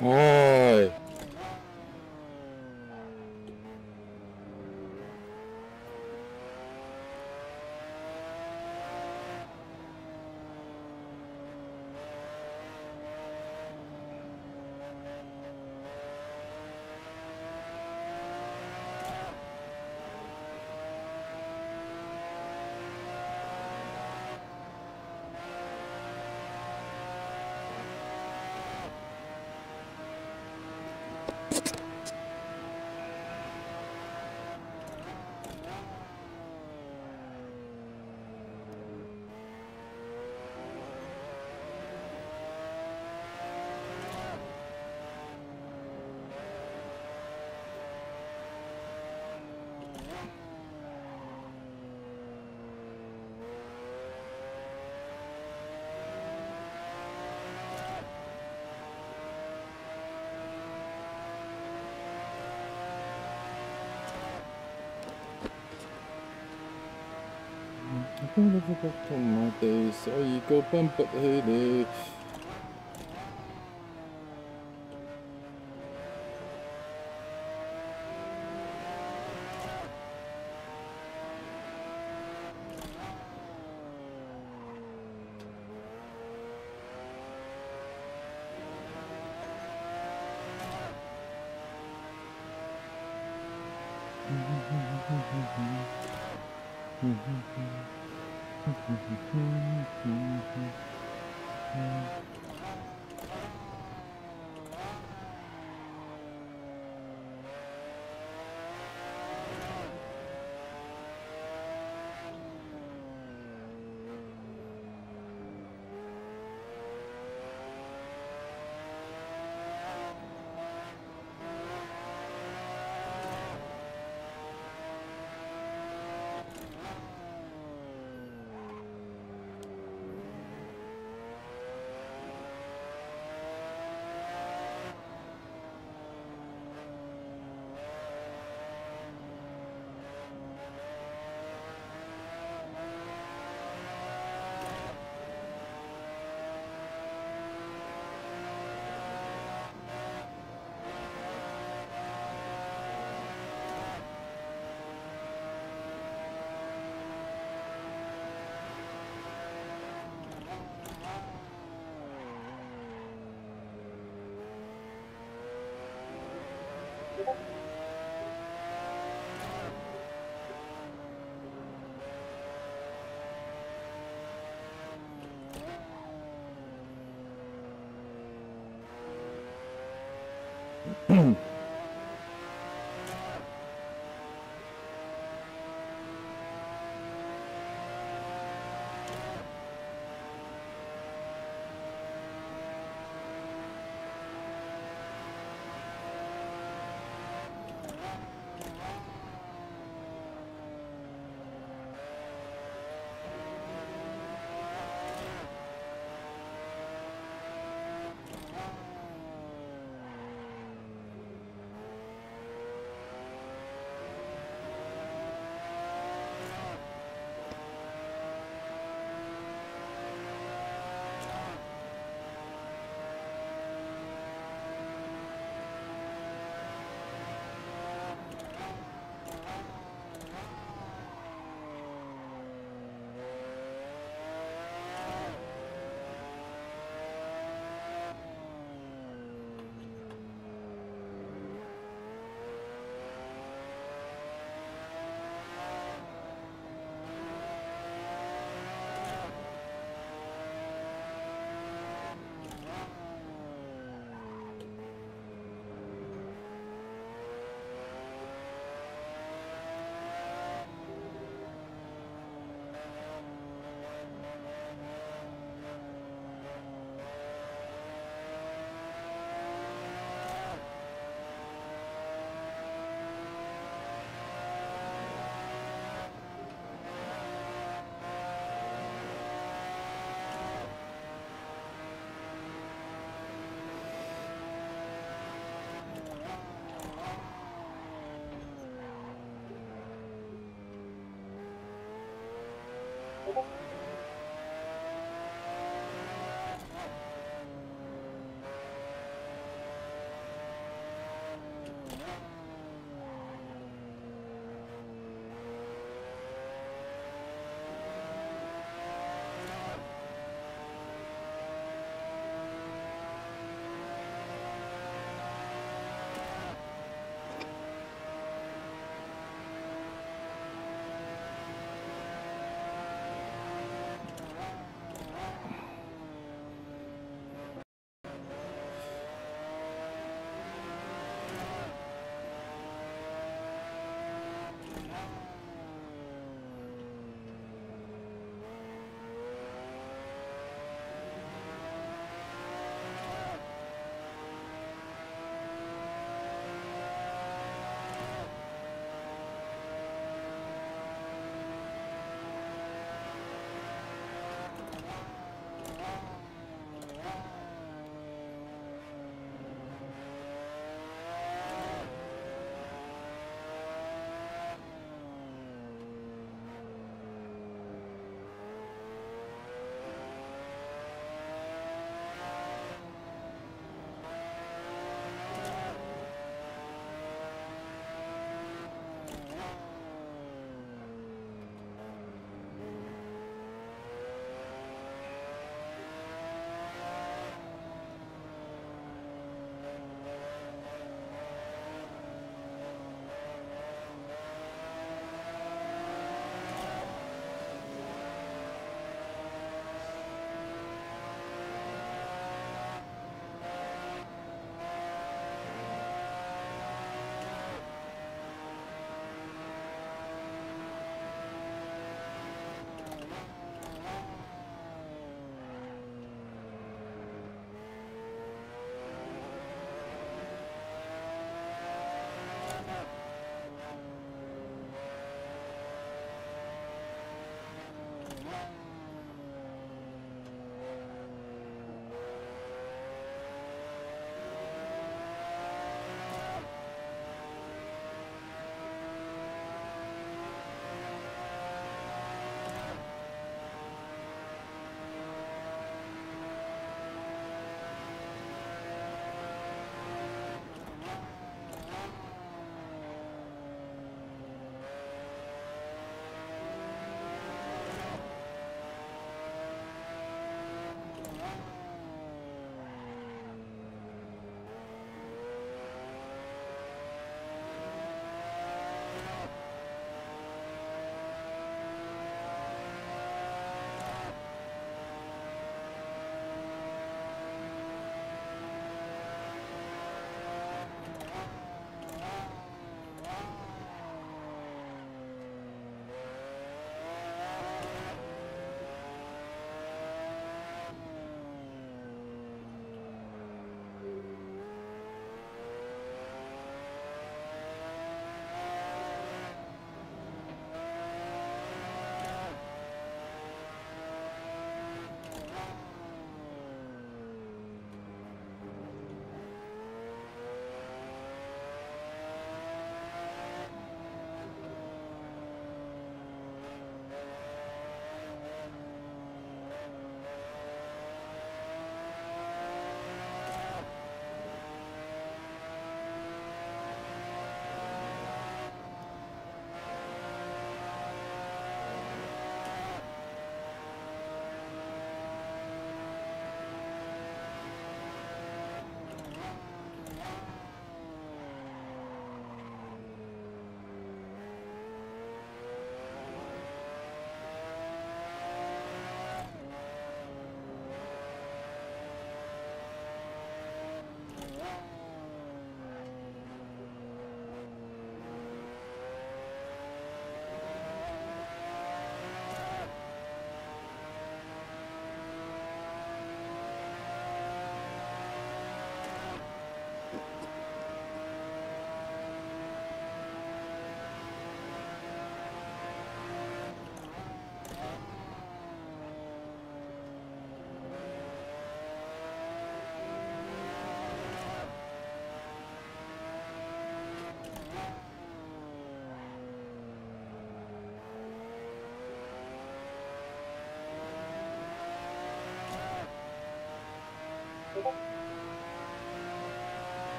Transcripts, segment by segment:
Why? I never got on my days, so you go bump up the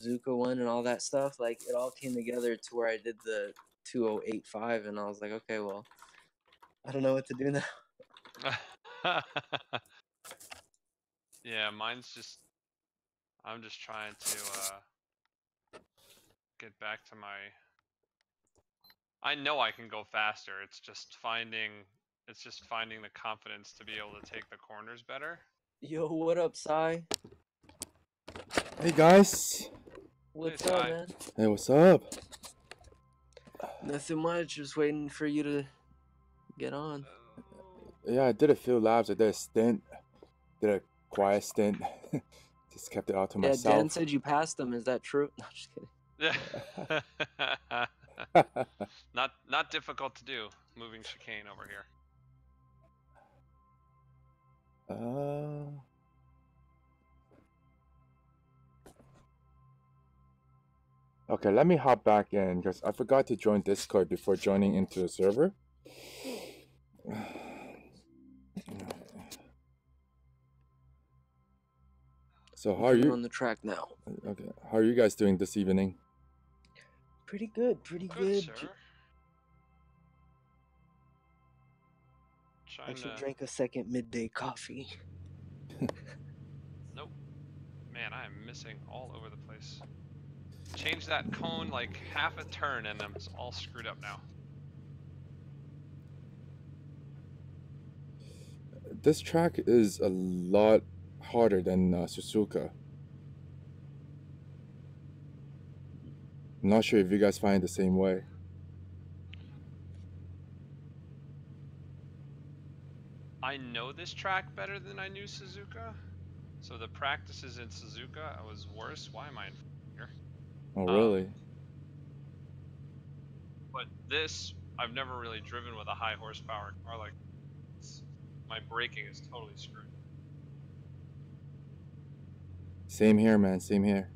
Zuka one and all that stuff, like it all came together to where I did the 2085 and I was like, okay, well, I don't know what to do now. Yeah, mine's just, I'm just trying to get back to my, I know I can go faster. It's just finding the confidence to be able to take the corners better. Yo, what up, Sai? Hey guys. What's Hey, up, Sai. man? Hey, what's up? Nothing much, just waiting for you to get on. Yeah, I did a few laps. I did a stint. Did a quiet stint. Just kept it all to Yeah, myself. Dan said you passed them. Is that true? No, just kidding. Not difficult to do, moving chicane over here. Okay, let me hop back in because I forgot to join Discord before joining into the server. So how are you on the track now? Okay, how are you guys doing this evening? Pretty good, pretty good. Sir. Actually drank a second midday coffee. Nope. Man, I am missing all over the place. Change that cone like half a turn and I'm all screwed up now. This track is a lot harder than Suzuka. I'm not sure if you guys find it the same way. I know this track better than I knew Suzuka. So the practices in Suzuka was worse. Why am I in here? Oh, really? But this, I've never really driven with a high horsepower car like this. My braking is totally screwed. Same here, man. Same here.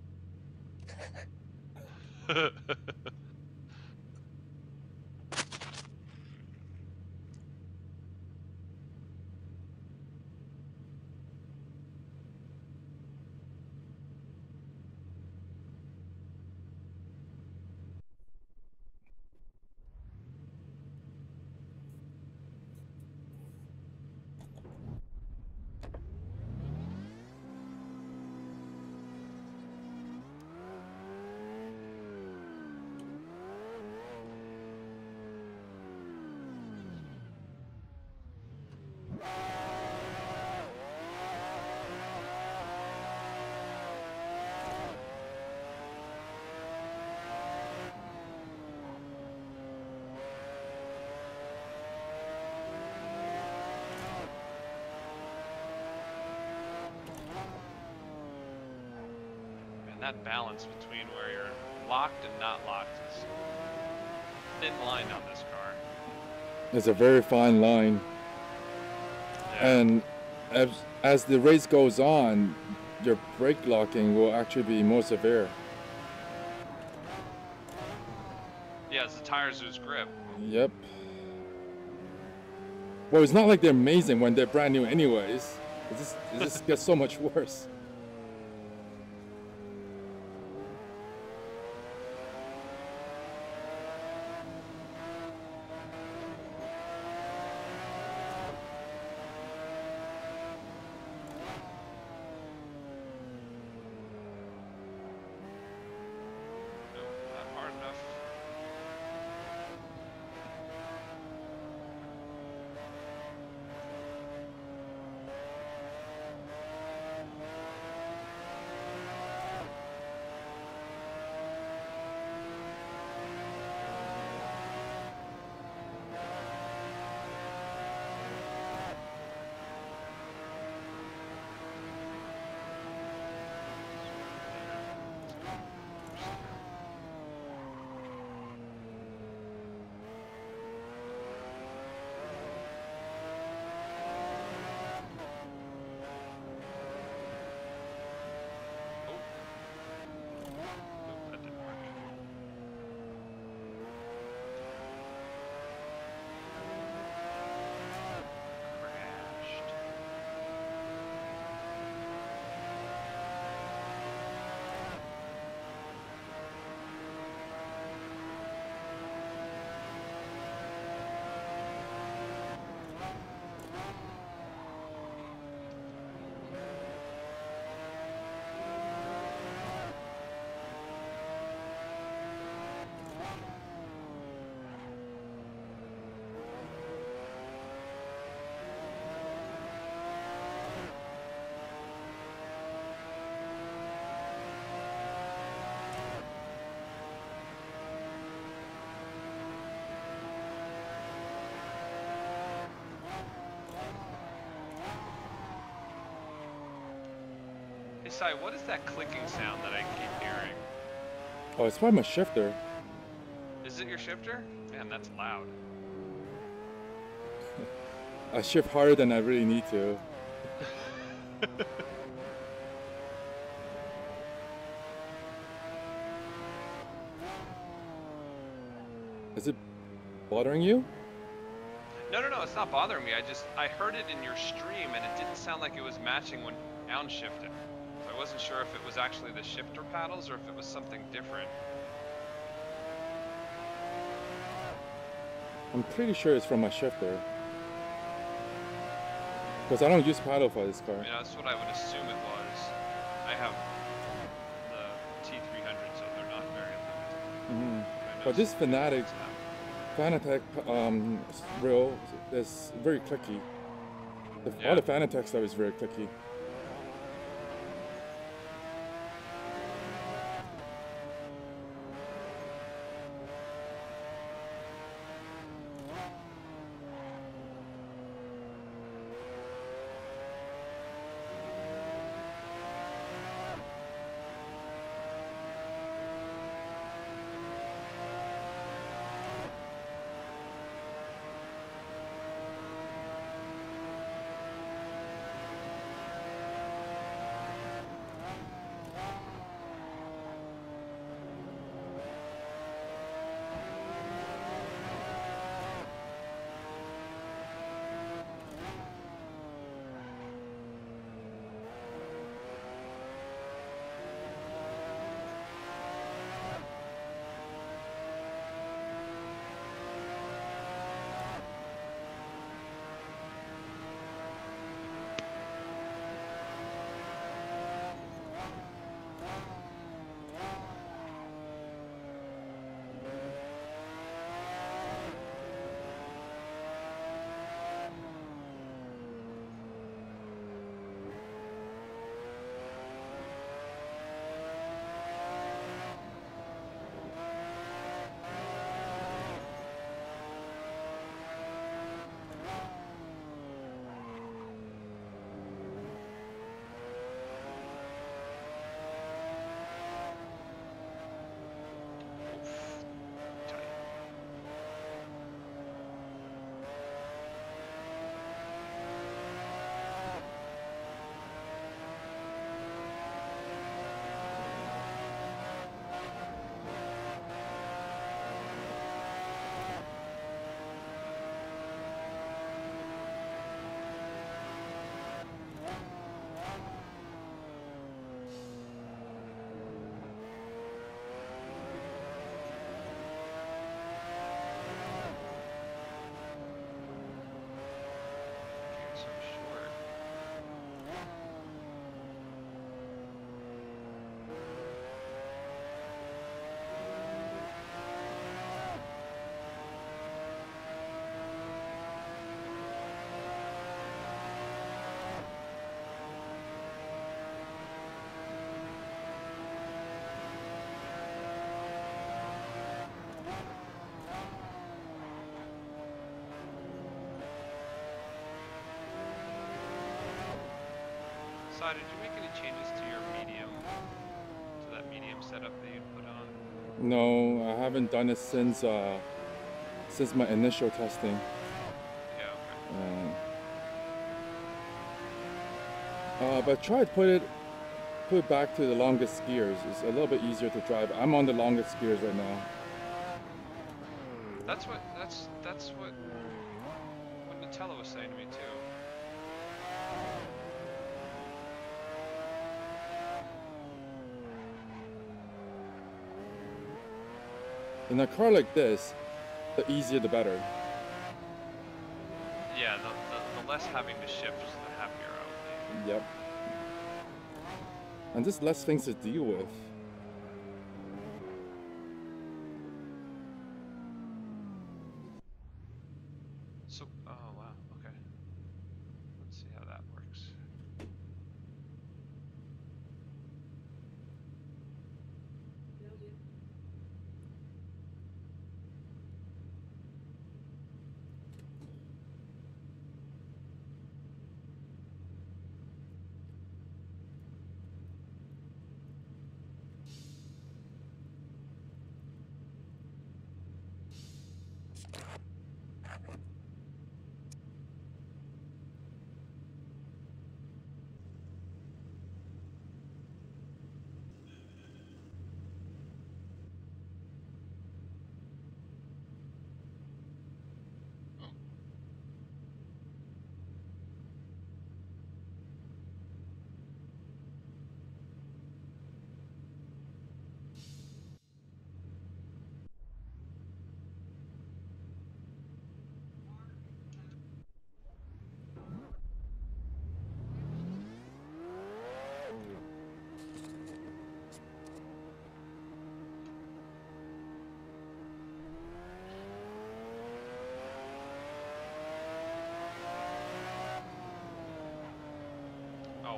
And that balance between where you're locked and not locked is a thin line on this car. It's a very fine line. Yeah. And as the race goes on, your brake locking will actually be more severe. Yeah, as the tires lose grip. Yep. Well, it's not like they're amazing when they're brand new anyways. It just gets so much worse. Sai, what is that clicking sound that I keep hearing? Oh, it's probably my shifter. Is it your shifter? Man, that's loud. I shift harder than I really need to. Is it bothering you? No, it's not bothering me. I heard it in your stream and it didn't sound like it was matching when downshifted. So I wasn't sure if it was actually the shifter paddles or if it was something different. I'm pretty sure it's from my shifter. Because I don't use paddle for this car. I mean, that's what I would assume it was. I have the T300, so they're not very limited. But this Fanatec rail is very clicky. All the Fanatec stuff is very clicky. Sai, did you make any changes to your medium, to that medium setup that you put on? No, I haven't done it since my initial testing. Yeah, okay. But try to put it back to the longest gears. It's a little bit easier to drive. I'm on the longest gears right now. That's what Nutella was saying to me too. In a car like this, the easier the better. Yeah, the less having to shift, the happier I'll be. Yep. And just less things to deal with. So, oh wow, okay. Let's see how that works.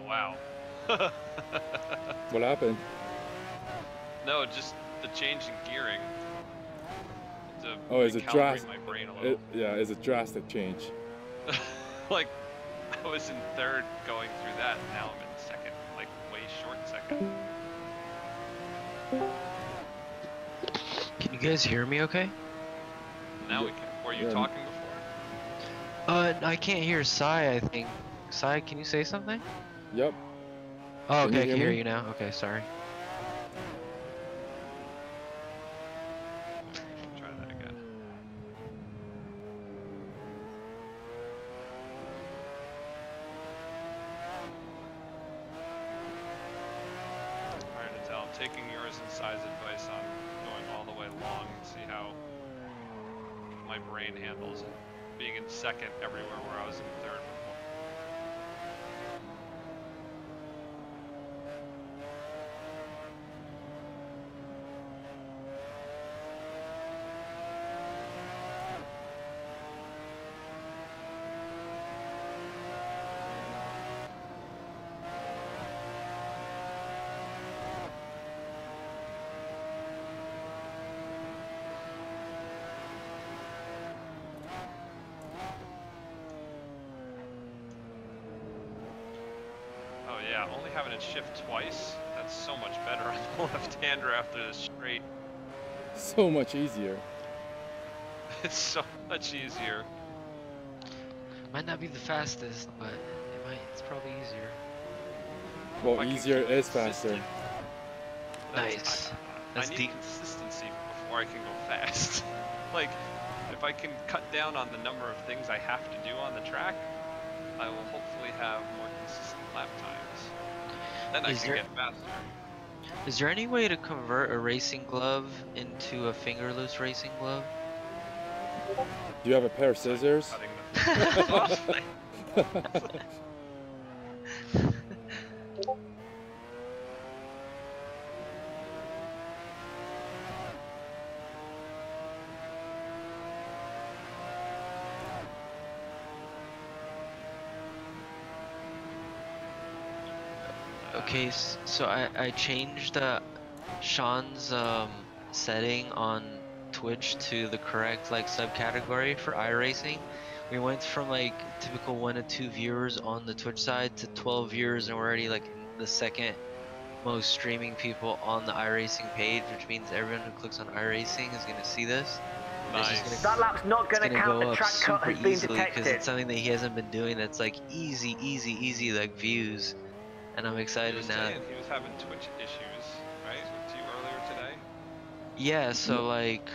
wow. What happened? No, just the change in gearing. To Oh, it's a recalibrate my brain a little. Yeah, it's a drastic change. Like, I was in third going through that, now I'm in second, like way short second. Can you guys hear me okay? Now we can. Were you Yeah. talking before? I can't hear Sai, I think. Sai, can you say something? Yep. Oh, Can you okay, I hear can hear me? you now. Okay, sorry. Try that again. Alright, Adele, I'm taking yours and Sai's advice on going all the way long and see how my brain handles it. Being in second everywhere where I was in third before. Oh yeah, only having it shift twice, that's so much better on the left-hander after the straight. So much easier. It's so much easier. Might not be the fastest, but it's probably easier. Well, If I can easier keep is faster. consistent, Nice. I That's need deep. consistency before I can go fast. Like, if I can cut down on the number of things I have to do on the track, I will hopefully have more consistent lap times. Then I can get faster. Is there any way to convert a racing glove into a fingerless racing glove? Do you have a pair of Besides scissors? cutting the fingers off? Okay, so I changed Sean's setting on Twitch to the correct like subcategory for iRacing. We went from like typical 1 to 2 viewers on the Twitch side to 12 viewers, and we're already like in the second most streaming people on the iRacing page, which means everyone who clicks on iRacing is gonna see this. Nice. That lap's not going to count. Go A up track cut super has been easily because detected. it's something that he hasn't been doing. That's like easy like views, and I'm He excited was now. saying he was having Twitch issues, right? With you earlier today? Yeah, so like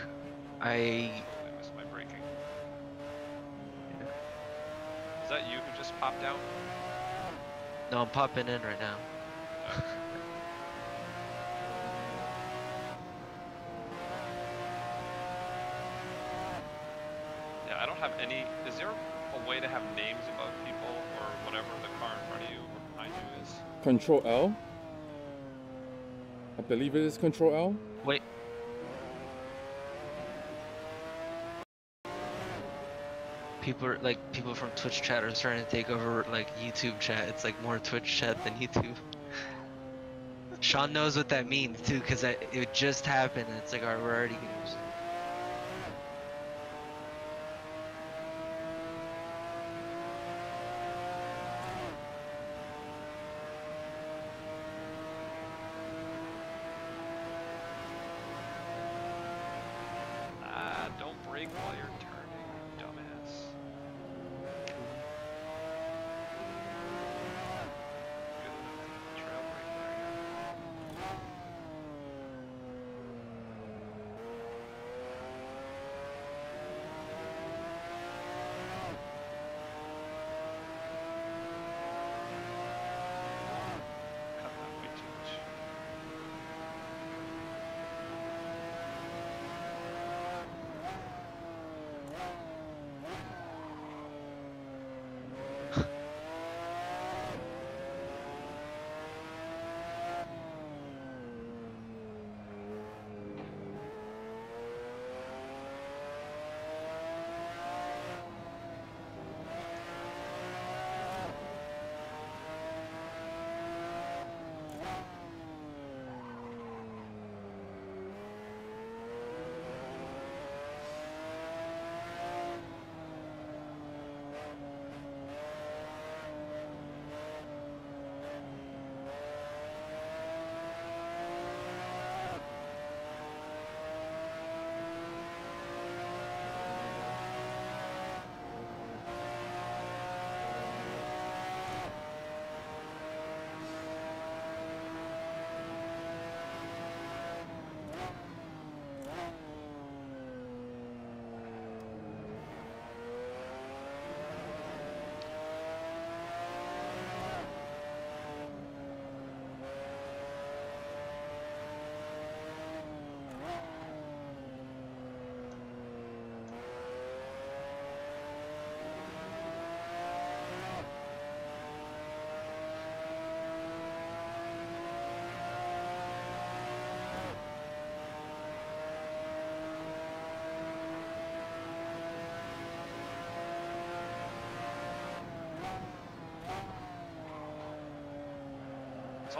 I Totally missed my braking. yeah. Is that you who just popped out? No, I'm popping in right now. Okay. Yeah, I don't have any. Is there a way to have names above people or whatever the car in front of you or behind you is? Control L? I believe it is Control L. Wait. People from Twitch chat are starting to take over like YouTube chat. It's like more Twitch chat than YouTube. Sean knows what that means too, because it just happened. And it's like, alright, we're already gonna. Ah, don't brake while you're turning, dumbass. Good enough to trail brake there, yeah.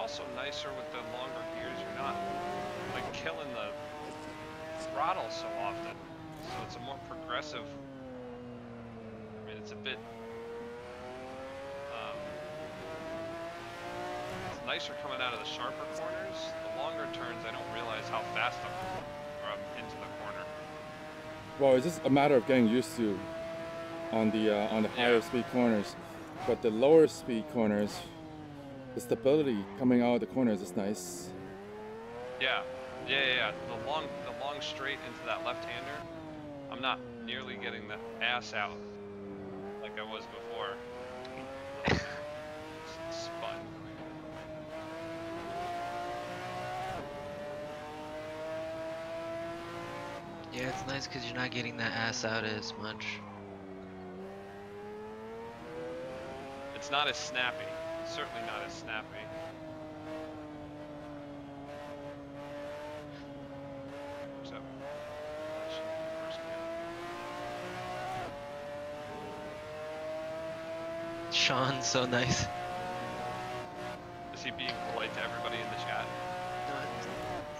also nicer with the longer gears. You're not like killing the throttle so often, so it's a more progressive. I mean, it's a bit. It's nicer coming out of the sharper corners. The longer turns, I don't realize how fast I'm into the corner. Well, it's just a matter of getting used to on the higher speed corners, but the lower speed corners, the stability coming out of the corners is nice. Yeah. The long straight into that left-hander, I'm not nearly getting the ass out like I was before. Spun. Yeah, it's nice because you're not getting that ass out as much. It's not as snappy. It's certainly not as snappy. Except that should be the first gear. Sean's so nice. Is he being polite to everybody in the chat?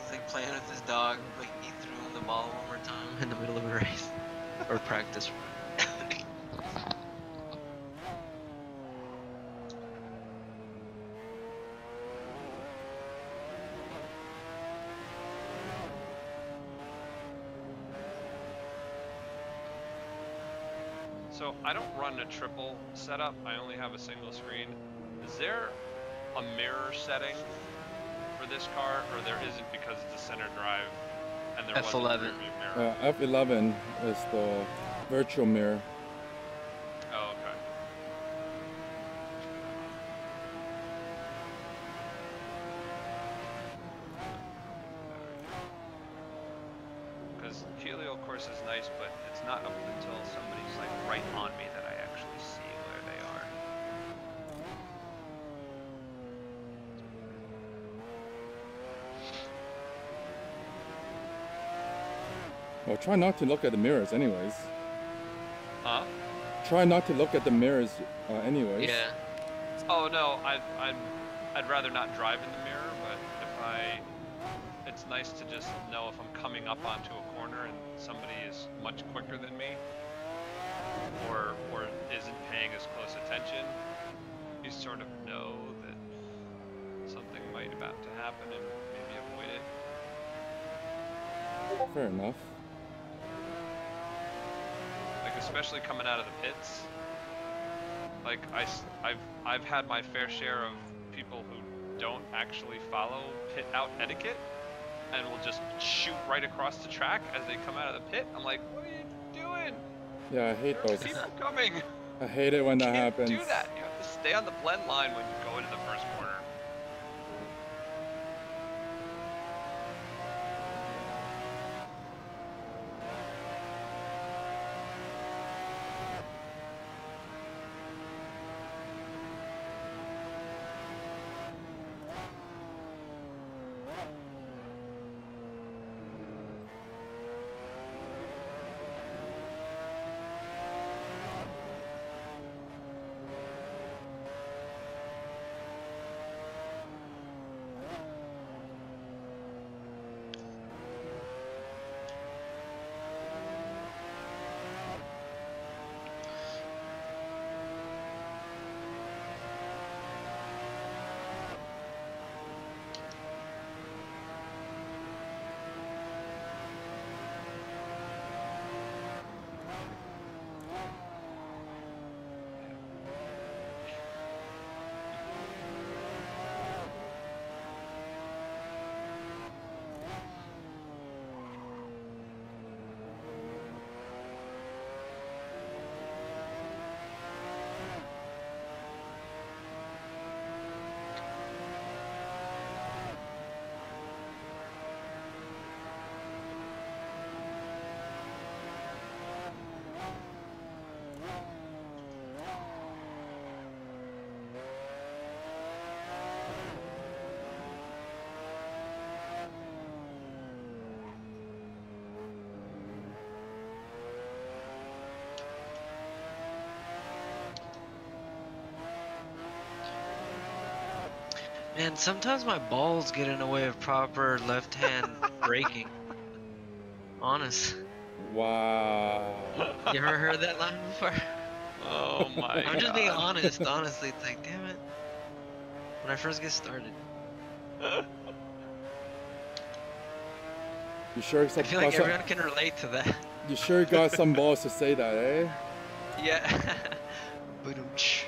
He's like playing with his dog, like he threw him the ball one more time in the middle of a race. Or practice. So I don't run a triple setup, I only have a single screen. Is there a mirror setting for this car, or there isn't because it's a center drive and there wasn't a F11. rearview mirror? F11 is the virtual mirror. Oh, okay. Because Helio course is nice, but it's not up until somebody's like right on me that I actually see where they are. Well, try not to look at the mirrors anyways. Huh? Try not to look at the mirrors anyways. Yeah. Oh no, I'd rather not drive in the mirror, but it's nice to just know if I'm coming up onto a corner and somebody is much quicker than me, or isn't paying as close attention. You sort of know that something might about to happen and maybe avoid it. Fair enough. Like especially coming out of the pits. Like I've had my fair share of people who don't actually follow pit out etiquette and will just shoot right across the track as they come out of the pit. I'm like, what are you doing? Yeah, I hate There's those. people coming. I hate it when that Can't happens. do that. You have to stay on the blend line when you go into the first corner. Man, sometimes my balls get in the way of proper left-hand braking. Honest. Wow. You ever heard that line before? Oh my I'm just being God. honest, honestly. It's like, damn it. When I first get started. You sure I some, feel like everyone can relate to that. you sure got some balls to say that, eh? Yeah. Ba-dum-tsh.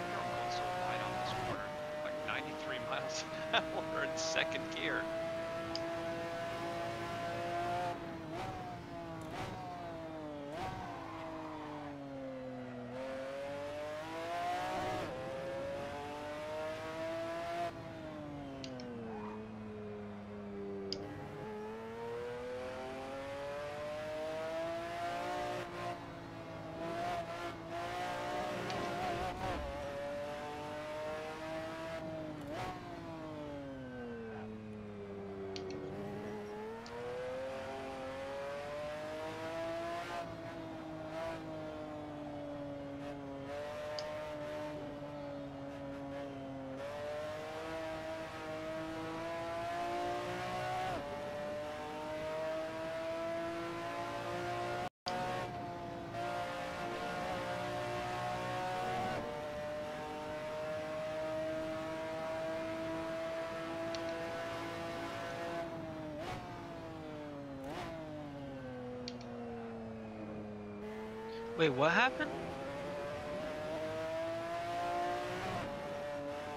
You're going so wide on this corner. Like 93 miles an hour in second gear. Wait, what happened?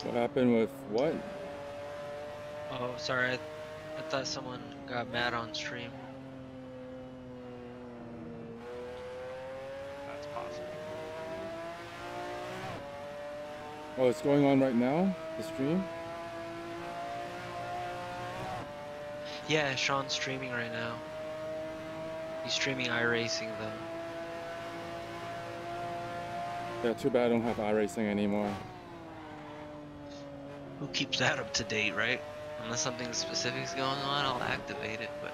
What happened with what? Oh, sorry. I thought someone got mad on stream. That's possible. Oh, it's going on right now? The stream? Yeah, Sean's streaming right now. He's streaming iRacing though. Yeah, too bad I don't have iRacing anymore. Who keeps that up to date, right? Unless something specific's going on, I'll activate it, but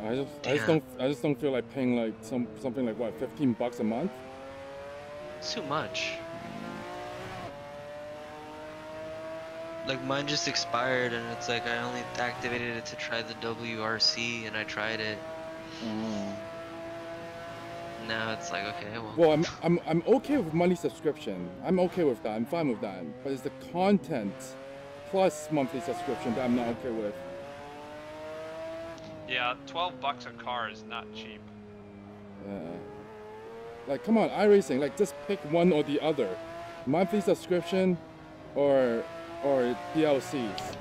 I just don't feel like paying like something like what, $15 a month? it's too much. Like mine just expired and it's like I only activated it to try the WRC and I tried it. Now it's like, okay, well. Well, I'm okay with monthly subscription. I'm okay with that. I'm fine with that. But it's the content plus monthly subscription that I'm not okay with. Yeah, 12 bucks a car is not cheap. Like, come on, iRacing. Like, just pick one or the other. Monthly subscription, or DLCs.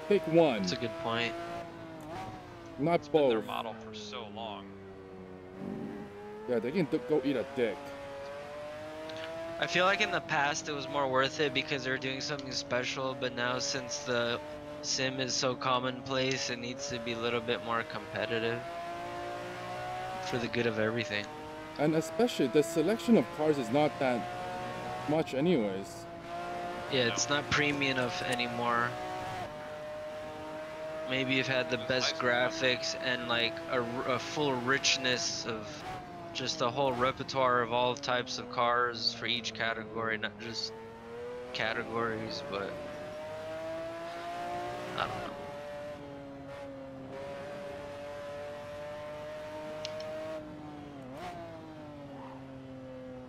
Pick one. That's a good point. Not It's been their both. model for so long. Yeah, they can go eat a dick. I feel like in the past it was more worth it because they were doing something special, but now since the sim is so commonplace, it needs to be a little bit more competitive for the good of everything. And especially the selection of cars is not that much anyways. Yeah, it's not premium enough anymore. Maybe you've had the best graphics and like a full richness of just the whole repertoire of all types of cars for each category, not just categories, but I don't know.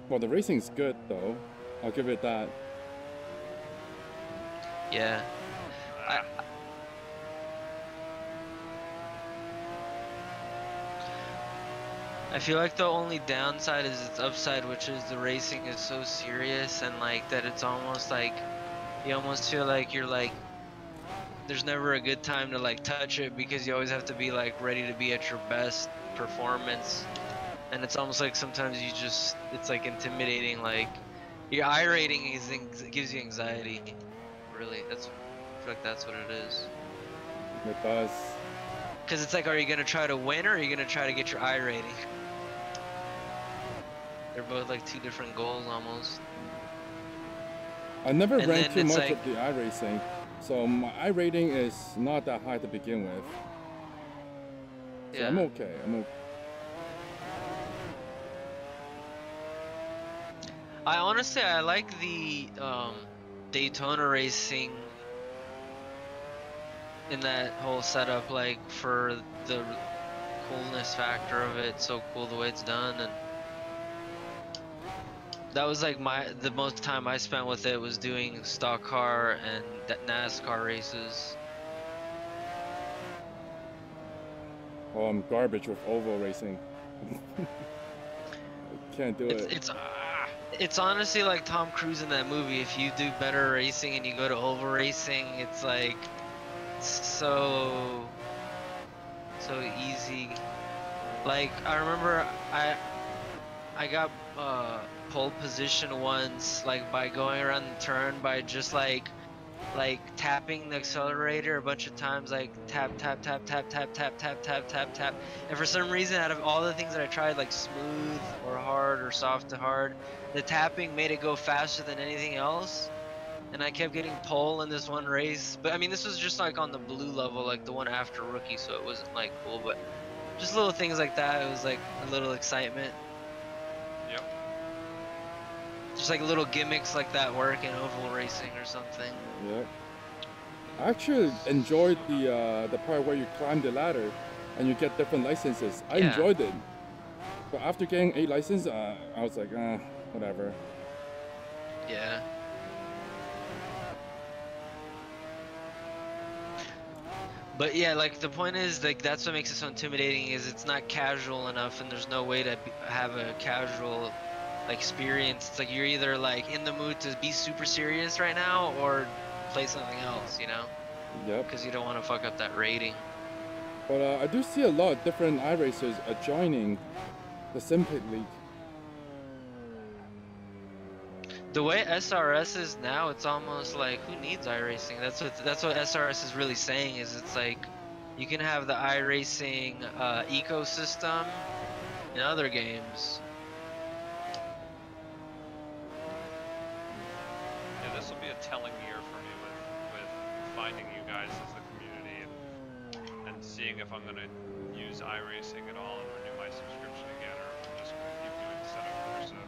Well, the racing's good though. I'll give it that. Yeah. Ah, I feel like the only downside is its upside, which is the racing is so serious and like that it's almost like you almost feel like you're like there's never a good time to like touch it because you always have to be like ready to be at your best performance. And it's almost like sometimes you just it's like intimidating, like your I rating is gives you anxiety. Really, that's I feel like that's what it is. It does. Cause it's like, are you gonna try to win or are you gonna try to get your I rating? They're both like two different goals almost. I never And ran then too it's much like, of the iRacing, so my I rating is not that high to begin with. So I'm yeah. okay. I'm okay. I honestly I like the Daytona racing in that whole setup, like for the coolness factor of it. So cool the way it's done, and that was like the most time I spent with it was doing stock car and NASCAR races. Oh, I'm garbage with oval racing. Can't do It's it. it's ah. it's honestly like Tom Cruise in that movie. If you do better racing and you go to oval racing, it's like so easy. Like I remember I got pole position once, like by going around the turn by just like tapping the accelerator a bunch of times, like tap tap tap tap tap tap tap tap tap tap. And for some reason, out of all the things that I tried, like smooth or hard or soft to hard, the tapping made it go faster than anything else. And I kept getting pole in this one race. But I mean, this was just like on the blue level, like the one after rookie, so it wasn't like cool. But just little things like that, it was like a little excitement. Yep. Just like little gimmicks like that work in oval racing or something. Yeah. I actually enjoyed the part where you climb the ladder and you get different licenses. I Yeah. enjoyed it. But after getting 8 licenses, I was like, whatever. Yeah. But yeah, like the point is, like that's what makes it so intimidating is it's not casual enough, and there's no way to have a casual experience. It's like you're either like in the mood to be super serious right now or play something else, you know? Yep. Because you don't want to fuck up that rating. But I do see a lot of different iRacers joining the Simpit League. The way SRS is now, it's almost like who needs iRacing? That's what SRS is really saying is it's like you can have the iRacing ecosystem in other games. Yeah, this will be a telling year for me with finding you guys as the community and seeing if I'm gonna use iRacing at all and renew my subscription again, or if I'm just gonna keep doing Assetto Corsa.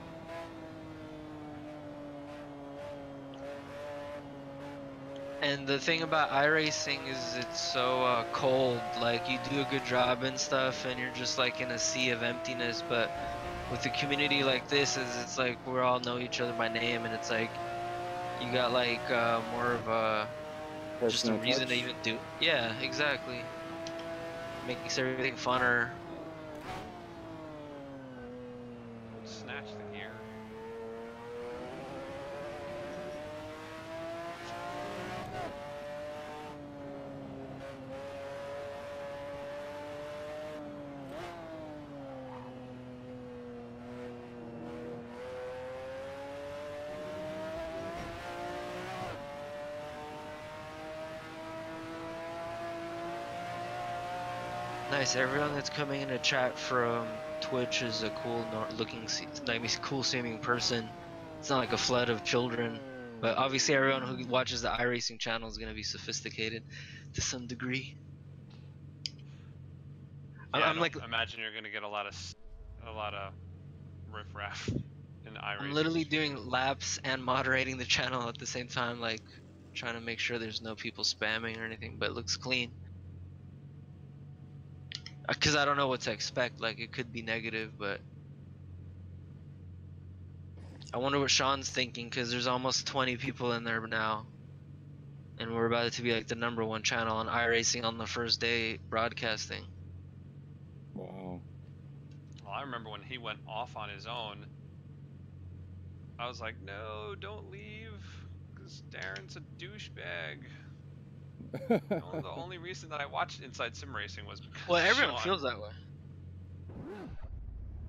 And the thing about iRacing is it's so cold. Like you do a good job and stuff, and you're just like in a sea of emptiness. But with a community like this, is it's like we all know each other by name, and it's like you got like more of a just a Personal reason touch. to even do. Yeah, exactly. Makes everything funner. Snatch the gear. Nice. Everyone that's coming in to chat from Twitch is a cool looking, cool seeming person. It's not like a flood of children, but obviously everyone who watches the iRacing channel is gonna be sophisticated to some degree. Yeah, I I'm don't like, imagine you're gonna get a lot of riffraff in the I'm iRacing literally stream. doing laps and moderating the channel at the same time, like trying to make sure there's no people spamming or anything, but it looks clean. Cause I don't know what to expect. Like it could be negative, but I wonder what Sean's thinking, because there's almost 20 people in there now. And we're about to be like the #1 channel on iRacing on the first day broadcasting. Wow. Well, I remember when he went off on his own, I was like, no, don't leave, because Darren's a douchebag. The only reason that I watched Inside Sim Racing was because Well, of everyone Sean. feels that way.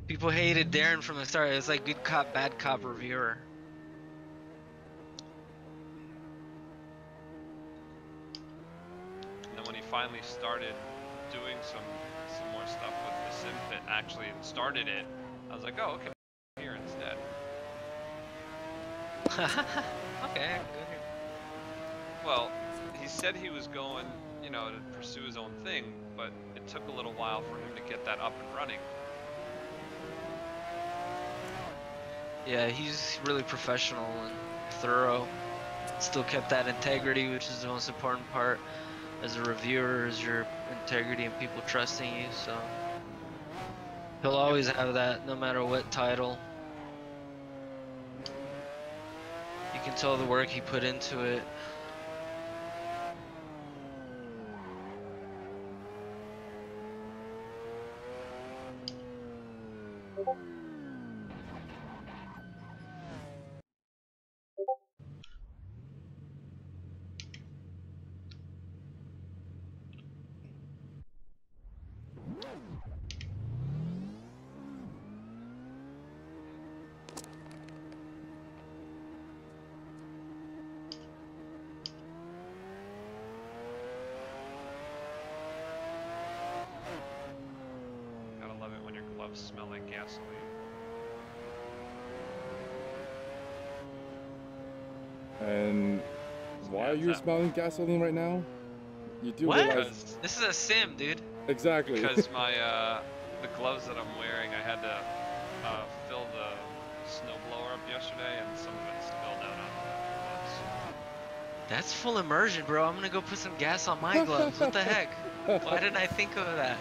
People hated Darren from the start. It's like good cop, bad cop reviewer. And then when he finally started doing some more stuff with the Simpit actually and started it, I was like, oh, okay, here instead. Okay, good. Well, he said he was going, you know, to pursue his own thing, but it took a little while for him to get that up and running. Yeah, he's really professional and thorough. Still kept that integrity, which is the most important part as a reviewer, is your integrity and people trusting you. So he'll always have that, no matter what title. You can tell the work he put into it. Gotta love it when your gloves smell like gasoline. And why are you smelling gasoline right now? You do What? realize... This is a sim, dude. Exactly. Because my the gloves that I'm wearing, I had to fill the snowblower up yesterday, and some of it spilled out on the gloves. That's full immersion, bro. I'm gonna go put some gas on my gloves. What the heck? Why didn't I think of that?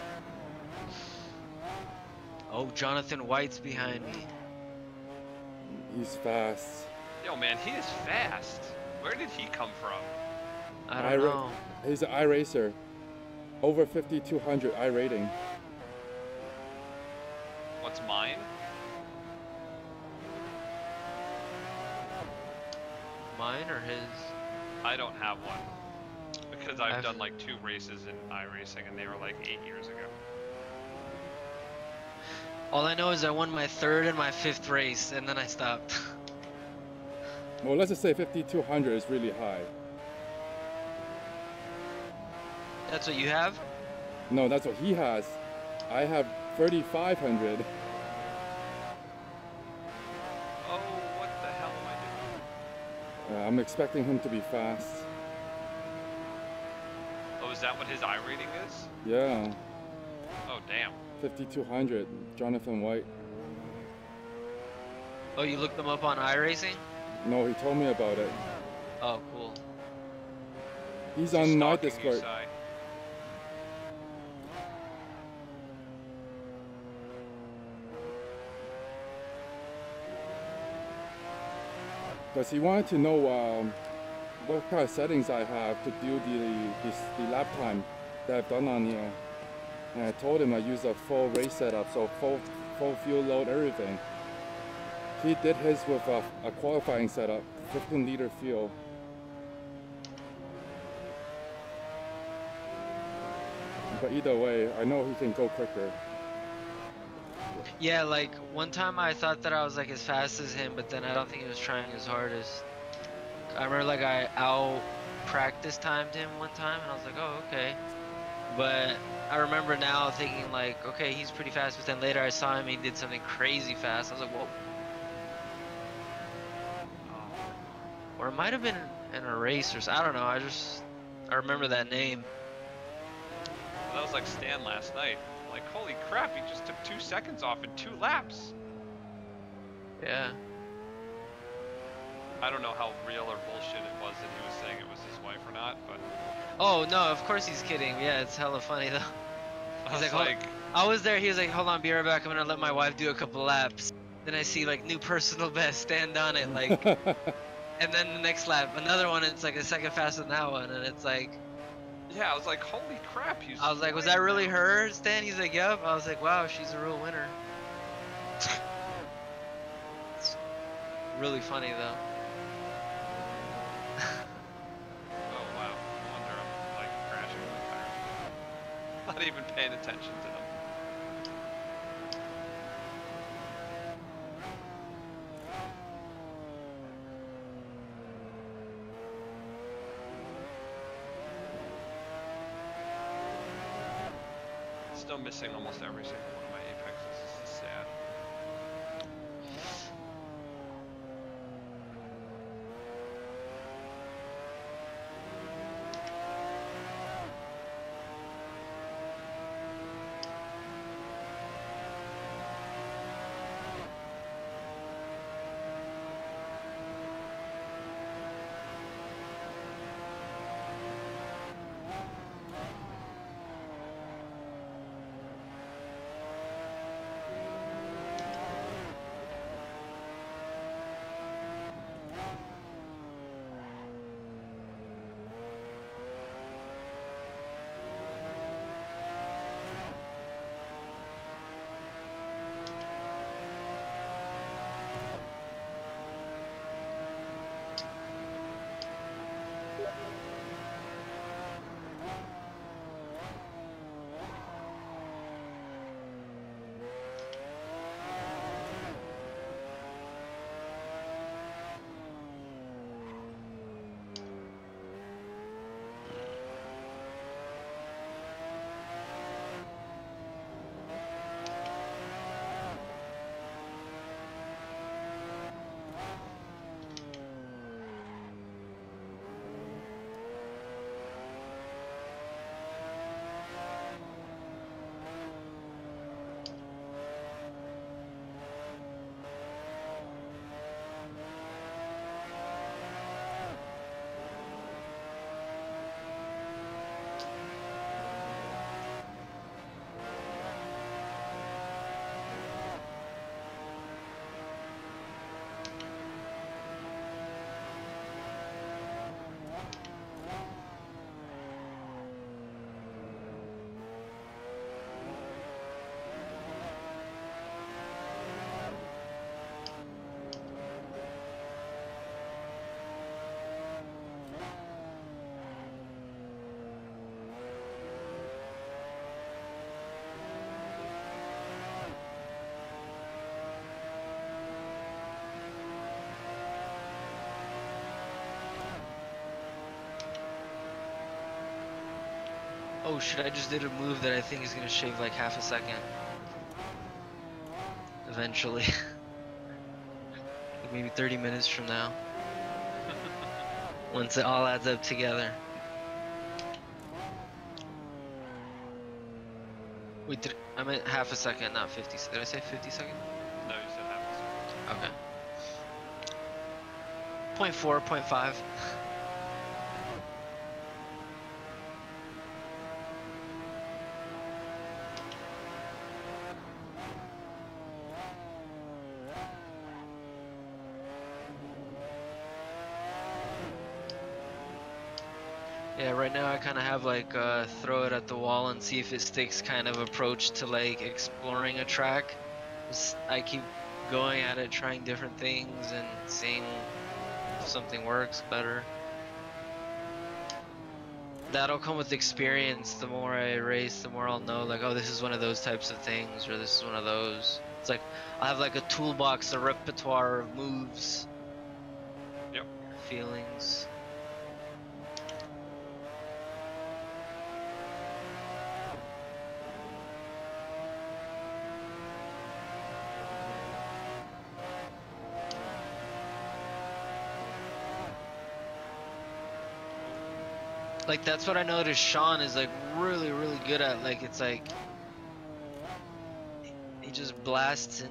Oh, Jonathan White's behind me. He's fast. Yo, man, he is fast. Where did he come from? I don't know. He's an iRacer. Over 5,200 iRating. What's mine? Mine or his? I don't have one. Because I've done like 2 races in iRacing, and they were like 8 years ago. All I know is I won my 3rd and my 5th race, and then I stopped. Well, let's just say 5,200 is really high. That's what you have? No, that's what he has. I have 3,500. Oh, what the hell am I doing? I'm expecting him to be fast. Oh, is that what his I rating is? Yeah. Oh, damn. 5,200. Jonathan White. Oh, you looked them up on iRacing? No, he told me about it. Oh, cool. He's on my Discord. Because he wanted to know what kind of settings I have to do the lap time that I've done on here. And I told him I use a full race setup, so full fuel load, everything. He did his with a qualifying setup, 15-liter fuel. But either way, I know he can go quicker. Yeah, like one time I thought that I was like as fast as him, but then I don't think he was trying as hard as. I remember like I out practice timed him one time, and I was like, oh, okay. But I remember now thinking like, okay, he's pretty fast, but then later I saw him, he did something crazy fast. I was like, whoa. Or it might have been in a race or something. I don't know. I remember that name. That was like Stan last night. Like, holy crap, he just took 2 seconds off in 2 laps. Yeah. I don't know how real or bullshit it was that he was saying it was his wife or not, but. Oh no, of course he's kidding. Yeah, it's hella funny though. He's like, I was there. He was like, hold on, be right back. I'm gonna let my wife do a couple laps. Then I see like new personal best, stand on it, like, and then the next lap, another one, it's like a second faster than that one, and it's like, Yeah, I was like, holy crap, he's I was like, was flying that really now. her, Stan? He's like, yep. I was like, wow, she's a real winner. It's really funny though. Oh wow, no wonder I'm like crashing my tires. Not even paying attention to them. Still missing almost every single one of my apexes. This is sad. Oh shit, I just did a move that I think is gonna shave like half a second. Eventually. Like maybe 30 minutes from now. Once it all adds up together. Wait, I meant half a second, not 50. Did I say 50 seconds? No, you said half a second. Okay. 0.4, 0.5. Yeah, right now I kind of have like throw it at the wall and see if it sticks kind of approach to like exploring a track. I keep going at it, trying different things and seeing if something works better. That'll come with experience. The more I race, the more I'll know like, oh, this is one of those types of things, or this is one of those. It's like I have like a toolbox, a repertoire of moves. Yep. Feelings. Like that's what I noticed Sean is like really good at. Like it's like he just blasts in.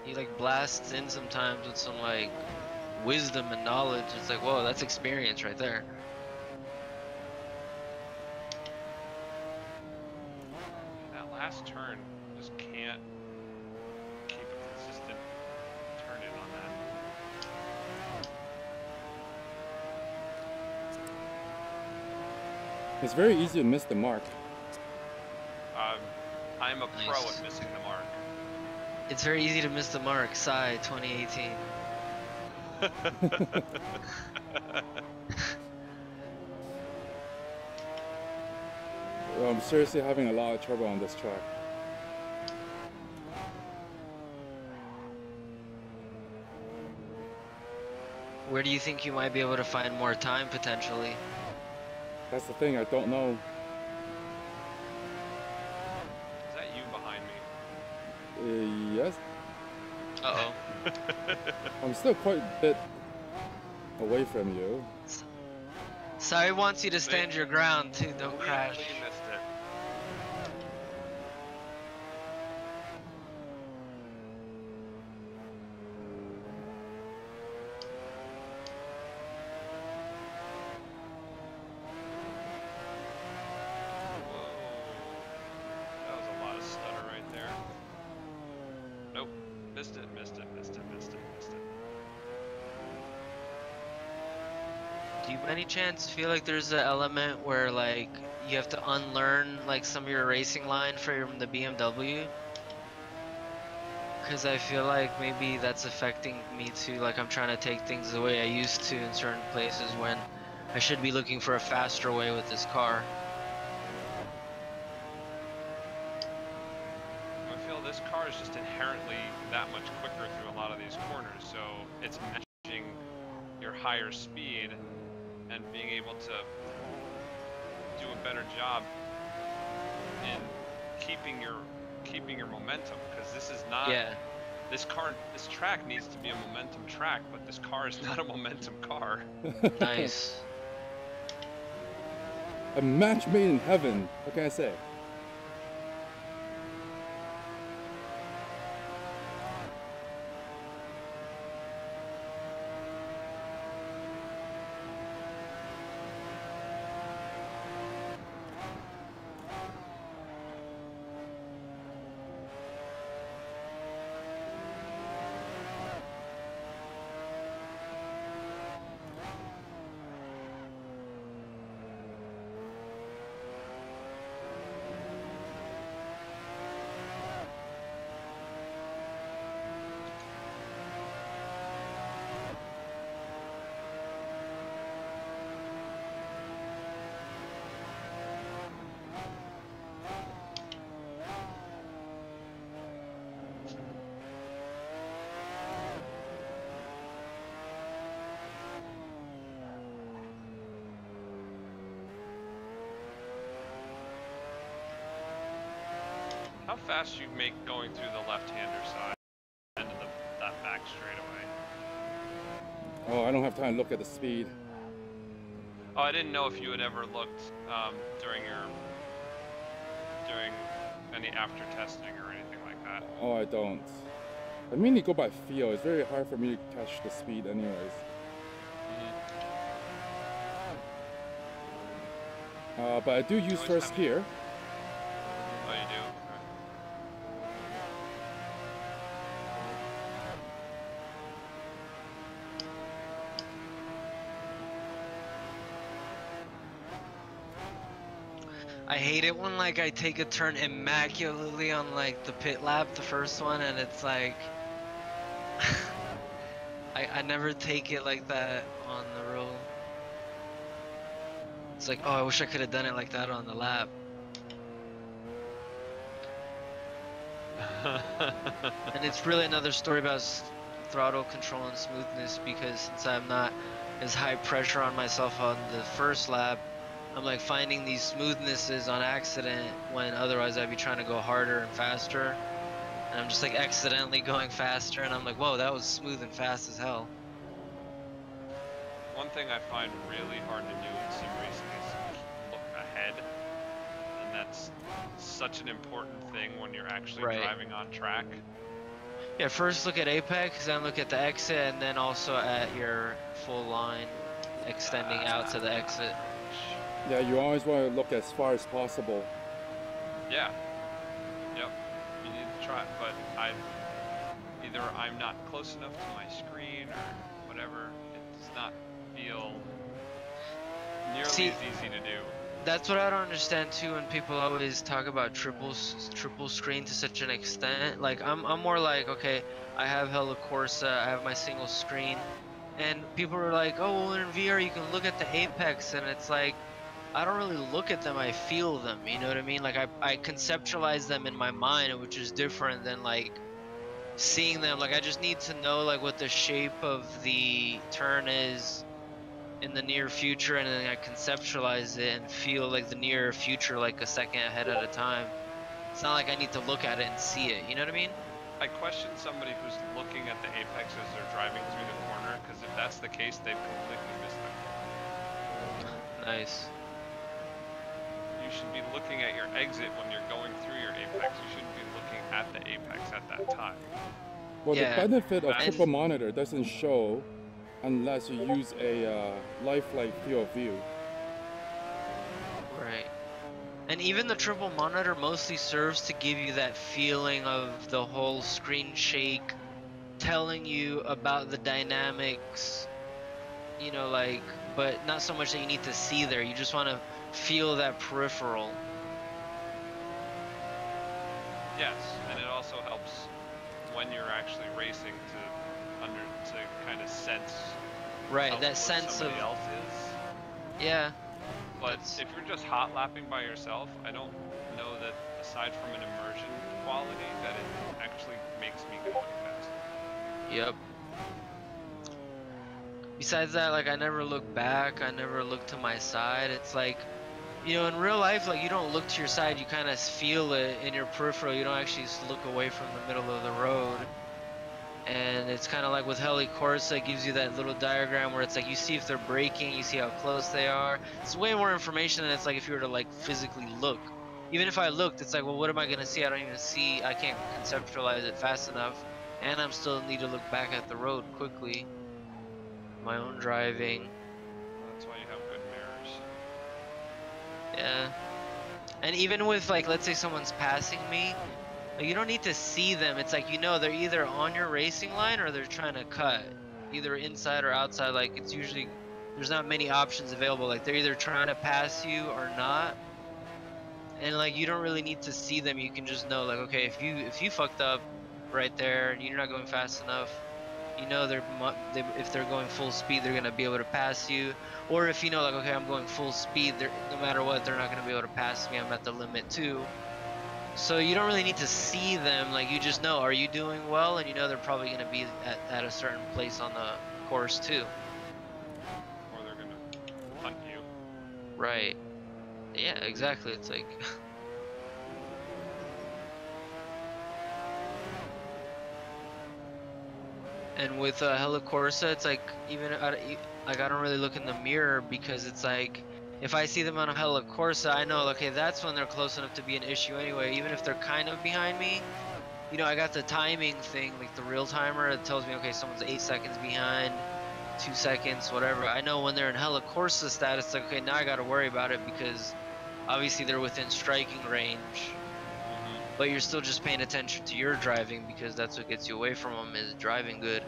He like blasts in sometimes with some like wisdom and knowledge. It's like, whoa, that's experience right there. That last turn just can't keep a It's very easy to miss the mark. I'm a pro Nice. at missing the mark. It's very easy to miss the mark. Psy 2018. I'm seriously having a lot of trouble on this track. Where do you think you might be able to find more time potentially? That's the thing, I don't know. Is that you behind me? Yes, Uh-oh. I'm still quite a bit away from you. Psy wants you to stand your ground too, don't crash. Completely missed it. Whoa. That was a lot of stutter right there. Nope. Missed it, missed it, missed it, missed it, missed it. Do you by any chance feel like there's an element where like you have to unlearn like some of your racing line from the BMW? Because I feel like maybe that's affecting me too, like I'm trying to take things the way I used to in certain places when I should be looking for a faster way with this car. I feel this car is just inherently that much quicker through a lot of these corners, so it's matching your higher speed and being able to do a better job in keeping your momentum, because this is not this track needs to be a momentum track, but this car is not a momentum car. Nice. A match made in heaven, what can I say? How fast you make going through the left-hander side and that back straightaway? Oh, I don't have time to look at the speed. Oh, I didn't know if you had ever looked during any after testing or anything like that. Oh, I don't. I mainly go by feel. It's very hard for me to catch the speed anyways. But I do use first gear. Oh, you do? I hate it when like I take a turn immaculately on like the pit lap, the first one, and it's like I never take it like that on the roll. It's like, oh, I wish I could have done it like that on the lap. And it's really another story about throttle control and smoothness, because since I'm not as high pressure on myself on the first lap, I'm like finding these smoothnesses on accident when otherwise I'd be trying to go harder and faster. And I'm just like accidentally going faster, and I'm like, whoa, that was smooth and fast as hell. One thing I find really hard to do in sim racing is look ahead, and that's such an important thing when you're actually driving on track. Yeah, first look at apex, then look at the exit, and then also at your full line extending out to the exit. Yeah, you always want to look as far as possible. Yeah. Yep. You need to try, but either I'm not close enough to my screen or whatever. It does not feel nearly as easy to do. That's what I don't understand too when people always talk about triple screen to such an extent. Like I'm more like, okay, I have hella Corsa, I have my single screen, and people are like, oh, well, in VR you can look at the apex, and it's like I don't really look at them, I feel them, you know what I mean? Like I conceptualize them in my mind, which is different than like seeing them. Like I just need to know like what the shape of the turn is in the near future, and then I conceptualize it and feel like the near future like a second ahead at a time. It's not like I need to look at it and see it, you know what I mean? I question somebody who's looking at the apex as they're driving through the corner, because if that's the case, they've completely missed that. Nice. You should be looking at your exit when you're going through your apex. You shouldn't be looking at the apex at that time. Well, Yeah. the benefit of And- triple monitor doesn't show unless you use a lifelike field of view. Right. And even the triple monitor mostly serves to give you that feeling of the whole screen shake, telling you about the dynamics, you know, like, but not so much that you need to see there. You just want to feel that peripheral. Yes, and it also helps when you're actually racing to kind of sense Right, how that close sense of, somebody else is. yeah. But That's- if you're just hot lapping by yourself, I don't know that aside from an immersion quality that it actually makes me go any faster. Yep. Besides that, like, I never look back, I never look to my side. It's like, you know, in real life, like, you don't look to your side, you kind of feel it in your peripheral. You don't actually just look away from the middle of the road. And it's kind of like with Heli Corsa, it gives you that little diagram where it's like you see if they're braking, you see how close they are. It's way more information than it's like if you were to like physically look. Even if I looked, it's like, well, what am I gonna see? I don't even see. I can't conceptualize it fast enough, and I'm still need to look back at the road quickly. My own driving, That's why you have good mirrors. yeah. And even with like, let's say someone's passing me, like, you don't need to see them. It's like, you know, they're either on your racing line or they're trying to cut, either inside or outside. Like, it's usually, there's not many options available. Like, they're either trying to pass you or not. And like, you don't really need to see them. You can just know, like, okay, if you fucked up right there and you're not going fast enough, you know, if they're going full speed, they're gonna be able to pass you. Or if you know, like, okay, I'm going full speed, no matter what, they're not gonna be able to pass me. I'm at the limit too. So you don't really need to see them, like, you just know, are you doing well? And you know they're probably going to be at a certain place on the course too. Or they're gonna hunt you. Right. Yeah, exactly. It's like... And with Hella Corsa, it's like, even, like, I don't really look in the mirror because it's like, if I see them on a Hella Corsa, I know, okay, that's when they're close enough to be an issue anyway, even if they're kind of behind me. You know, I got the timing thing, like the real timer, it tells me, okay, someone's 8 seconds behind, 2 seconds, whatever. I know when they're in Hella Corsa status, like, okay, now I gotta worry about it because obviously they're within striking range. But you're still just paying attention to your driving because that's what gets you away from them, is driving good.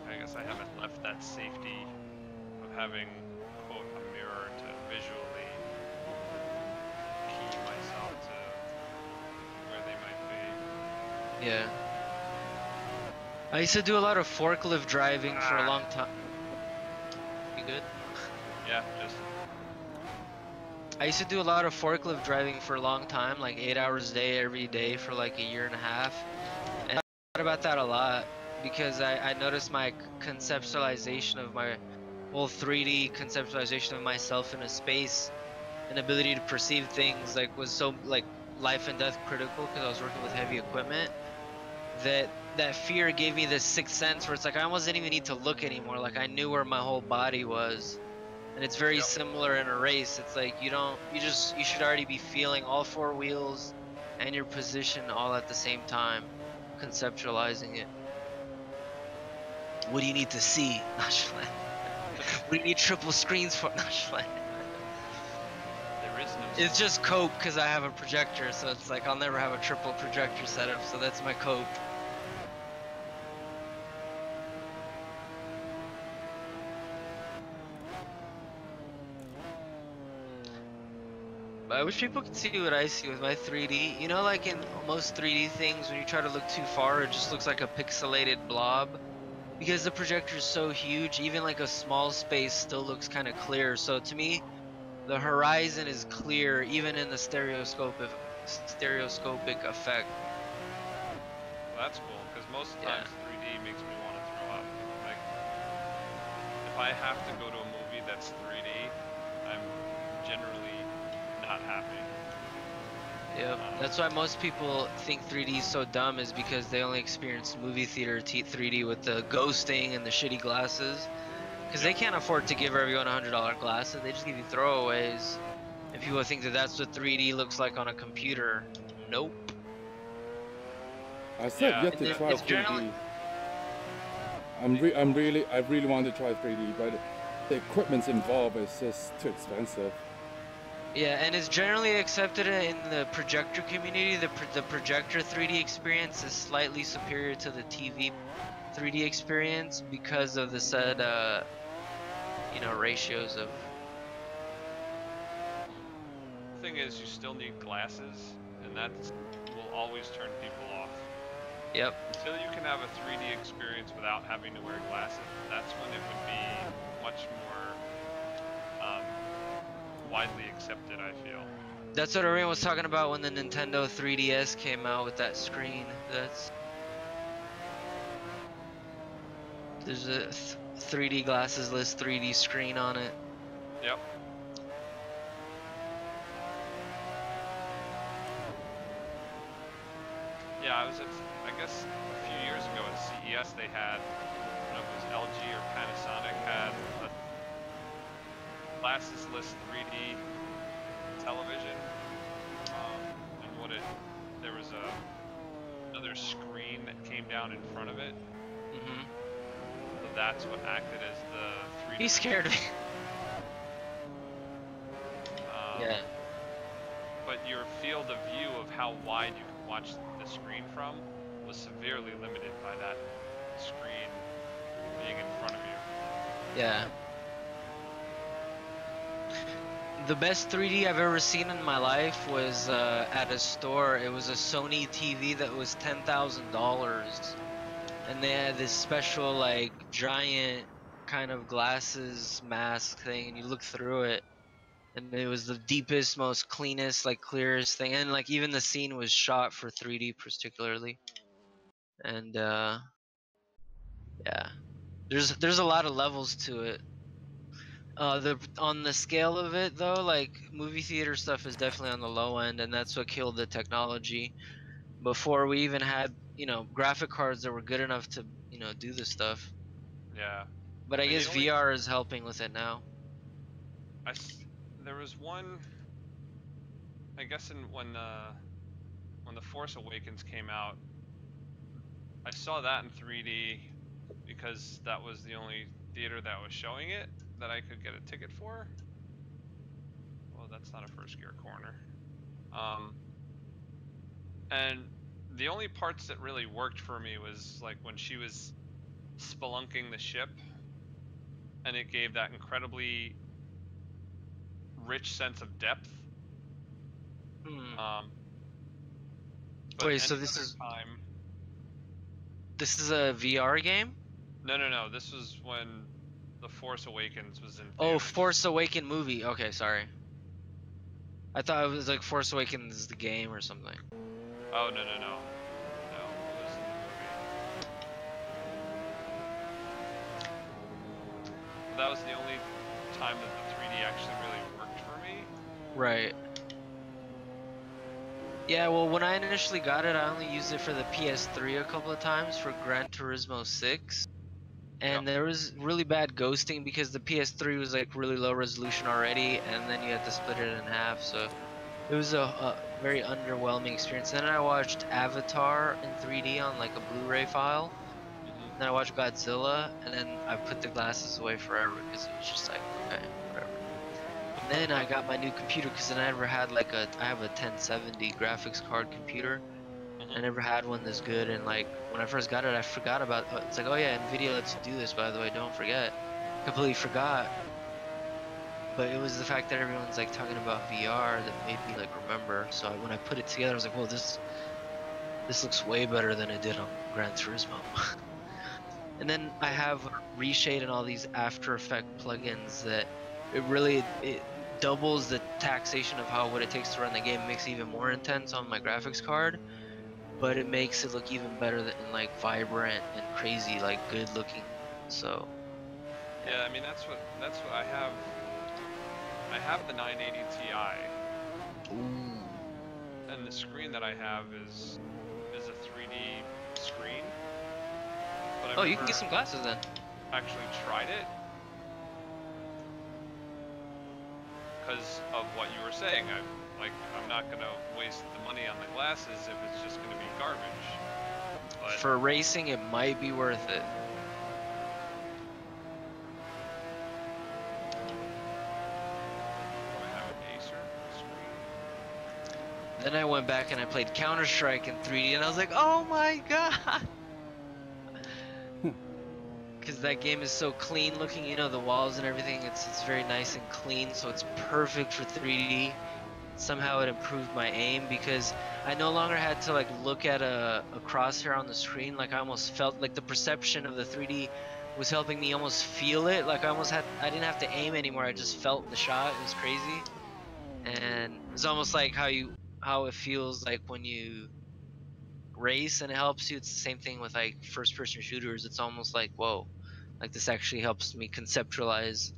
I guess I haven't left that safety of having, quote, a mirror to visually key myself to where they might be. Yeah. I used to do a lot of forklift driving for a long time. You good? Yeah, just I used to do a lot of forklift driving for a long time, like 8 hours a day, every day for like a year and a half. And I thought about that a lot because I noticed my conceptualization of my whole 3D conceptualization of myself in a space and ability to perceive things like was so like life and death critical because I was working with heavy equipment that fear gave me this sixth sense where it's like I almost didn't even need to look anymore. Like I knew where my whole body was. And it's very similar in a race. It's like you should already be feeling all four wheels and your position all at the same time, conceptualizing it. What do you need to see? What do you need triple screens for? there is no. It's just cope because I have a projector, so it's like I'll never have a triple projector setup, so that's my cope. I wish people could see what I see with my 3D. You know, like in most 3D things, when you try to look too far, it just looks like a pixelated blob. Because the projector is so huge, even like a small space still looks kind of clear. So to me, the horizon is clear even in the stereoscopic effect. Well, that's cool, because most Yeah. times 3D makes me want to throw up. Like, if I have to go to a movie that's 3D, I'm generally not happy. Yep. That's why most people think 3D is so dumb, is because they only experience movie theater 3D with the ghosting and the shitty glasses. Because they can't afford to give everyone $100 glasses, they just give you throwaways. And people think that that's what 3D looks like on a computer. Nope. I said Yeah. yet to And try it's 3D. generally- I really want to try 3D, but the equipment involved is just too expensive. Yeah, and it's generally accepted in the projector community. The projector 3D experience is slightly superior to the TV 3D experience because of the said, you know, ratios of. The thing is, you still need glasses, and that will always turn people off. Yep. Until you can have a 3D experience without having to wear glasses, that's when it would be much more widely accepted, I feel. That's what everyone was talking about when the Nintendo 3DS came out with that screen. There's a 3D glasses list 3D screen on it. Yep. Yeah, I guess a few years ago at CES they had, I don't know if it was LG or Panasonic, had a glasses list 3D television, and there was another screen that came down in front of it. Mm-hmm. So that's what acted as the 3D. He scared me. Yeah. But your field of view of how wide you could watch the screen from was severely limited by that screen being in front of you. Yeah. The best 3D I've ever seen in my life was at a store. It was a Sony TV that was $10,000, and they had this special like giant kind of glasses mask thing, and you look through it, and it was the deepest, most cleanest, like clearest thing, and like even the scene was shot for 3D particularly, and yeah, there's a lot of levels to it. On the scale of it though, like movie theater stuff is definitely on the low end, and that's what killed the technology. Before we even had, you know, graphic cards that were good enough to, you know, do this stuff. Yeah. But I mean, guess VR is helping with it now. There was one, I guess, when the Force Awakens came out, I saw that in 3D because that was the only theater that was showing it that I could get a ticket for. Well, that's not a first gear corner. And the only parts that really worked for me was like when she was spelunking the ship, and it gave that incredibly rich sense of depth. But Wait, so any other time, this is a VR game? no. This was when The Force Awakens was in theaters. Oh, Force Awaken movie. Okay, sorry. I thought it was like Force Awakens the game or something. Oh, no. No, it was in the movie. That was the only time that the 3D actually really worked for me. Right. Yeah, well, when I initially got it, I only used it for the PS3 a couple of times for Gran Turismo 6. And there was really bad ghosting because the PS3 was like really low resolution already, and then you had to split it in half, so it was a very underwhelming experience. And then I watched Avatar in 3D on like a Blu-ray file. And then I watched Godzilla, and then I put the glasses away forever because it was just like, okay, whatever. And then I got my new computer because then I never had like I have a 1070 graphics card computer. I never had one this good, and like when I first got it, I forgot about it. It's like, oh yeah, NVIDIA lets you do this, by the way, don't forget. Completely forgot. But it was the fact that everyone's like talking about VR that made me like remember. So when I put it together, I was like, "Well, this looks way better than it did on Gran Turismo." And then I have Reshade and all these After Effect plugins that it doubles the taxation of what it takes to run the game. It makes it even more intense on my graphics card, but it makes it look even better and like vibrant and crazy, like good looking. So Yeah, I mean that's what I have. I have the 980 Ti, ooh. and the screen that I have is a 3D screen. But I've Oh, you can never get some glasses then. actually tried it because of what you were saying. I'm not gonna waste the money on the glasses if it's just gonna be garbage. But For racing, it might be worth it. do I have an Acer screen? Then I went back and I played Counter-Strike in 3D, and I was like, "Oh my god!" Because that game is so clean looking, you know, the walls and everything. It's very nice and clean, so it's perfect for 3D. Somehow it improved my aim because I no longer had to like look at a crosshair on the screen. Like I almost felt like the perception of the 3D was helping me almost feel it. Like I didn't have to aim anymore. I just felt the shot. It was crazy, and it's almost like how it feels like when you race and it helps you. It's the same thing with like first person shooters. It's almost like, whoa, like this actually helps me conceptualize.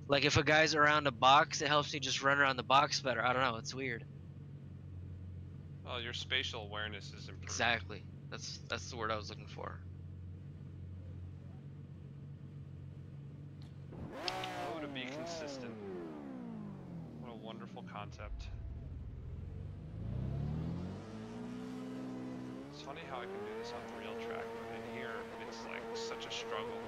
Like if a guy's around a box, it helps me just run around the box better. I don't know, it's weird. Well, your spatial awareness is improved. Exactly. That's the word I was looking for. Oh, to be consistent. What a wonderful concept. It's funny how I can do this on the real track, but in here, it's like such a struggle.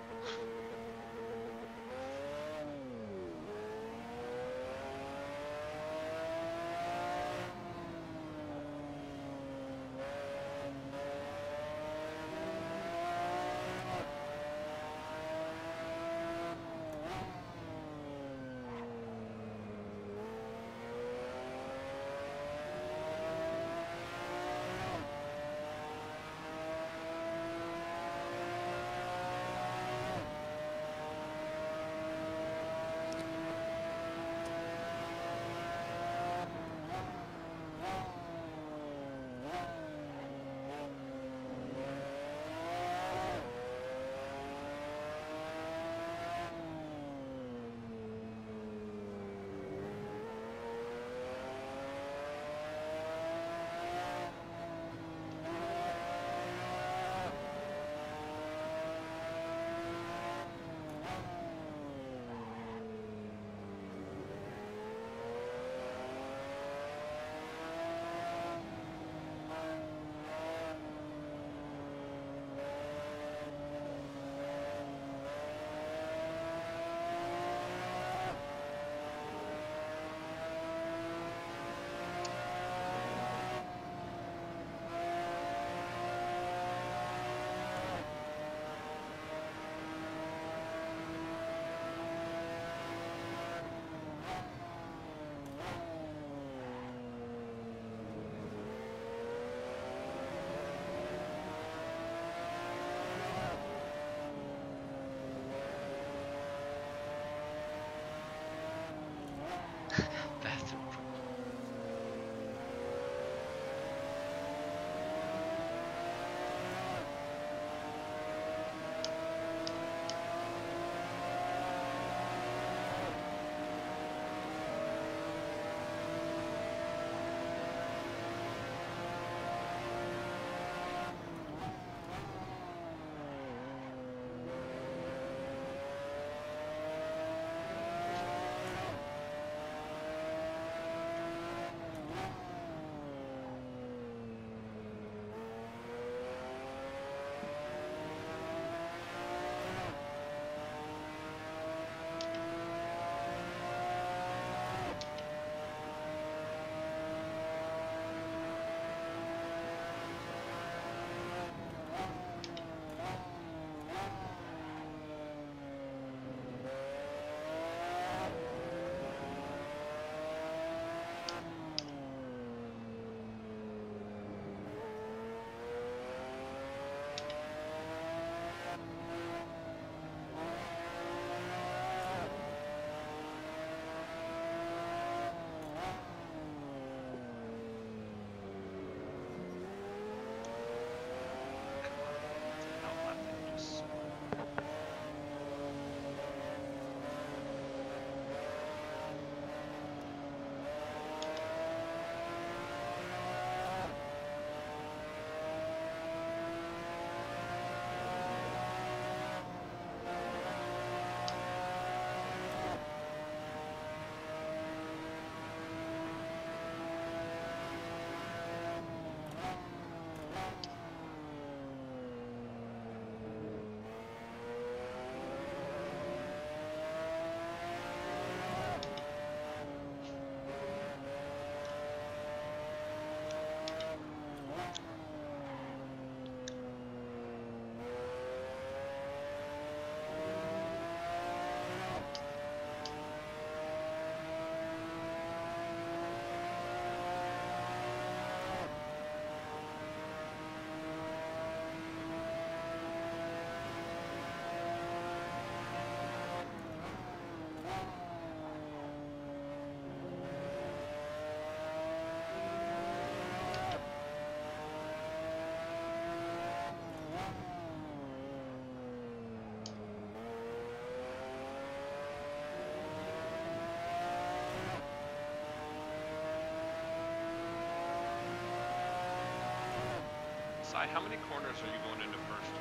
Sai, how many corners are you going into first?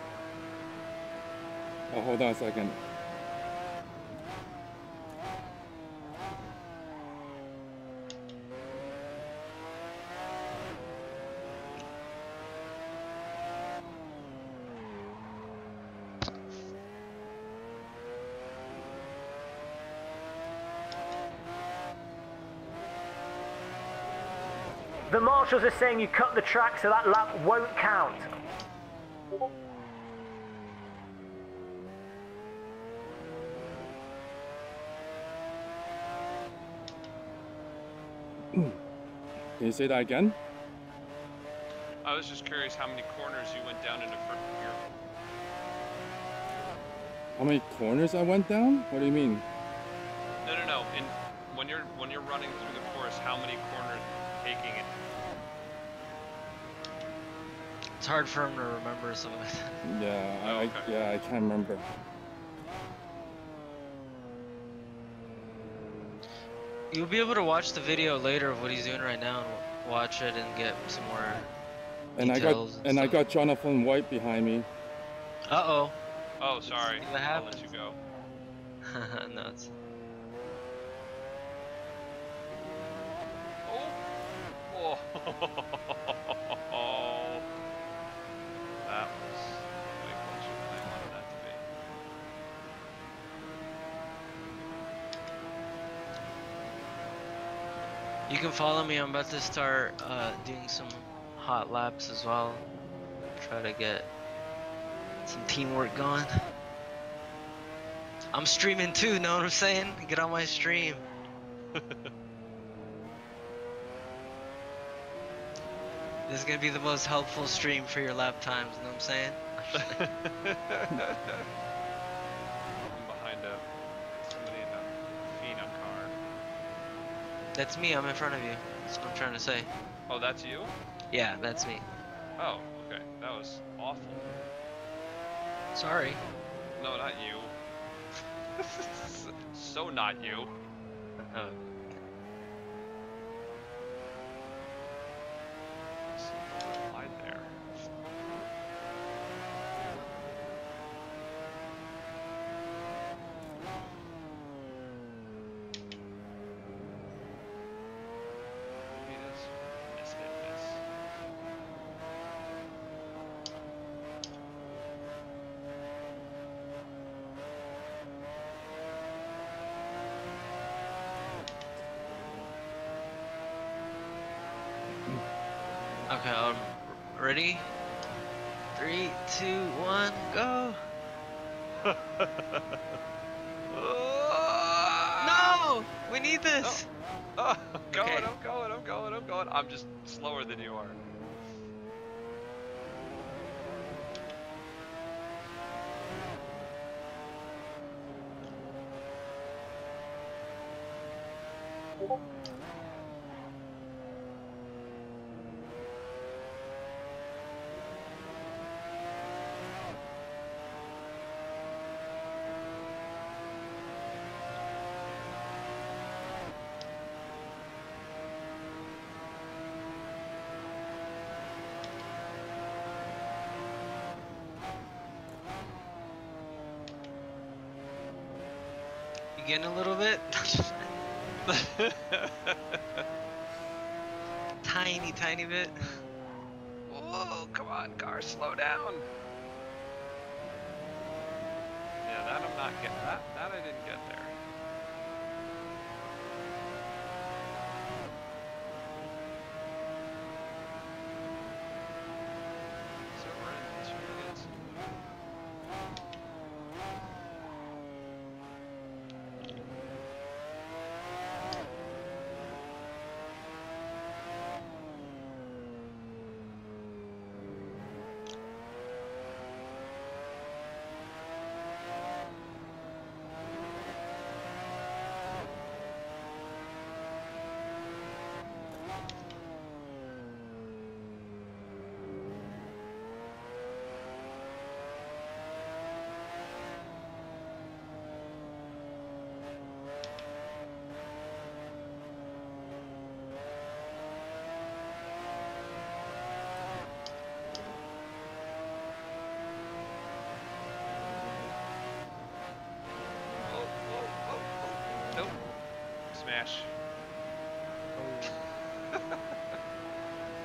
Oh, hold on a second. The marshals are saying you cut the track, so that lap won't count. Can you say that again? I was just curious how many corners you went down into first gear. How many corners I went down? What do you mean? No. When you're running through the course, how many corners are you taking it? It's hard for him to remember some of it. Yeah, Oh, okay. yeah, I can't remember. You'll be able to watch the video later of what he's doing right now and watch it and get some more And details. I got Jonathan White behind me. Uh-oh. Oh, sorry. See what I'll let happens. you go. No, it's... Oh. That was way closer than I wanted that to be. You can follow me. I'm about to start doing some hot laps as well. Try to get some teamwork going. I'm streaming too, know what I'm saying? Get on my stream. This is gonna be the most helpful stream for your lap times, know what I'm saying? I'm behind somebody in a Fina car. That's me, I'm in front of you. That's what I'm trying to say. Oh, that's you? Yeah, that's me. Oh, okay. That was awful. Sorry. No, not you. So not you. Oh. Lied there. Maybe it is misfitness. Okay, ready? 3, 2, 1, go! No! We need this! Oh, I'm going, Okay. I'm going. I'm just slower than you are. You getting a little bit? Tiny bit. Whoa, come on, car, slow down. Yeah, that I'm not getting. That I didn't get there. So we're in 2 minutes.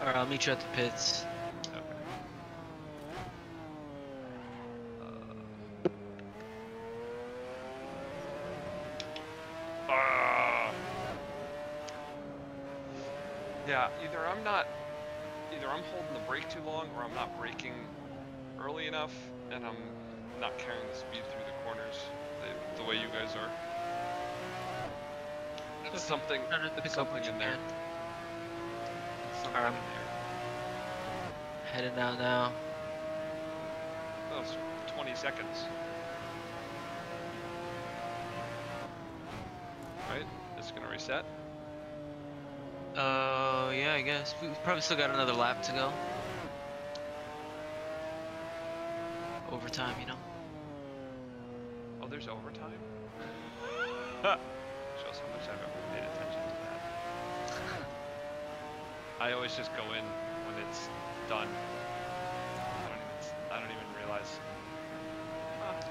Alright, I'll meet you at the pits. Okay. Yeah, either I'm holding the brake too long, or I'm not braking early enough, and I'm not carrying the speed through the corners the way you guys are. It's something. It's something in there. It's something in there. Heading out now. That was 20 seconds. Right? It's gonna reset. Yeah, I guess. We probably still got another lap to go. Overtime, you know? Oh, there's overtime? Shows how much I've ever paid attention to that. I always just go in when it's done. I don't even realize. Okay,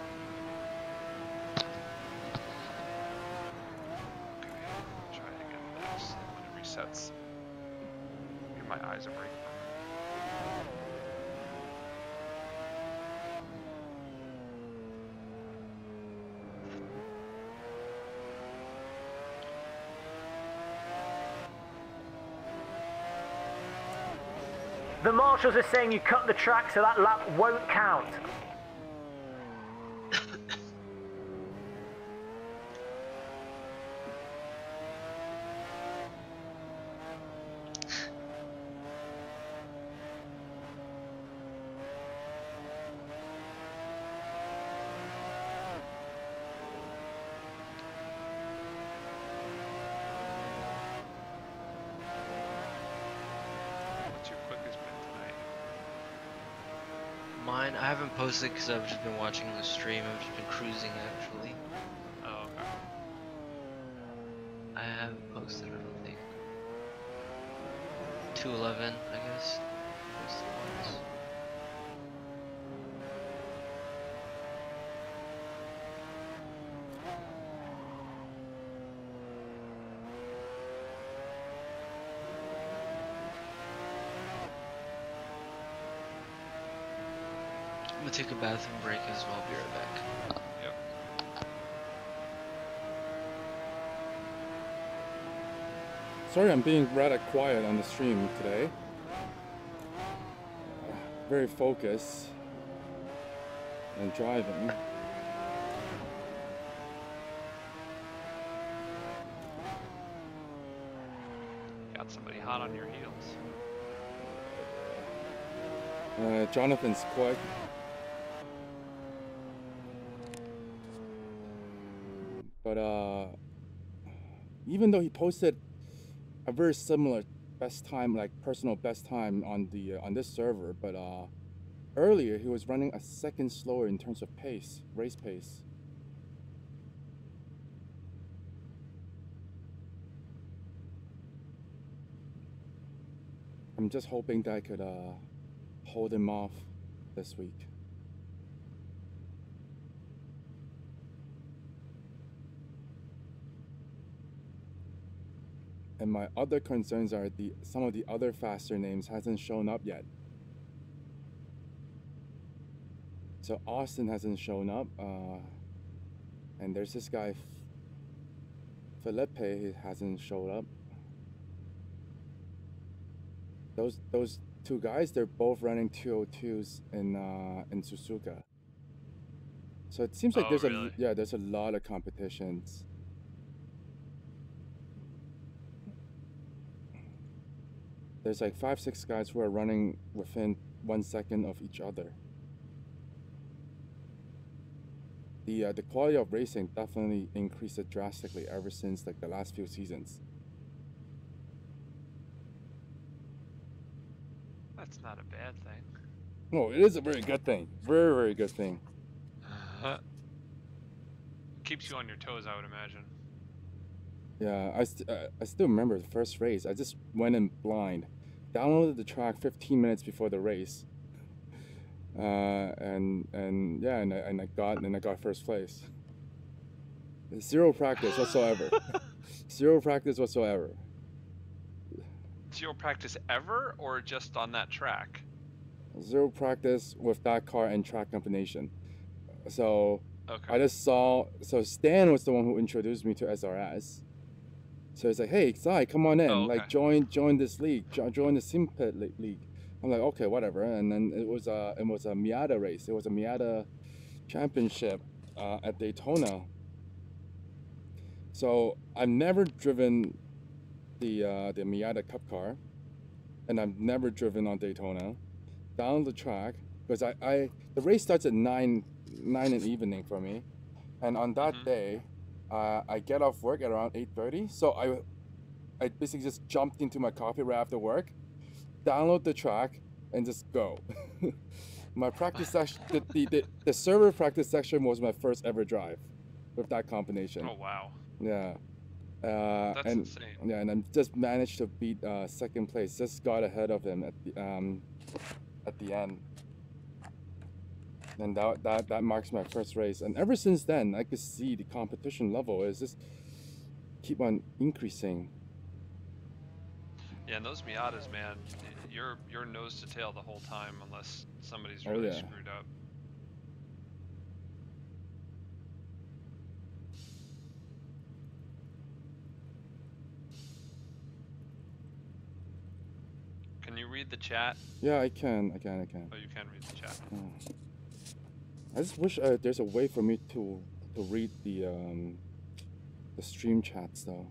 try it again next when it resets. Give my eyes a break. The marshals are saying you cut the track, so that lap won't count. Mine, I haven't posted because I've just been watching the stream. I've just been cruising actually. Oh, okay. I haven't posted, I don't think. 2:11, I guess. Posted once. I'm gonna take a bathroom break as well. I'll be right back. Yep. Sorry, I'm being rather quiet on the stream today. Very focused and driving. Got somebody hot on your heels. Jonathan's quick. But even though he posted a very similar best time, like personal best time on the on this server, but earlier he was running a second slower in terms of pace, race pace. I'm just hoping that I could hold him off this week. And my other concerns are some of the other faster names hasn't shown up yet. So Austin hasn't shown up, and there's this guy Felipe, he hasn't showed up. Those two guys, they're both running 202s in Suzuka. So it seems like there's a lot of competitions. There's like 5-6 guys who are running within 1 second of each other. The quality of racing definitely increased drastically ever since like the last few seasons. That's not a bad thing. No, it is a very good thing. Very, very good thing. Keeps you on your toes, I would imagine. Yeah, I still remember the first race. I just went in blind, downloaded the track 15 minutes before the race, and I got first place. Zero practice whatsoever. Zero practice whatsoever. Zero practice ever, or just on that track? Zero practice with that car and track combination. So Okay. I just saw. So Stan was the one who introduced me to SRS. So he's like, "Hey, Sai, come on in. Oh, Like, okay. join this league. Join the Simpit league." I'm like, "Okay, whatever." And then it was a Miata race. It was a Miata championship at Daytona. So I've never driven the Miata Cup car, and I've never driven on Daytona. Down the track, because the race starts at 9 in the evening for me, and on that Mhm. day, I get off work at around 8:30. So I basically just jumped into my coffee right after work, download the track, and just go. My practice section, the server practice section was my first ever drive with that combination. Oh wow. Yeah. That's And insane. yeah, and I just managed to beat second place. Just got ahead of him at the end. And that marks my first race. And ever since then, I could see the competition level is just keep on increasing. Yeah, and those Miatas, man, you're nose to tail the whole time unless somebody's Oh really yeah. screwed up. Can you read the chat? Yeah, I can. Oh, you can read the chat. I just wish there's a way for me to read the stream chats though.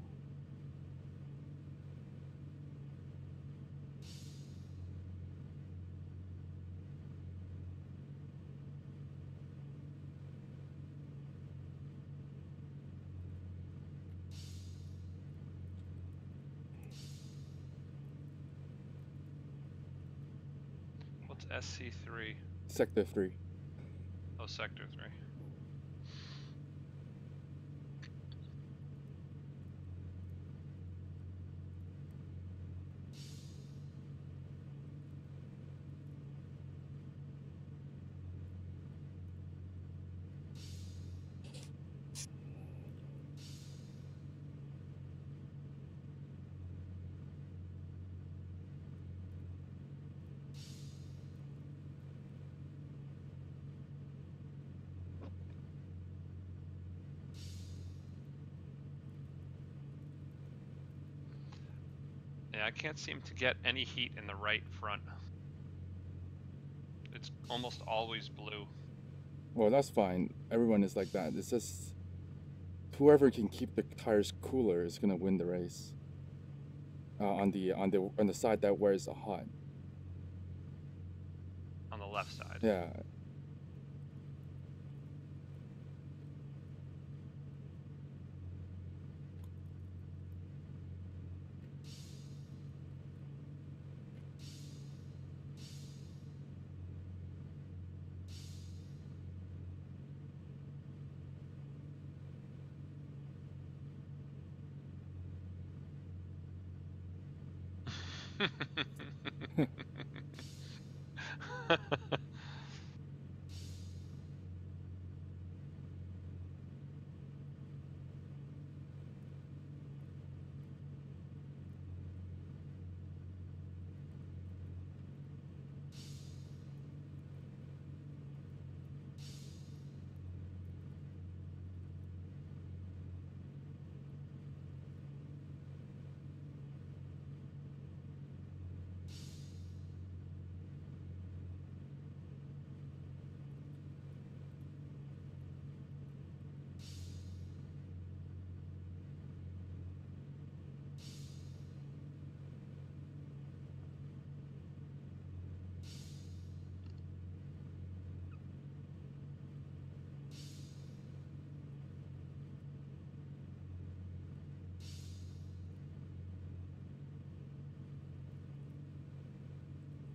What's SC3? Sector 3. Oh, Sector 3. Yeah, I can't seem to get any heat in the right front. It's almost always blue. Well, that's fine. Everyone is like that. It's just whoever can keep the tires cooler is gonna win the race. On the side that wears a hot. On the left side. Yeah.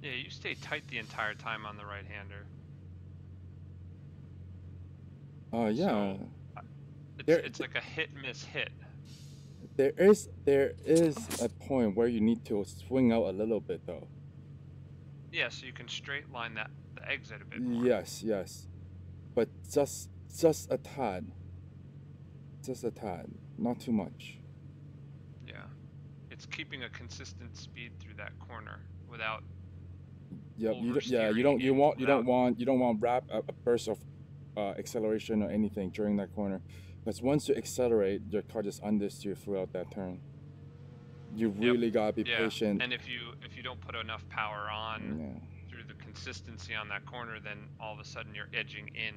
Yeah, you stay tight the entire time on the right-hander. Yeah. So, There- it's like a hit-miss hit. There is a point where you need to swing out a little bit though. Yeah, so you can straight line the exit a bit more. Yes, but just a tad, not too much. Yeah, it's keeping a consistent speed through that corner without. Yep. You oversteering don't want a burst of acceleration or anything during that corner, because once you accelerate, your car just understeer throughout that turn. You really gotta be patient. And if you don't put enough power on Yeah. through the consistency on that corner, then all of a sudden you're edging in.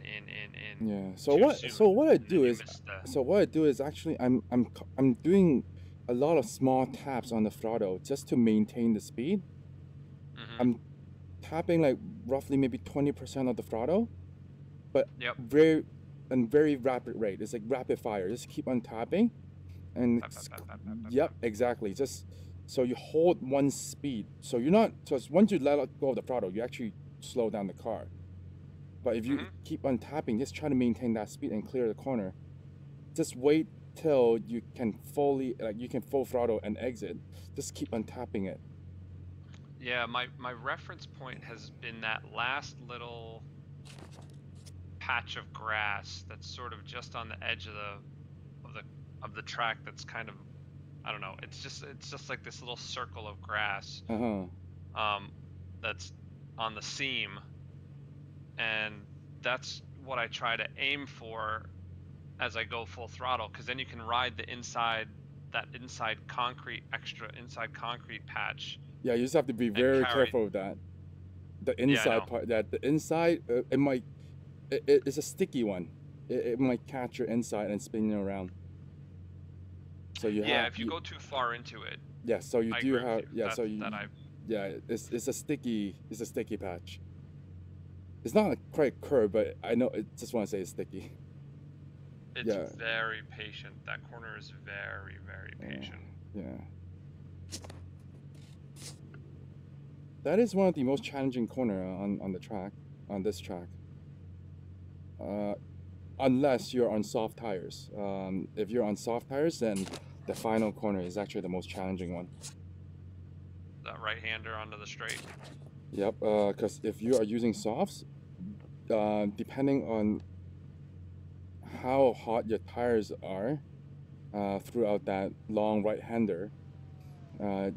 Yeah. So what I do is actually I'm doing a lot of small taps on the throttle just to maintain the speed. I'm tapping like roughly maybe 20% of the throttle, but very rapid rate. It's like rapid fire. Just keep on tapping, and yep, exactly. Just so you hold one speed. So you're not. So once you let go of the throttle, you actually slow down the car. But if you keep on tapping, just try to maintain that speed and clear the corner. Just wait till you can full throttle and exit. Just keep on tapping it. Yeah, my reference point has been that last little patch of grass that's sort of just on the edge of the track. That's kind of, I don't know. It's just like this little circle of grass. That's on the seam, and that's what I try to aim for as I go full throttle, because then you can ride the inside concrete patch. Yeah, you just have to be very careful of that. The inside part, it's a sticky one. It might catch your inside and spin you around. So if you go too far into it. Yeah, so you do have it's a sticky patch. It's not quite curved, but I know just want to say it's sticky. It's very patient. That corner is very, very patient. Yeah. That is one of the most challenging corner on this track. Unless you're on soft tires. If you're on soft tires, then the final corner is actually the most challenging one. That right-hander onto the straight. Yep, because if you are using softs, depending on how hot your tires are throughout that long right-hander,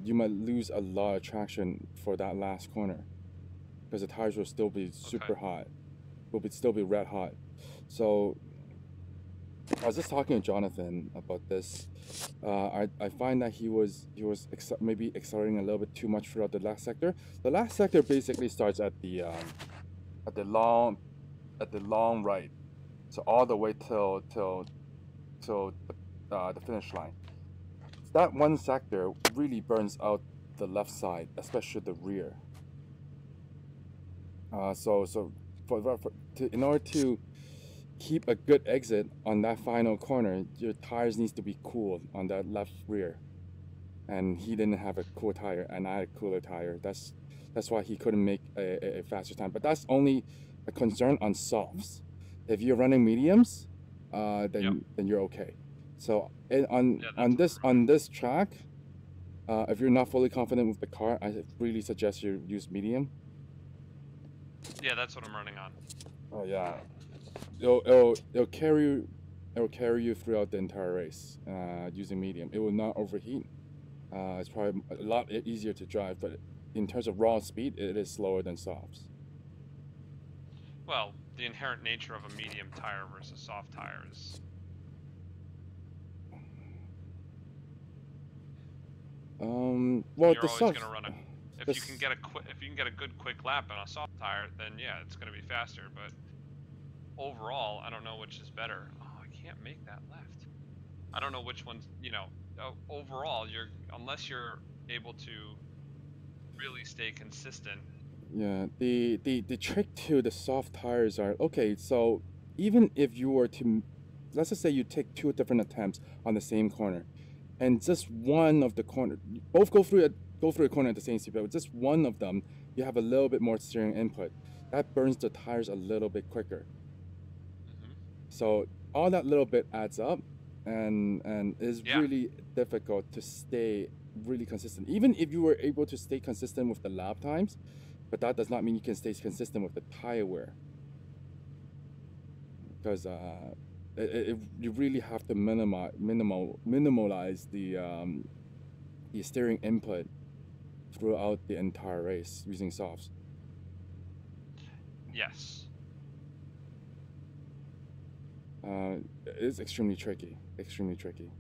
you might lose a lot of traction for that last corner, because the tires will still be super hot, still be red hot. So I was just talking to Jonathan about this. I find that he was maybe accelerating a little bit too much throughout the last sector. The last sector basically starts at the long right, so all the way till the finish line. That one sector really burns out the left side, especially the rear. In order to keep a good exit on that final corner, your tires needs to be cool on that left rear. And he didn't have a cool tire, and I had a cooler tire. That's why he couldn't make a faster time. But that's only a concern on softs. If you're running mediums, then you're okay. So on this track, if you're not fully confident with the car, I really suggest you use medium. Yeah, that's what I'm running on. Oh yeah, it'll carry you throughout the entire race using medium. It will not overheat. It's probably a lot easier to drive, but in terms of raw speed, it is slower than softs. Well, the inherent nature of a medium tire versus soft tire is. Well, you're always going to run if you can get a good quick lap on a soft tire, then yeah, it's going to be faster. But overall, I don't know which is better. Oh, I can't make that left. I don't know which one's. Overall, unless you're able to really stay consistent. Yeah, the trick to the soft tires are okay. So even if you were to, let's just say you take 2 different attempts on the same corner, and just one of the corner, both go through a corner at the same speed, but just one of them, you have a little bit more steering input. That burns the tires a little bit quicker. So all that little bit adds up, and is really difficult to stay really consistent. Even if you were able to stay consistent with the lap times, but that does not mean you can stay consistent with the tire wear, because you really have to minimize the the steering input throughout the entire race using softs. Yes. It's extremely tricky. Extremely tricky.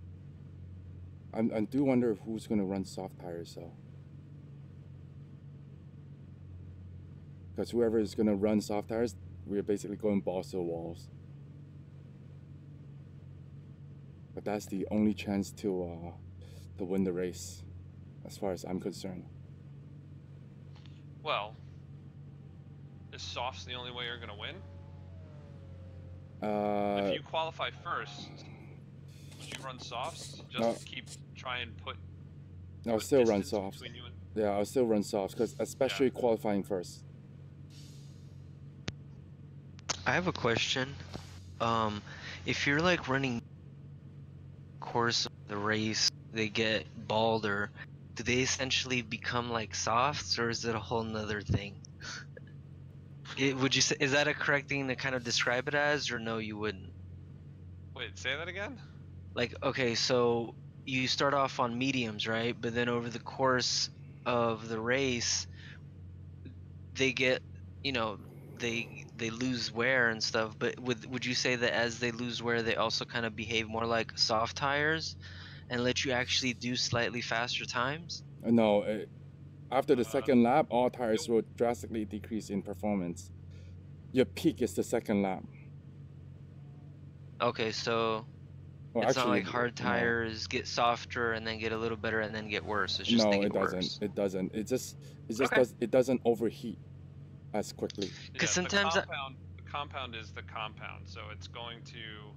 I do wonder who's going to run soft tires though. Because whoever is going to run soft tires, we're basically going balls to the walls. But that's the only chance to win the race, as far as I'm concerned. Well, is softs the only way you're gonna win? If you qualify first, would you run softs just to keep try and put? I'll still run distance softs. between you and... Yeah, I'll still run softs, because especially qualifying first. I have a question. If you're like running course of the race, they get balder. Do they essentially become like softs, or is it a whole nother thing? Would you say, is that a correct thing to kind of describe it as, or no, you wouldn't? Wait, say that again? Like, okay, so you start off on mediums, right? But then over the course of the race, they get, you know, they lose wear and stuff. But would you say that as they lose wear, they also kind of behave more like soft tires and let you actually do slightly faster times? No, after the second lap, all tires will drastically decrease in performance. Your peak is the second lap. Okay, so Well, it's not actually, like hard no. tires get softer and then get a little better and then get worse. It's just No, they get it doesn't. worse. It doesn't. It just Okay. it doesn't overheat as quickly. Because Yeah, sometimes the compound is the compound, so it's going to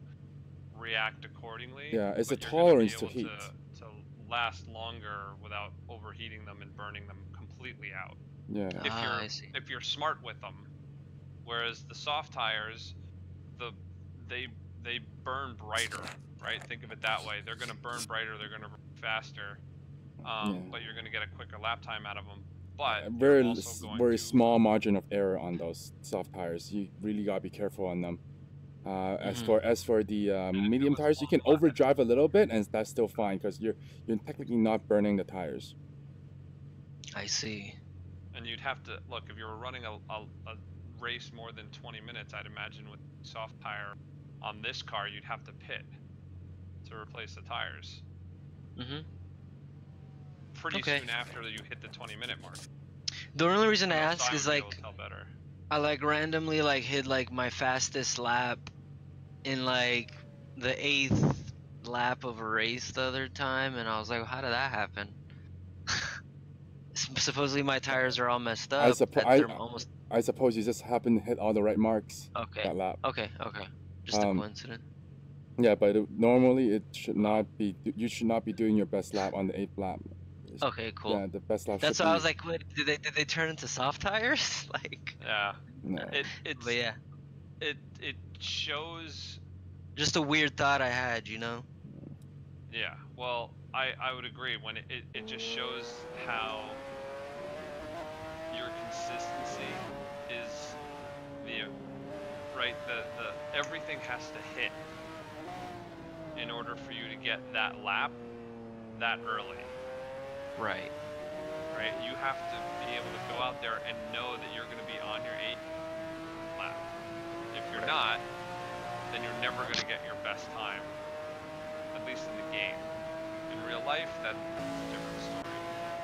react accordingly. Yeah, it's a but you're going tolerance to to be heat. able to last longer without overheating them and burning them completely out. Yeah. I see. If you're smart with them, whereas the soft tires, they burn brighter, right? Think of it that way. They're going to burn brighter. They're going to run faster, but you're going to get a quicker lap time out of them. But you're also going very to small margin of error on those soft tires. You really gotta be careful on them. As for the medium tires, you can overdrive a little bit, and that's still fine because you're technically not burning the tires. I see. And you'd have to look if you were running a race more than 20 minutes. I'd imagine with soft tire on this car, you'd have to pit to replace the tires. Pretty soon after you hit the 20-minute mark. The only reason I So ask I is would be like able to tell better. I like randomly like hit like my fastest lap in like the 8th lap of a race the other time, and I was like, how did that happen? Supposedly my tires are all messed up. I suppose you just happened to hit all the right marks that lap. Okay. Just a coincidence. Yeah, but normally it should not be. You should not be doing your best lap on the 8th lap. Okay, cool. Yeah, the best lap. That's why I was like, wait, did they turn into soft tires? Like. Yeah. No. But yeah. It shows. Just a weird thought I had, you know. Yeah. Well, I would agree when it just shows how your consistency is right. The everything has to hit in order for you to get that lap that early. Right. Right? You have to be able to go out there and know that you're going to be on your 8th lap. If you're not, then you're never going to get your best time. At least in the game. In real life, that's a different story.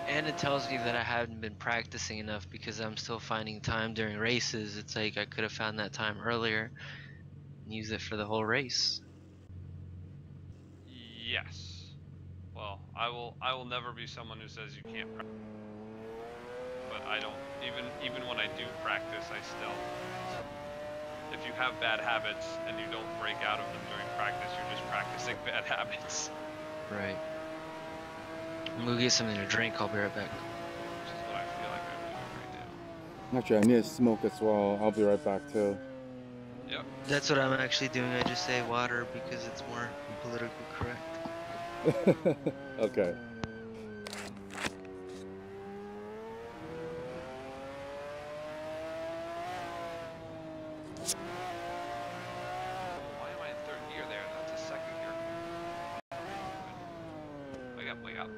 And it tells me that I haven't been practicing enough because I'm still finding time during races. It's like I could have found that time earlier and use it for the whole race. Yes. Well, I will never be someone who says you can't practice. But I don't even when I do practice, I still, if you have bad habits and you don't break out of them during practice, you're just practicing bad habits. Right. I'm gonna get something to drink. I'll be right back. Which is what I feel like I'm doing right now. Actually, I need to smoke as well. I'll be right back too. Yep. That's what I'm actually doing. I just say water because it's more politically correct. Okay. Why am I in 3rd gear there? That's a 2nd gear. Wake up, wake up.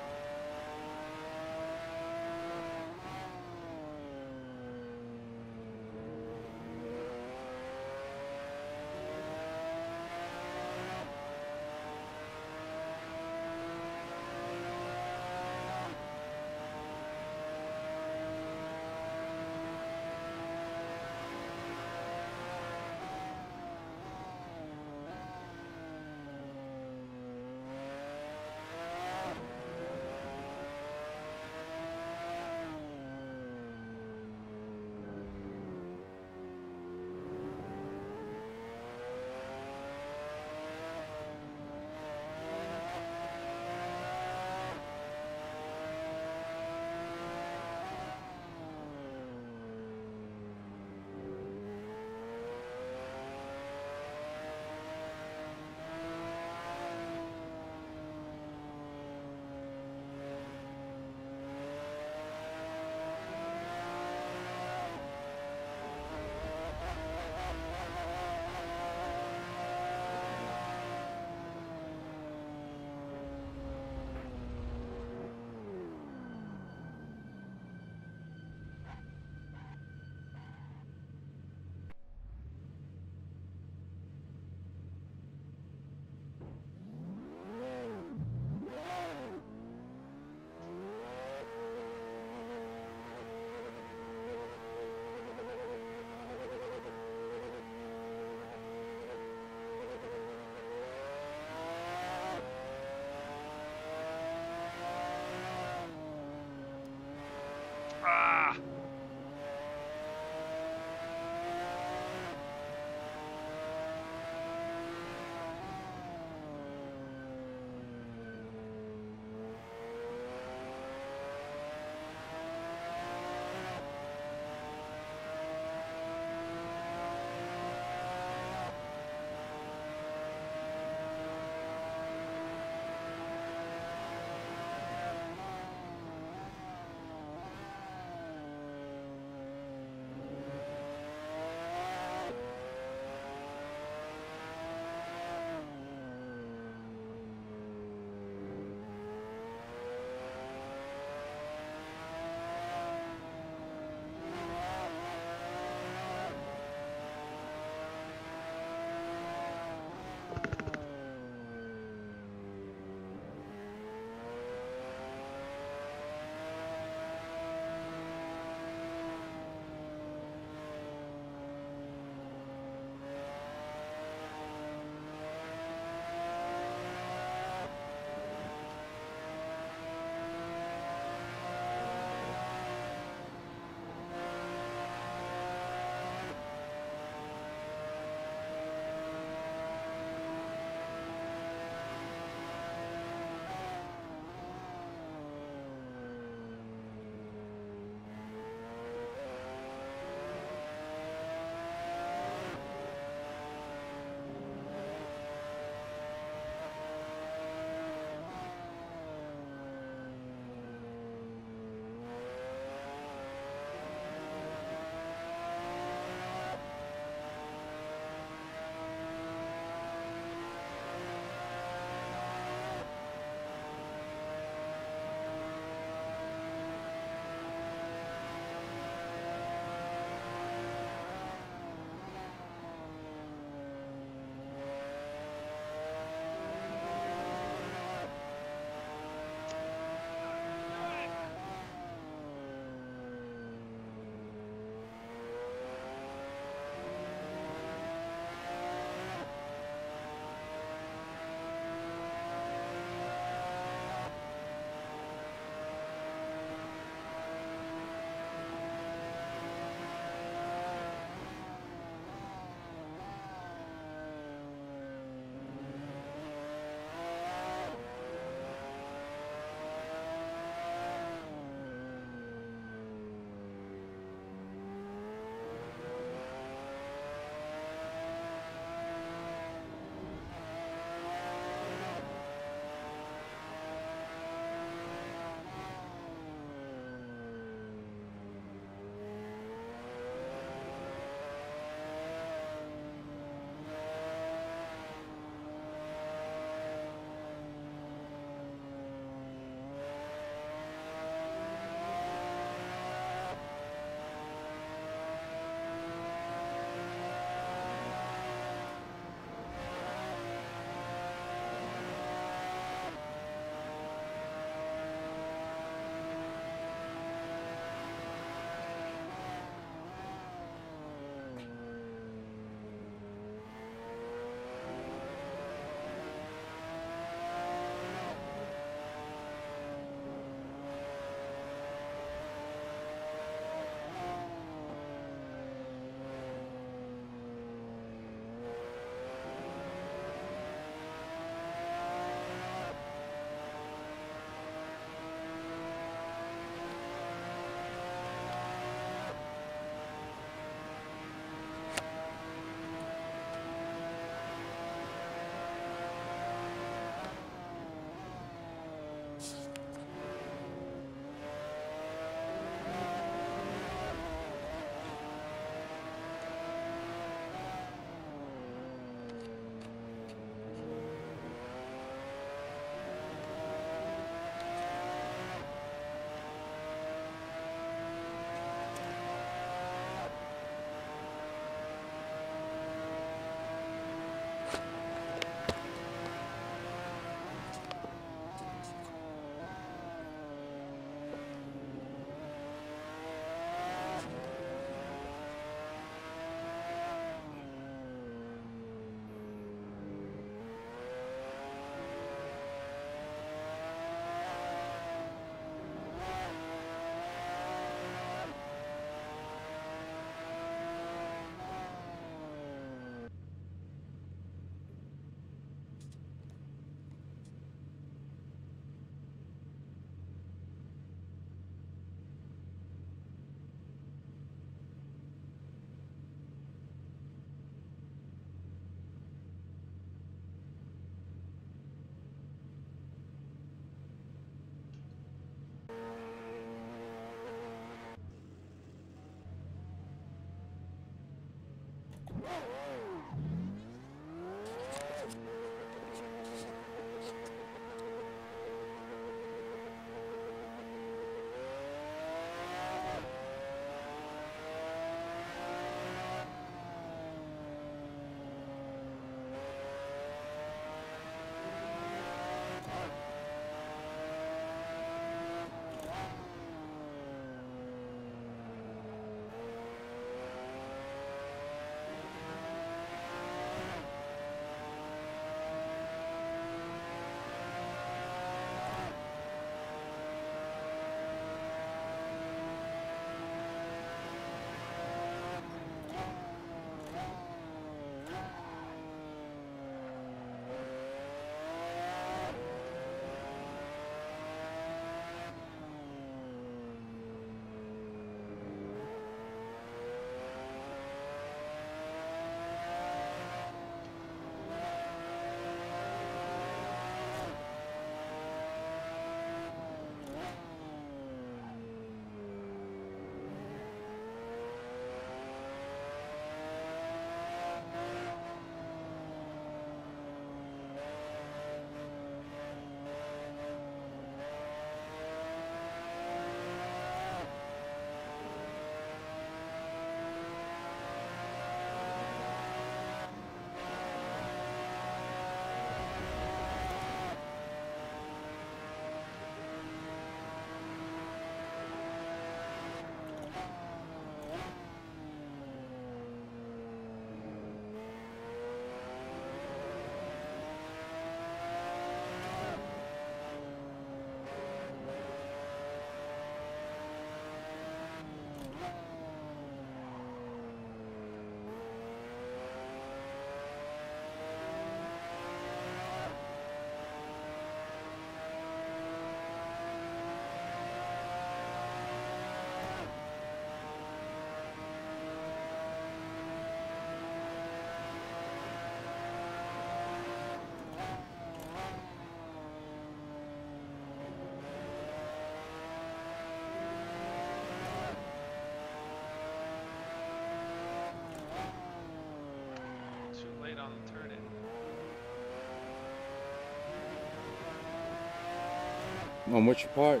On which part?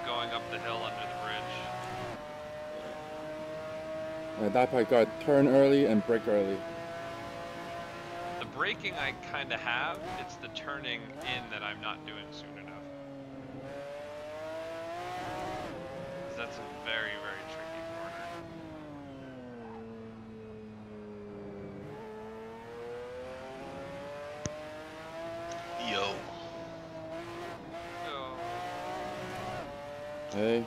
Going up the hill under the bridge. That part got turn early and brake early. The braking I kind of have, it's the turning in that I'm not doing soon enough. 'Cause that's a very, very tricky corner. Yo. So, Hey.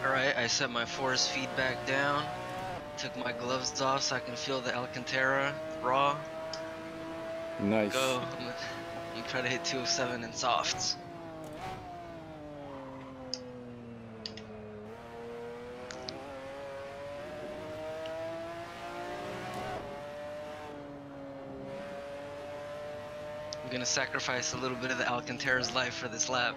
Alright, I set my force feedback down. Took my gloves off so I can feel the Alcantara raw. Nice. Go. I'm gonna try to hit 207 in softs. I'm gonna sacrifice a little bit of the Alcantara's life for this lap.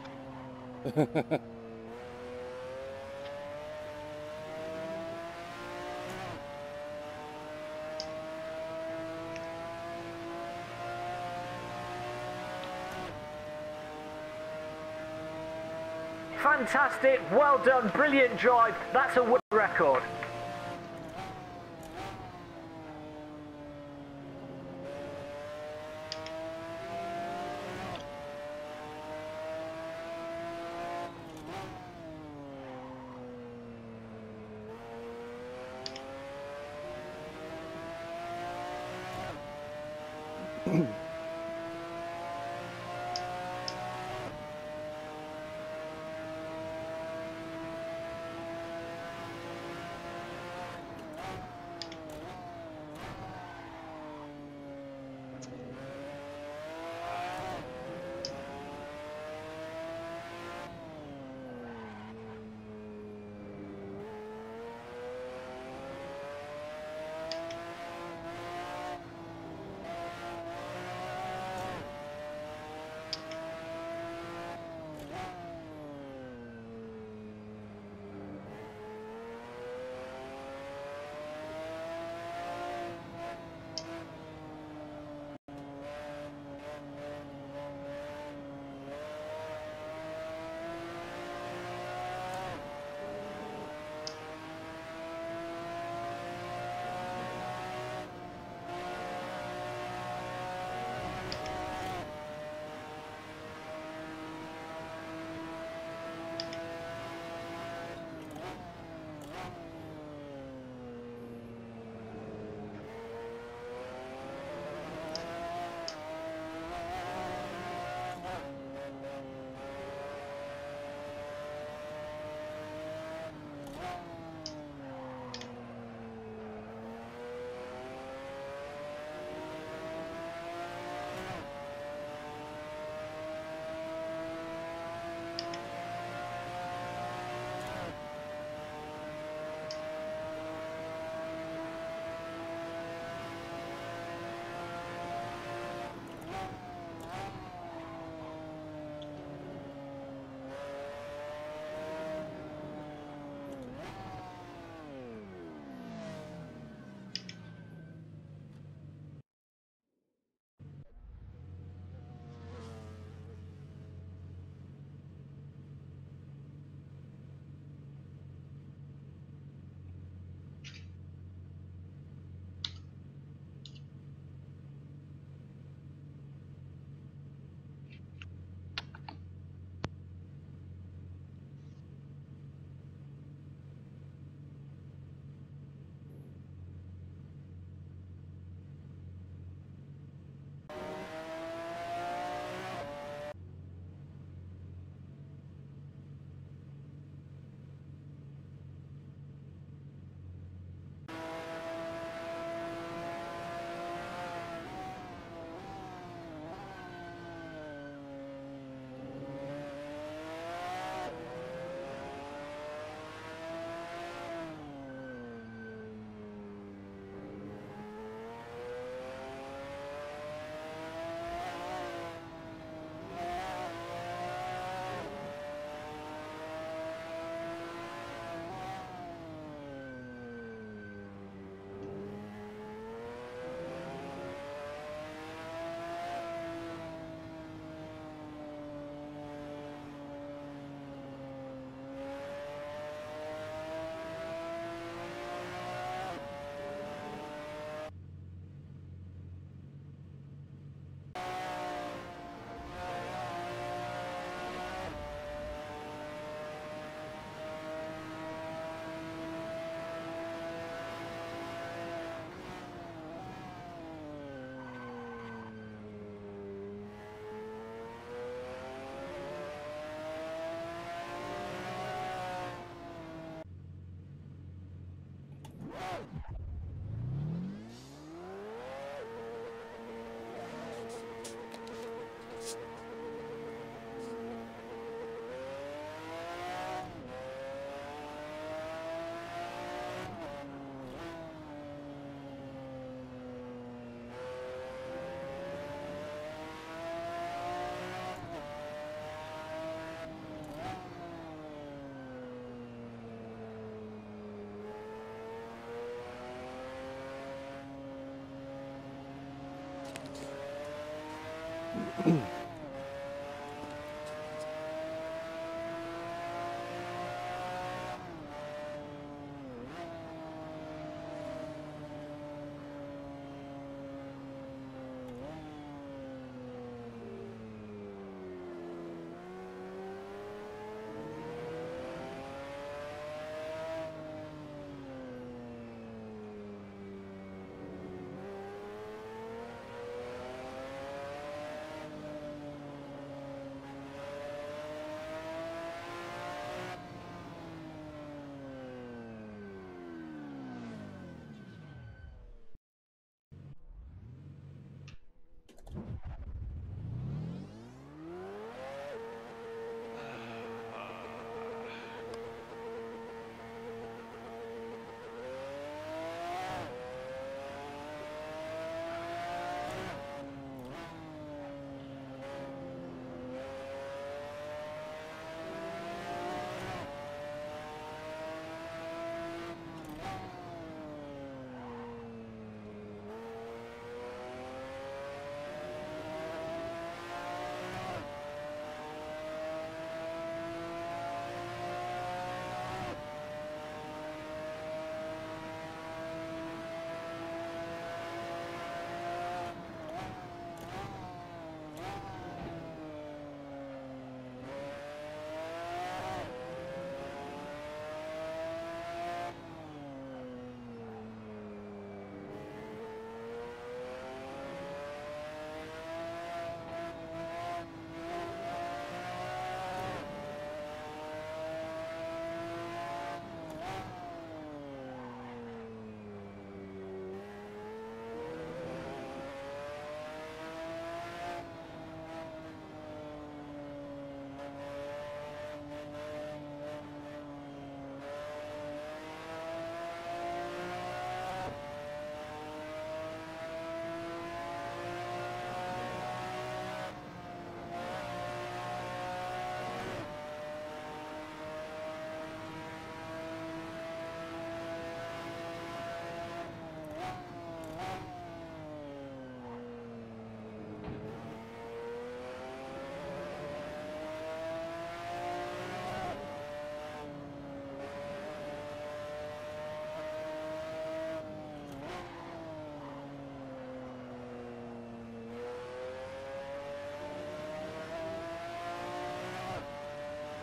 Fantastic, well done, brilliant drive. That's a world record.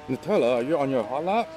Nutella, are you on your hot lap?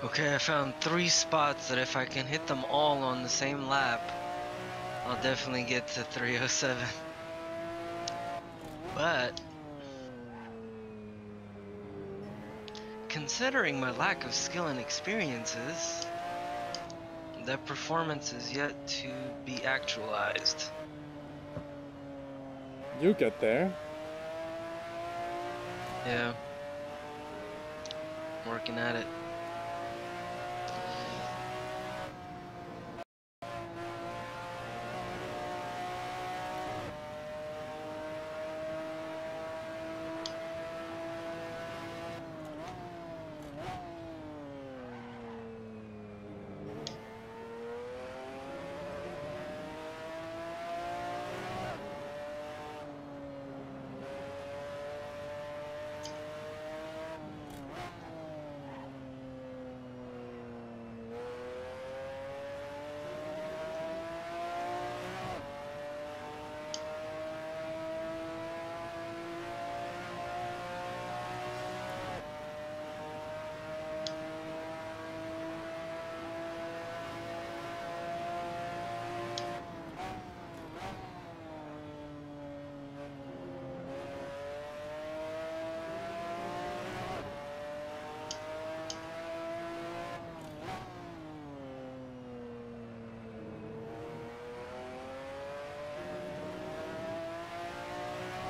Okay, I found 3 spots that if I can hit them all on the same lap, I'll definitely get to 307. But considering my lack of skill and experiences, that performance is yet to be actualized. You get there. Yeah. I'm working at it.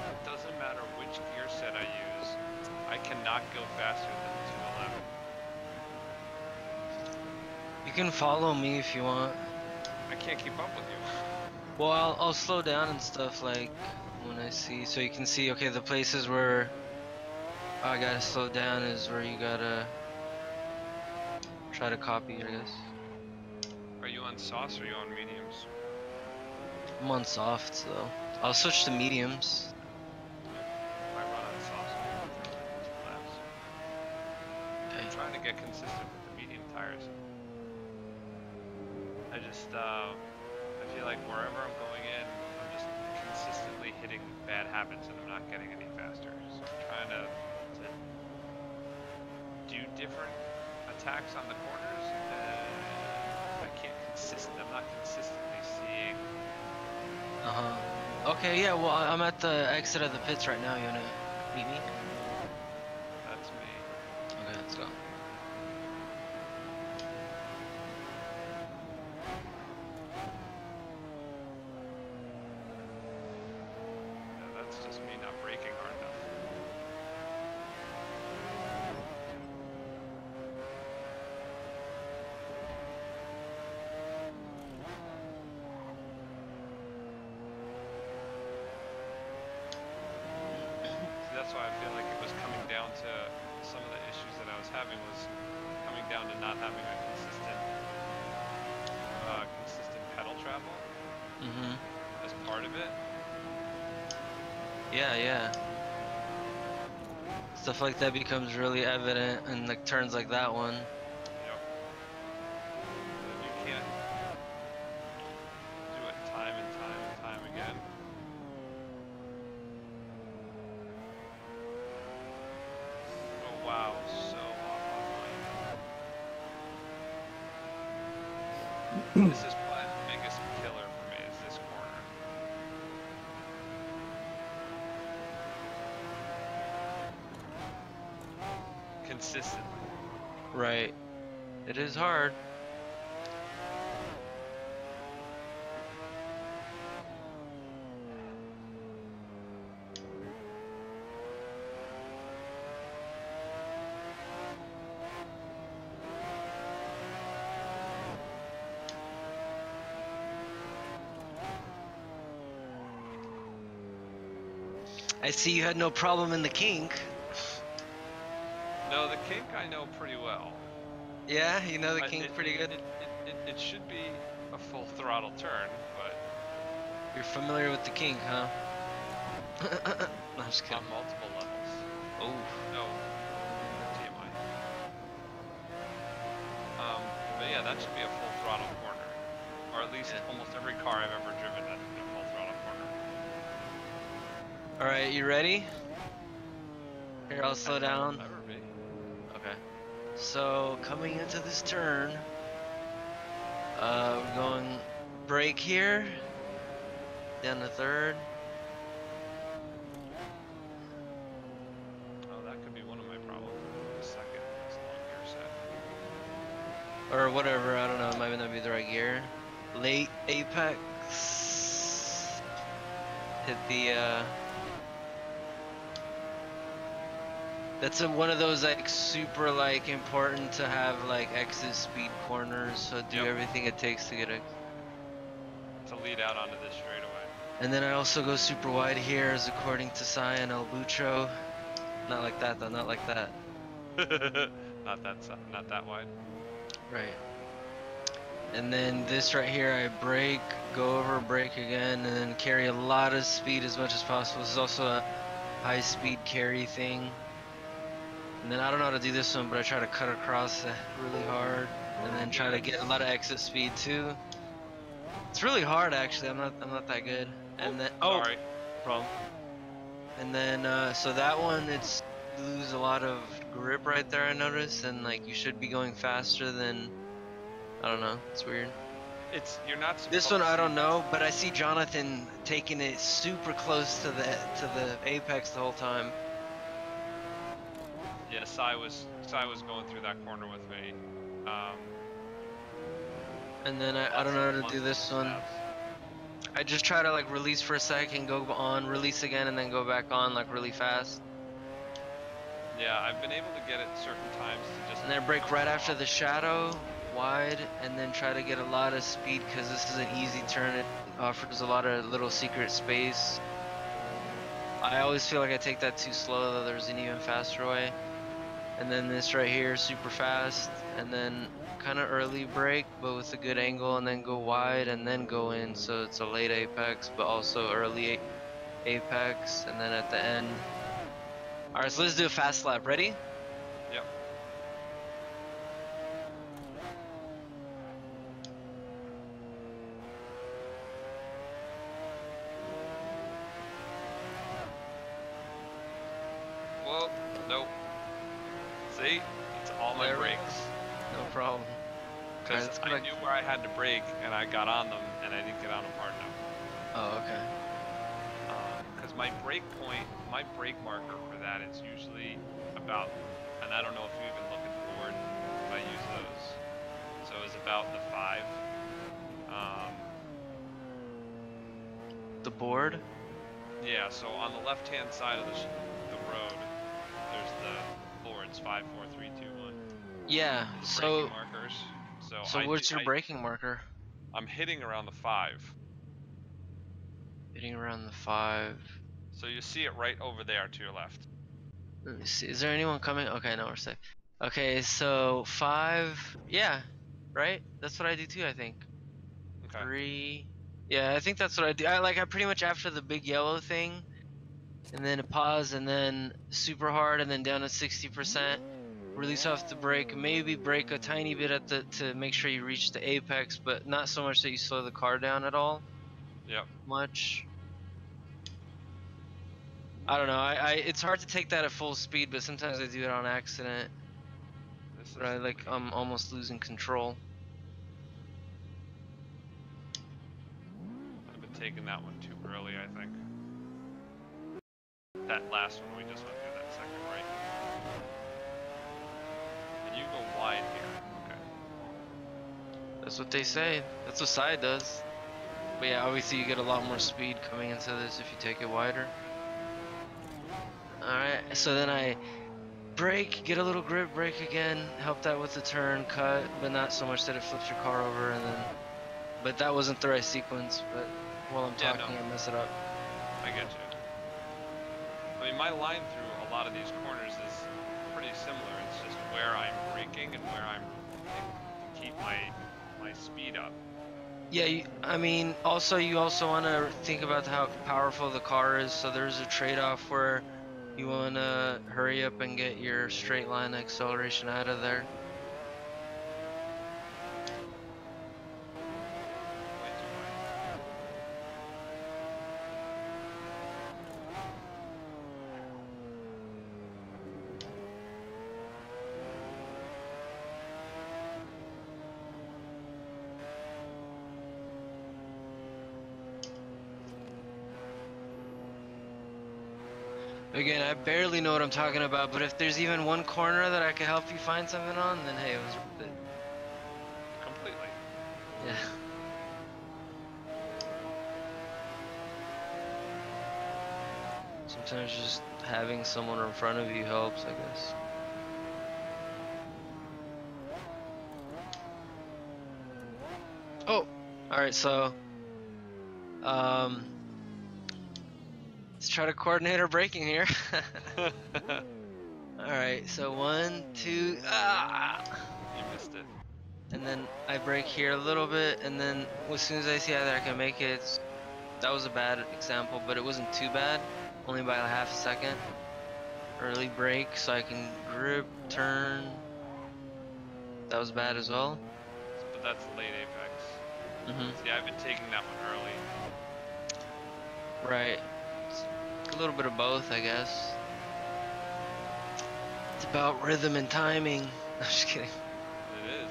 It doesn't matter which gear set I use, I cannot go faster than 211. You can follow me if you want. I can't keep up with you. Well, I'll slow down and stuff like when I see, so you can see, okay, the places where I gotta slow down is where you gotta try to copy, I guess. Are you on sauce or are you on mediums? I'm on softs though. I'll switch to mediums. I run on sauce for 2 laps. I'm trying to get consistent with the medium tires. I feel like wherever I'm going in, I'm just consistently hitting bad habits and I'm not getting any faster. So I'm trying to do different attacks on the corners. I'm not consistently seeing. Okay, yeah, well, I'm at the exit of the pits right now. You wanna meet me? That's me. Okay, let's go. Yeah, that's just me not braking hard enough. See, that's why I feel like it was coming down to some of the issues that I was having was coming down to not having a consistent pedal travel as part of it. Yeah. Stuff like that becomes really evident in like turns like that one. Yep. And you can't do it time and time and time again. Oh wow, so off on mine. This is probably the biggest killer for me is this corner. Consistently. Right. It is hard. I see you had no problem in the kink. No, the kink I know pretty well. Yeah, you know the kink pretty good? It should be a full throttle turn, but You're familiar with the kink, huh? No, I'm just kidding. on multiple levels. Oh. No. TMI. But yeah, that should be a full throttle corner. Or at least almost every car I've ever driven has been a full throttle corner. Alright, you ready? Here, I'll slow down. Ever be. Okay. So coming into this turn, we're going brake here, down to third. Oh, that could be one of my problems. The second is long gear set. Or whatever, I don't know, it might not be the right gear. Late apex. Hit the, that's one of those like super like important to have like exit speed corners, so do Yep. everything it takes to get a. To lead out onto this straightaway. And then I also go super wide here as according to Cyan El Bucho. Not like that though, not like that. Not that wide. Right. And then this right here, I brake, go over, brake again, and then carry a lot of speed as much as possible. This is also a high speed carry thing. And then I don't know how to do this one, but I try to cut across really hard, and then try to get a lot of exit speed too. It's really hard actually. I'm not that good. And then Sorry. problem. And then so that one, it's you lose a lot of grip right there. I noticed, and like you should be going faster than. I don't know. It's weird. You're not supposed This one I don't to- know, but I see Jonathan taking it super close to the apex the whole time. Yeah, Sai was going through that corner with me. And then I lots don't know of- how to lots do of this one. stabs. I just try to like release for a second, go on, release again, and then go back on like really fast. Yeah, I've been able to get it certain times to just. And then brake right after the shadow, wide, and then try to get a lot of speed because this is an easy turn. It offers a lot of little secret space. I always feel like I take that too slow, though there's an even faster way. And then this right here, super fast, and then kind of early brake, but with a good angle, and then go wide, and then go in, so it's a late apex, but also early apex, and then at the end. All right, so let's do a fast lap. Ready? Yep. Whoa, nope. See? It's all my There we go. brakes. No problem. Because let's I go back. knew where I had to brake, and I got on them, and I didn't get on them hard enough. Oh, okay. Because my brake point, my brake marker for that is usually about, and I don't know if you even look at the board if I use those. So it's about the 5. The board? Yeah, so on the left-hand side of the road, there's the boards 5, 4, 3, 2, 1. Yeah. The So braking markers. So what's your braking marker? I'm hitting around the 5. Hitting around the 5. So you see it right over there to your left. Let me see. Is there anyone coming? Okay, no, we're safe. Okay, so 5. Yeah, right. That's what I do too. I think. Okay. 3. Yeah, I think that's what I do. I pretty much after the big yellow thing, and then a pause, and then super hard, and then down to 60%. Release off the brake, maybe brake a tiny bit at to make sure you reach the apex, but not so much that you slow the car down at all. Yep. Much. I don't know. It's hard to take that at full speed, but sometimes I do it on accident. This is But I'm almost losing control. I've been taking that one too early, I think. That last one we just went through, that second right. And you go wide here. Okay. That's what they say. That's what side does. But yeah, obviously you get a lot more speed coming into this if you take it wider. Alright, so then I brake, get a little grip, brake again, help that with the turn, cut, but not so much that it flips your car over, and then, but that wasn't the right sequence, but while I'm Yeah, talking no. I mess it up. I get you. I mean, my line through a lot of these corners is pretty similar. It's just where I'm braking and where I'm to keep my speed up. Yeah, I mean, also you also want to think about how powerful the car is, so there's a trade-off where you want to hurry up and get your straight line acceleration out of there. Way too wide. Again, I barely know what I'm talking about, but if there's even one corner that I could help you find something on, then hey, it was worth it. Completely. Yeah. Sometimes just having someone in front of you helps, I guess. Oh, alright, so let's try to coordinate our braking here. Alright, so 1, 2, You missed it. and then I brake here a little bit, and then as soon as I see that I can make it, that was a bad example, but it wasn't too bad, only by a half a second. Early brake so I can grip, turn. That was bad as well. But that's late apex. Mm-hmm. See, I've been taking that one early. Right. It's a little bit of both, I guess. It's about rhythm and timing. I'm just kidding. It is.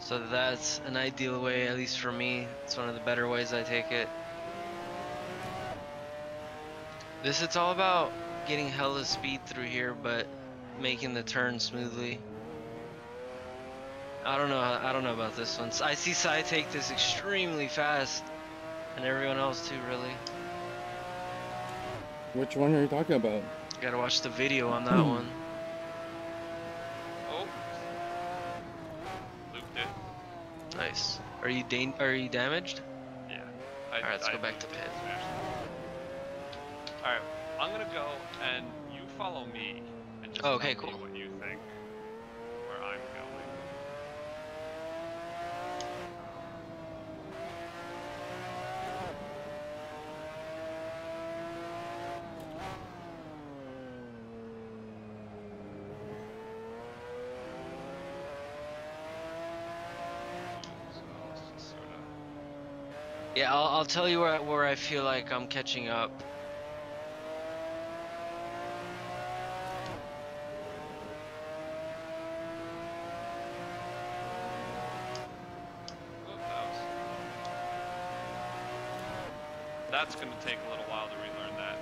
So that's an ideal way, at least for me. It's one of the better ways I take it. It's all about getting hella speed through here, but making the turn smoothly. I don't know about this one. I see Sai take this extremely fast, and everyone else too, really. Which one are you talking about? You gotta watch the video on that one. Oh. Looped it. Nice. Are you damaged? Yeah. Alright, let's go back looped to it, pit. smashed it. Alright, I'm gonna go and you follow me and just Oh, okay, tell me cool. what you think where I'm going. So let's just sort of. Yeah, I'll tell you where I feel like I'm catching up. Oh, that's going to take a little while to relearn that,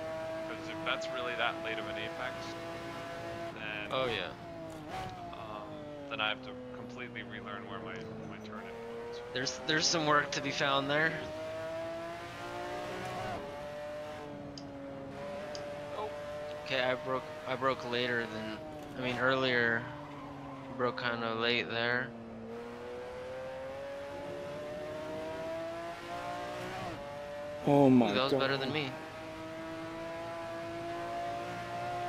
because if that's really that late of an apex, then Oh yeah. then I have to completely relearn where my turn endpoints. There's some work to be found there. Oh, Okay, I broke later than earlier. Broke kind of late there. Oh my Ooh, that was god. better than me.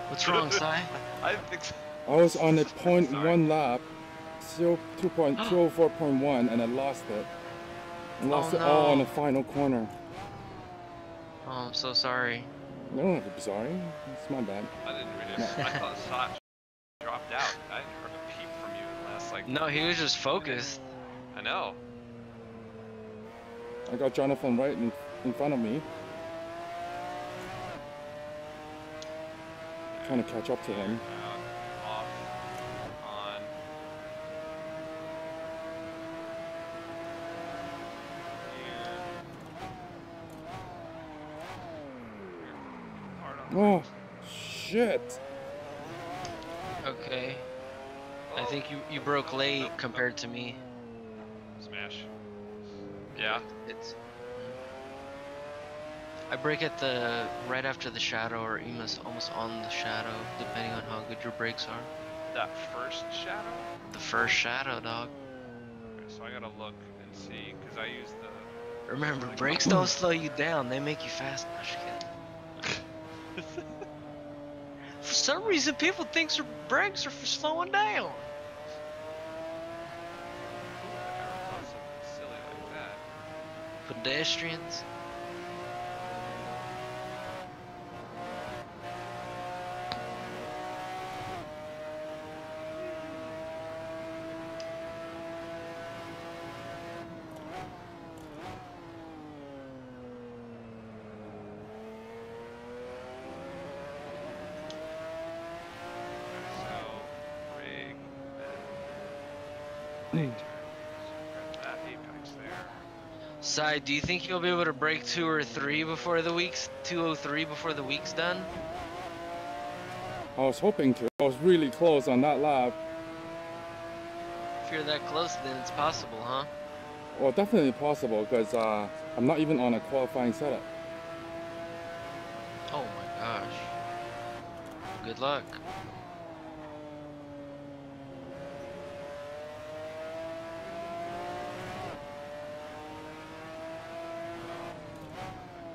What's wrong, Sai? I think so. I was on a Sorry. 0.1 lap, 2.4.1, and I lost it. I lost Oh, it all on no. the final corner. Oh, I'm so sorry. I don't have to be sorry. It's my bad. I didn't really. I thought Sach dropped out. I hadn't heard a peep from you in the last like. No, he was just focused. I know. I got Jonathan right in front of me. Trying to catch up to him. Off. On. Here. Hard on. Oh, shit. Okay. I Oh. think you broke late Nope, compared to me. Smash. Yeah. It's. I break at the right after the shadow, or almost on the shadow, depending on how good your brakes are. That first shadow? The first shadow, dog. Okay, so I gotta look and see, because I use the. Remember, like, brakes don't slow you down; they make you fast. No, just kidding. For some reason, people think their brakes are for slowing down. Who would have ever thought something silly like that? Pedestrians. So, rig, then late turns. Got that apex there. Side, do you think you'll be able to break 2 or 3 before the week's 2:03 before the week's done? I was hoping to. I was really close on that lap. If you're that close, then it's possible, huh? Well, definitely possible because I'm not even on a qualifying setup. Oh my gosh. Good luck.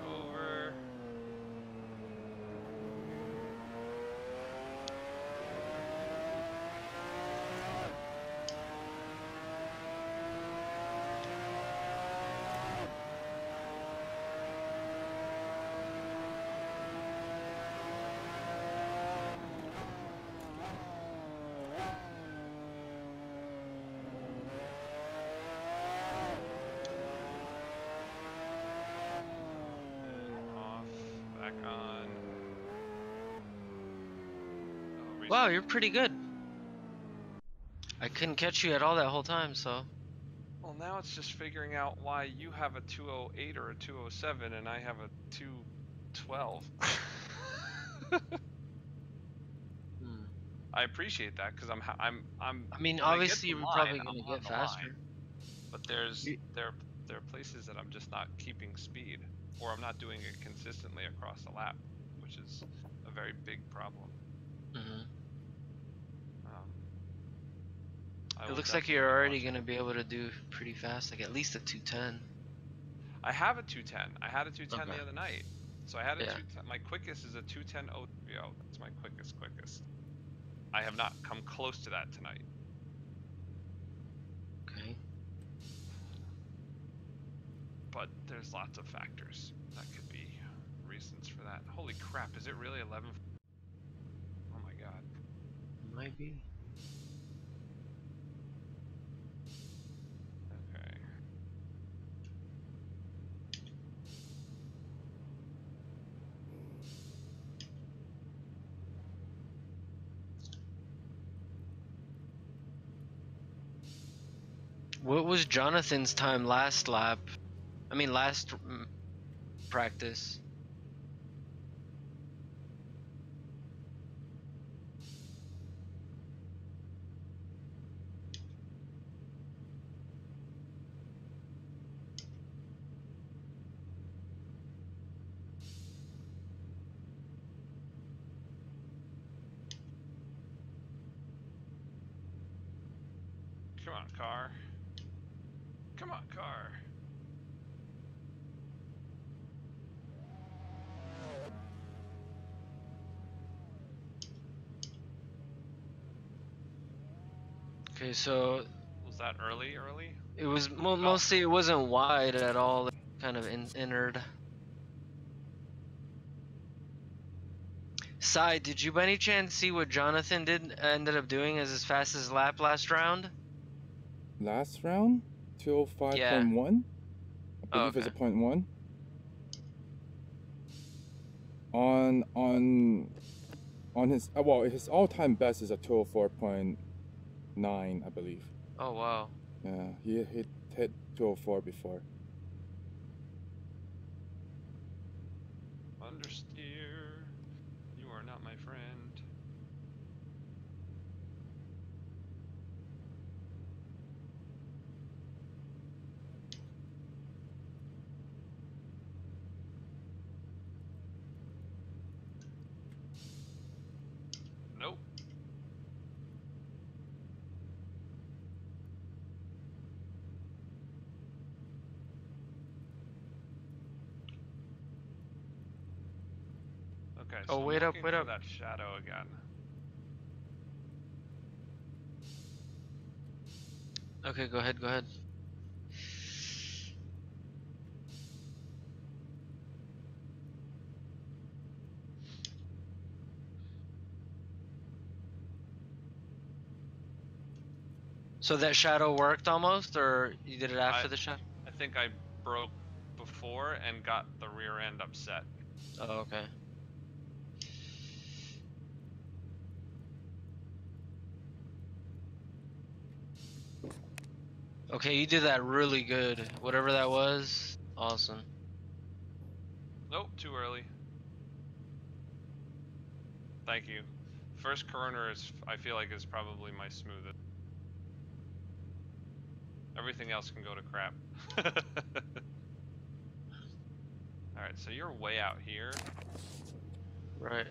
Over. Off. Back on. Oh, Wow, you're pretty good. I couldn't catch you at all that whole time, so. Well, now it's just figuring out why you have a 208 or a 207 and I have a 212. Hmm. I appreciate that because I mean, when I get obviously the you're line, probably I'm gonna on get the faster. line. But You- there are places that I'm just not keeping speed, or I'm not doing it consistently across the lap, which is a very big problem. Mhm. I It will looks like definitely you're be already watching. gonna be able to do pretty fast, like at least a 210. I have a 210. I had a 210 Okay. the other night. So I had a Yeah. 210. My quickest is a 210.030. That's my quickest. I have not come close to that tonight. Okay. But there's lots of factors that could be reasons for that. Holy crap, is it really 11? Oh my god. Might be. Okay. What was Jonathan's time last lap? I mean, last practice. Come on, car. Come on, car. Okay, so Was that early? it was mostly, it wasn't wide at all. It kind of entered. Side, did you by any chance see what Jonathan ended up doing as his fastest lap last round? Last round, Yeah. 205.1. I Oh, believe it's okay. a 0.1. On his well, his all-time best is a 204.9, I believe. Oh wow. Yeah, he hit 204 before. Understeer. You are not my friend. Nope. Okay, so Oh, I'm wait up, looking wait for up. that shadow again. Okay, go ahead, go ahead. So that shadow worked almost, or you did it after the shadow? I think I broke before and got the rear end upset. Oh, okay. Okay, you did that really good. Whatever that was. Awesome. Nope, too early. Thank you. First corner is, I feel like, is probably my smoothest. Everything else can go to crap. Alright, so you're way out here. Right.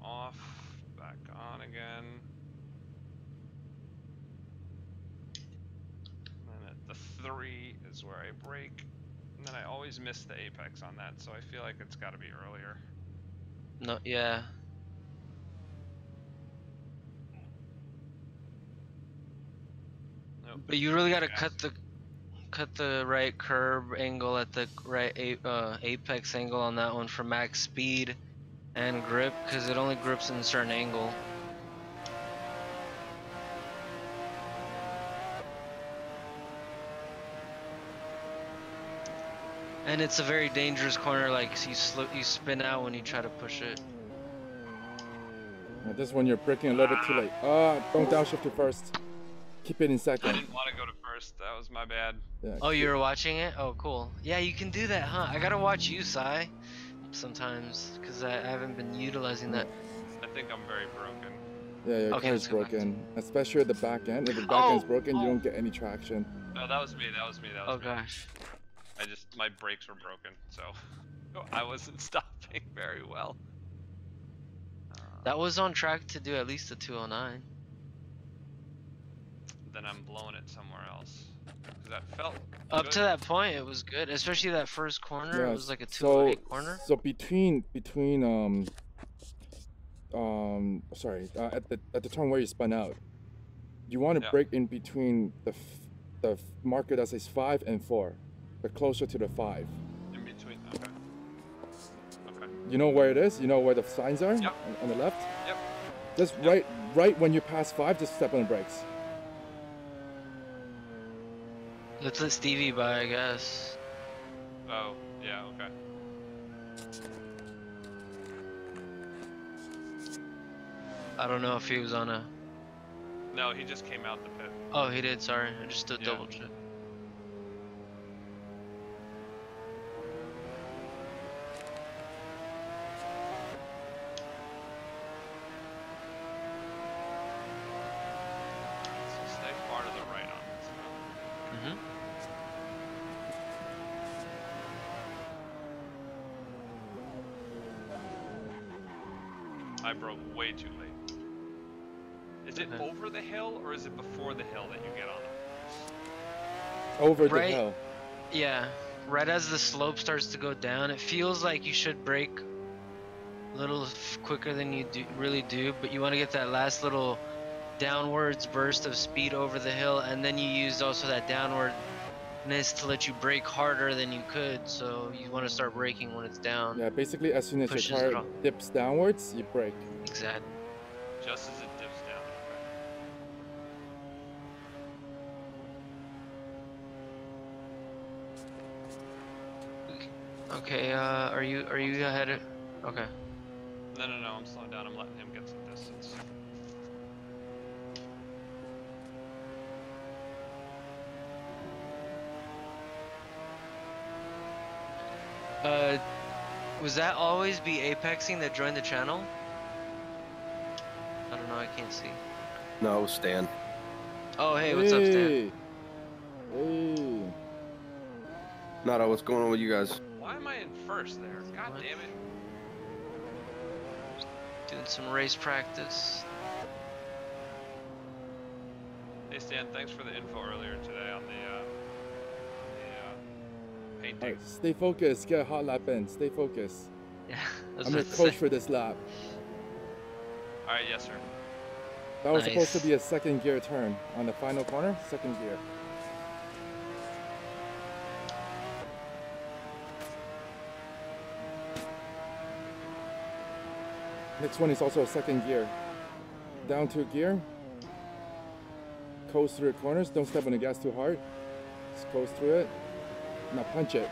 Off, back on again. And then at the 3 is where I brake. And then I always miss the apex on that, so I feel like it's got to be earlier. No, yeah. Nope. But you really gotta cut the right curb angle at the right apex angle on that one for max speed and grip, because it only grips in a certain angle. And it's a very dangerous corner, like you spin out when you try to push it. This one you're braking a little bit too late. Don't downshift to first. Keep it in I second. didn't want to go to first. That was my bad. Yeah, Oh, you were watching it? Oh, cool. Yeah, you can do that, huh? I gotta watch you, Sai, sometimes, because I haven't been utilizing that. I think I'm very broken. Yeah, your Okay, car is let's go back to- broken, especially at the back end. If the back end's broken, you don't get any traction. No, that was me. That was me. That was Oh me. gosh. My brakes were broken, so I wasn't stopping very well. That was on track to do at least a 209. Then I'm blowing it somewhere else. 'Cause that felt Up good. to that point, it was good, especially that first corner. Yeah, It was like a 208 corner. So between sorry, at the turn where you spun out, you want to Yeah. brake in between the marker that says 5 and 4, but closer to the 5. In between. Okay. Okay. You know where it is? You know where the signs are? Yep. On the left? Yep. Just right when you pass 5, just step on the brakes. Let's let Stevie by, I guess. Oh, yeah. Okay. I don't know if he was on a. No, he just came out the pit. Oh, he did. Sorry, I just did Yeah. double check. So stay far to the right on this one. Mhm. I broke way too late. Is it Okay. over the hill or is it before the hill that you get on it? Over the Right. hill. Yeah, right as the slope starts to go down, it feels like you should brake a little quicker than you really do, but you want to get that last little downwards burst of speed over the hill, and then you use also that downwardness to let you brake harder than you could, so you want to start braking when it's down. Yeah, basically as soon as Pushes your it car off. dips downwards, you brake. Exactly. Just as it dips down. Okay, are you ahead of... Okay. No, I'm slowing down. I'm letting him get some distance. Was that always be apexing that joined the channel? I don't know, I can't see. No, it was Stan. Oh, hey, what's up, Stan? Hey. Nada, what's going on with you guys? Why am I in first there? God What? damn it. Doing some race practice. Hey Stan, thanks for the info earlier today on the painting. Alright, stay focused. Get a hot lap in. Stay focused. Yeah, that's I'm what your I coach say. for this lap. Alright, yes sir. That was supposed to Nice. be a second gear turn on the final corner. Second gear. Next one is also a second gear. Down to a gear. Coast through the corners. Don't step on the gas too hard. Just coast through it. Now punch it.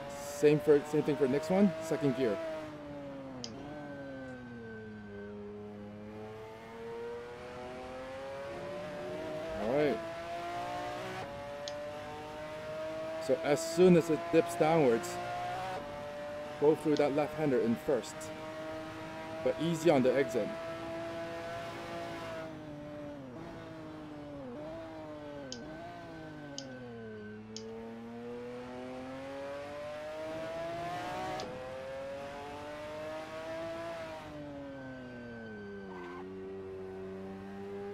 Same thing for next one. Second gear. All right. So as soon as it dips downwards, go through that left-hander in first, but easy on the exit.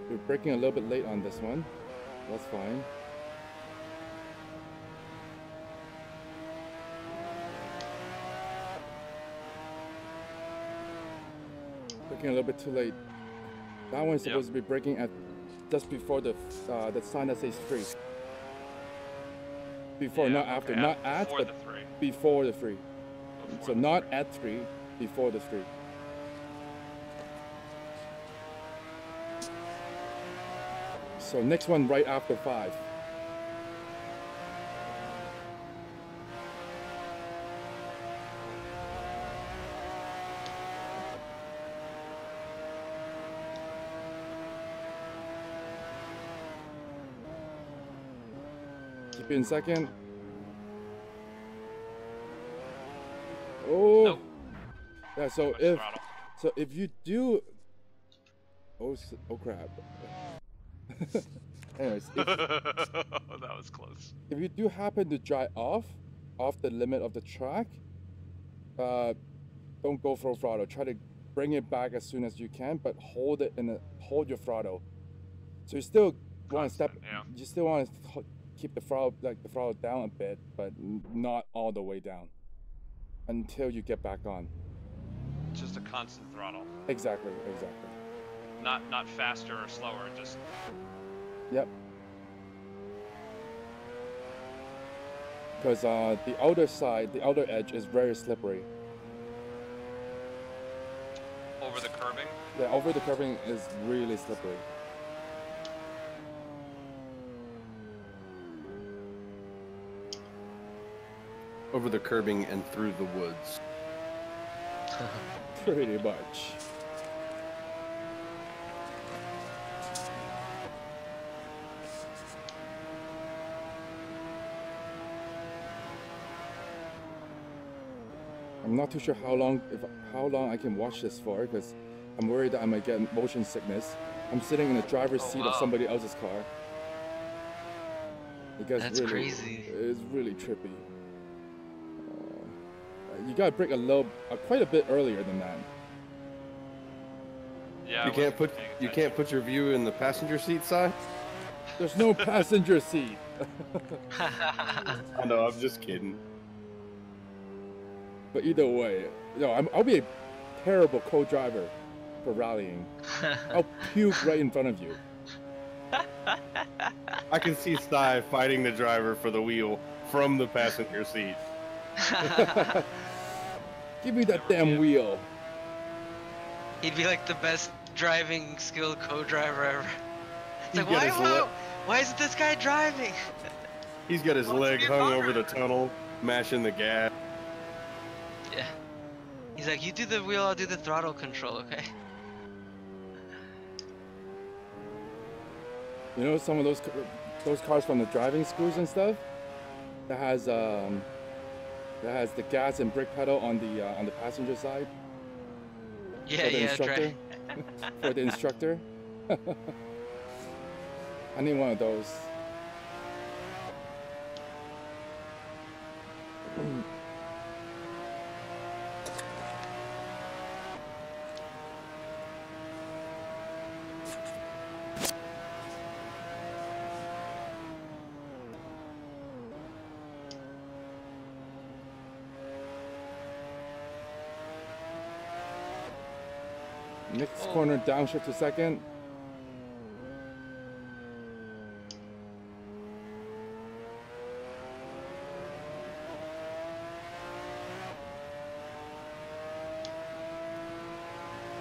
We're braking a little bit late on this one. That's fine. Braking a little bit too late. That one's supposed to be braking at just before the sign that says 3. Before, not after. Not at, but the 3. before the 3. Before So the not 3. at 3, before the 3. So next one right after 5. Keep it in second. Oh, Nope. yeah. So Much if throttle. if you do, oh crap. Anyways, That was close. if you do happen to drive off the limit of the track, don't go full throttle. Try to bring it back as soon as you can, but hold your throttle. So you still want to step. Yeah. You still want to keep the throttle down a bit, but not all the way down until you get back on. Just a constant throttle. Exactly. Not faster or slower. Just. Yep. Because the outer edge is very slippery. Over the curbing? Yeah, over the curbing is really slippery. Over the curbing and through the woods. Pretty much. I'm not too sure how long I can watch this for, because I'm worried that I might get motion sickness. I'm sitting in the driver's seat of somebody else's car. That's crazy. It's really trippy. You gotta brake quite a bit earlier than that. Yeah. You can't put your view in the passenger seat side. There's no passenger seat. I know, I'm just kidding. But either way, I'll be a terrible co-driver for rallying. I'll puke right in front of you. I can see Sty fighting the driver for the wheel from the passenger seat. Give me that damn wheel. He'd be like the best driving skilled co-driver ever. It's like, He's got why isn't this guy driving? He's got his leg hung over the tunnel, mashing the gas. Yeah. He's like, you do the wheel, I'll do the throttle control, okay? You know, some of those cars from the driving schools and stuff that has the gas and brake pedal on the passenger side. Yeah, for the yeah, instructor. For the instructor. I need one of those. Next corner, downshift to second.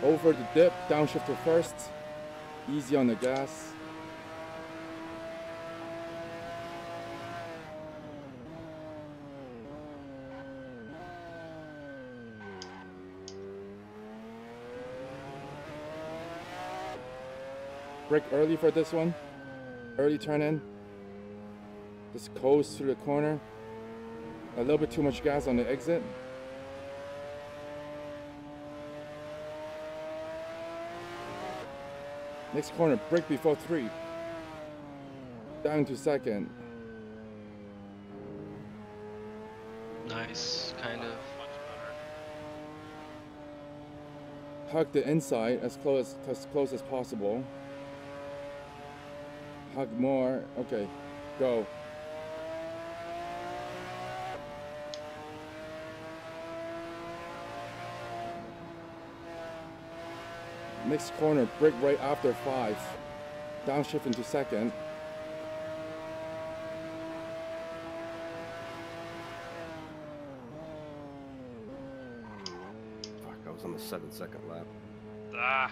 Over the dip, downshift to first. Easy on the gas. brake early for this one. Early turn in. Just coast through the corner. A little bit too much gas on the exit. Next corner, brake before 3. Down to second. Nice, kind of. Much better. Hug the inside as close as possible. Hug more. Okay, go. Next corner, brake right after 5. Downshift into second. Fuck, I was on the 7-second lap. Ah.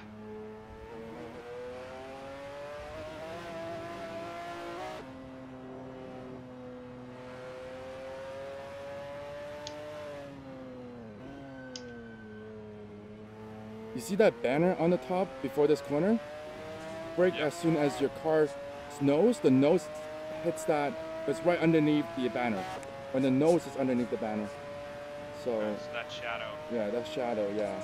You see that banner on the top before this corner? Brake as soon as your car's nose, the nose hits that. It's right underneath the banner. When the nose is underneath the banner. So, That's that shadow. yeah, that's shadow, yeah.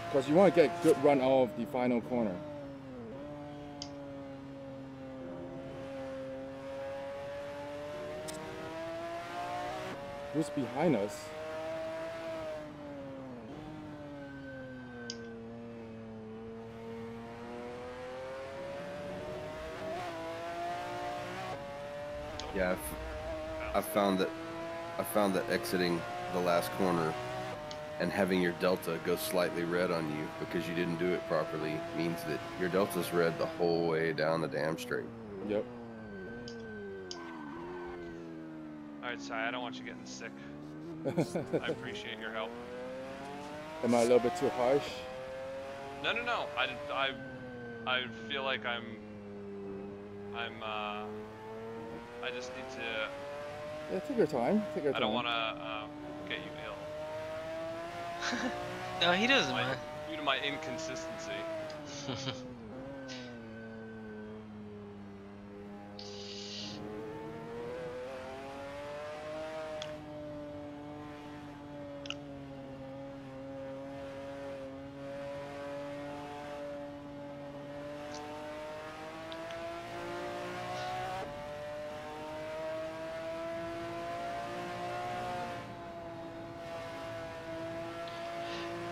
Because you want to get a good run out of the final corner. Who's behind us? Yeah, I found that exiting the last corner and having your delta go slightly red on you because you didn't do it properly means that your delta's red the whole way down the damn straight. Yep. Alright, Si, I don't want you getting sick. I appreciate your help. Am I a little bit too harsh? No, no, no. I feel like I just need to. Yeah, take your time. Take your time. I don't want to get you ill. No, he doesn't, man. Due to my inconsistency.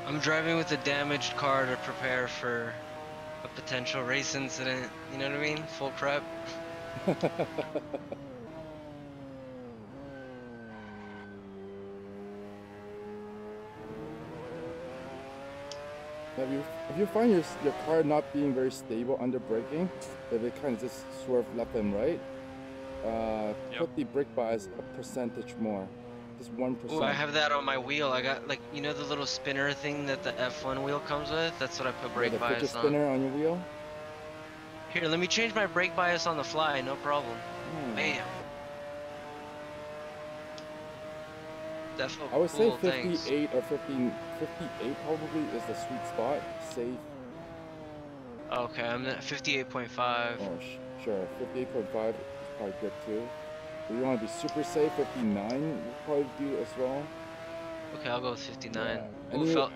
I'm driving with a damaged car to prepare for a potential race incident. You know what I mean? Full prep. If you find your car not being very stable under braking, if it kind of just swerve left and right, put the brake bias a percentage more, just 1%. Oh, I have that on my wheel. I got, like, you know the little spinner thing that the F1 wheel comes with? That's what I put brake the bias fidget on. spinner on your wheel. Here, let me change my brake bias on the fly, no problem. Bam. That's I would cool, say thanks. 58 or 15, 58 probably is the sweet spot. Safe. Okay, I'm at 58.5. Oh, sure. 58.5 is probably good too. If you want to be super safe, 59 would probably do as well. Okay, I'll go with 59. Yeah. Ooh,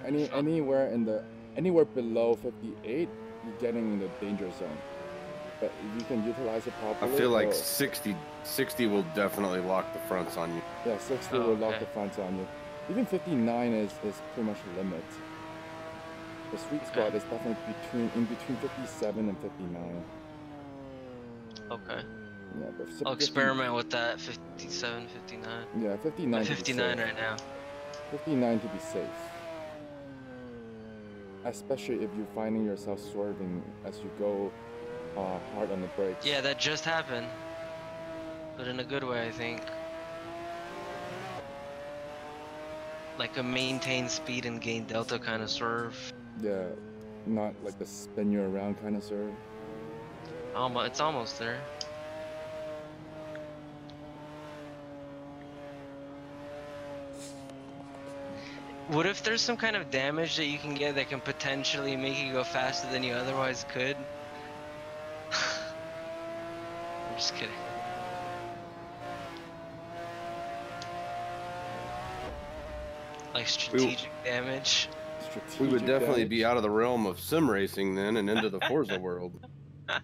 Anywhere below 58, you're getting in the danger zone. But if you can utilize it I properly. feel like 60 will definitely lock the fronts on you. Yeah, 60 will lock the fronts on you. Even 59 is pretty much the limit. The sweet spot is definitely in between 57 and 59. Okay. Yeah, but I'll experiment with that 57, 59. Yeah, 59. I'm 59 right now. 59 to be safe. Especially if you're finding yourself swerving as you go hard on the brakes. Yeah, that just happened. But in a good way, I think. Like a maintain speed and gain delta kind of swerve. Yeah, not like the spin you around kind of swerve. It's almost there. What if there's some kind of damage that you can get that can potentially make you go faster than you otherwise could? I'm just kidding. Like strategic damage. We would Strategic definitely damage. be out of the realm of sim racing then and into the Forza world. Ah.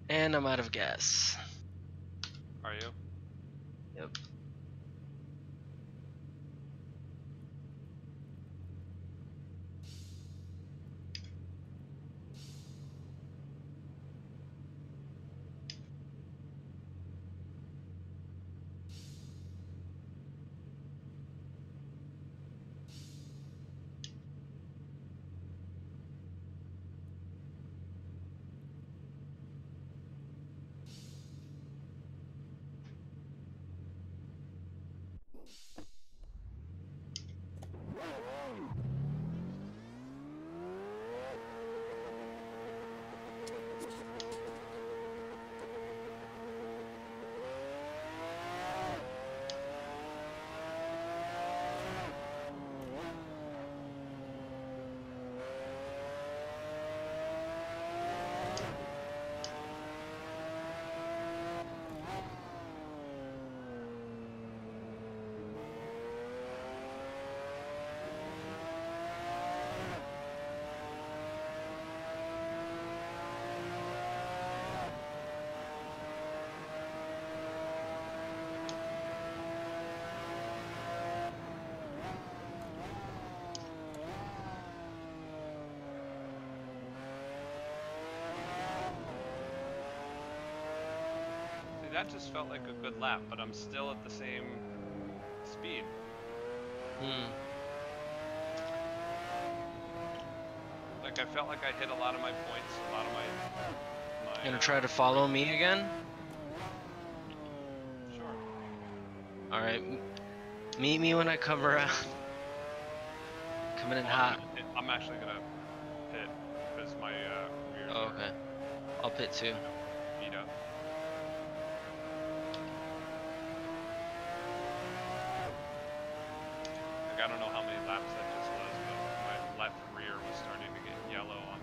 And I'm out of gas. Are you? Yep. See, that just felt like a good lap, but I'm still at the same speed. Like, I felt like I hit a lot of my points, a lot of my You gonna try to follow me again? Sure. Alright. Meet me when I come around. Coming in hot. I'm actually gonna pit because my rear. Oh, okay. I'll pit too. Beat up. Like, I don't know how many laps that just was, but my left rear was starting to get yellow on.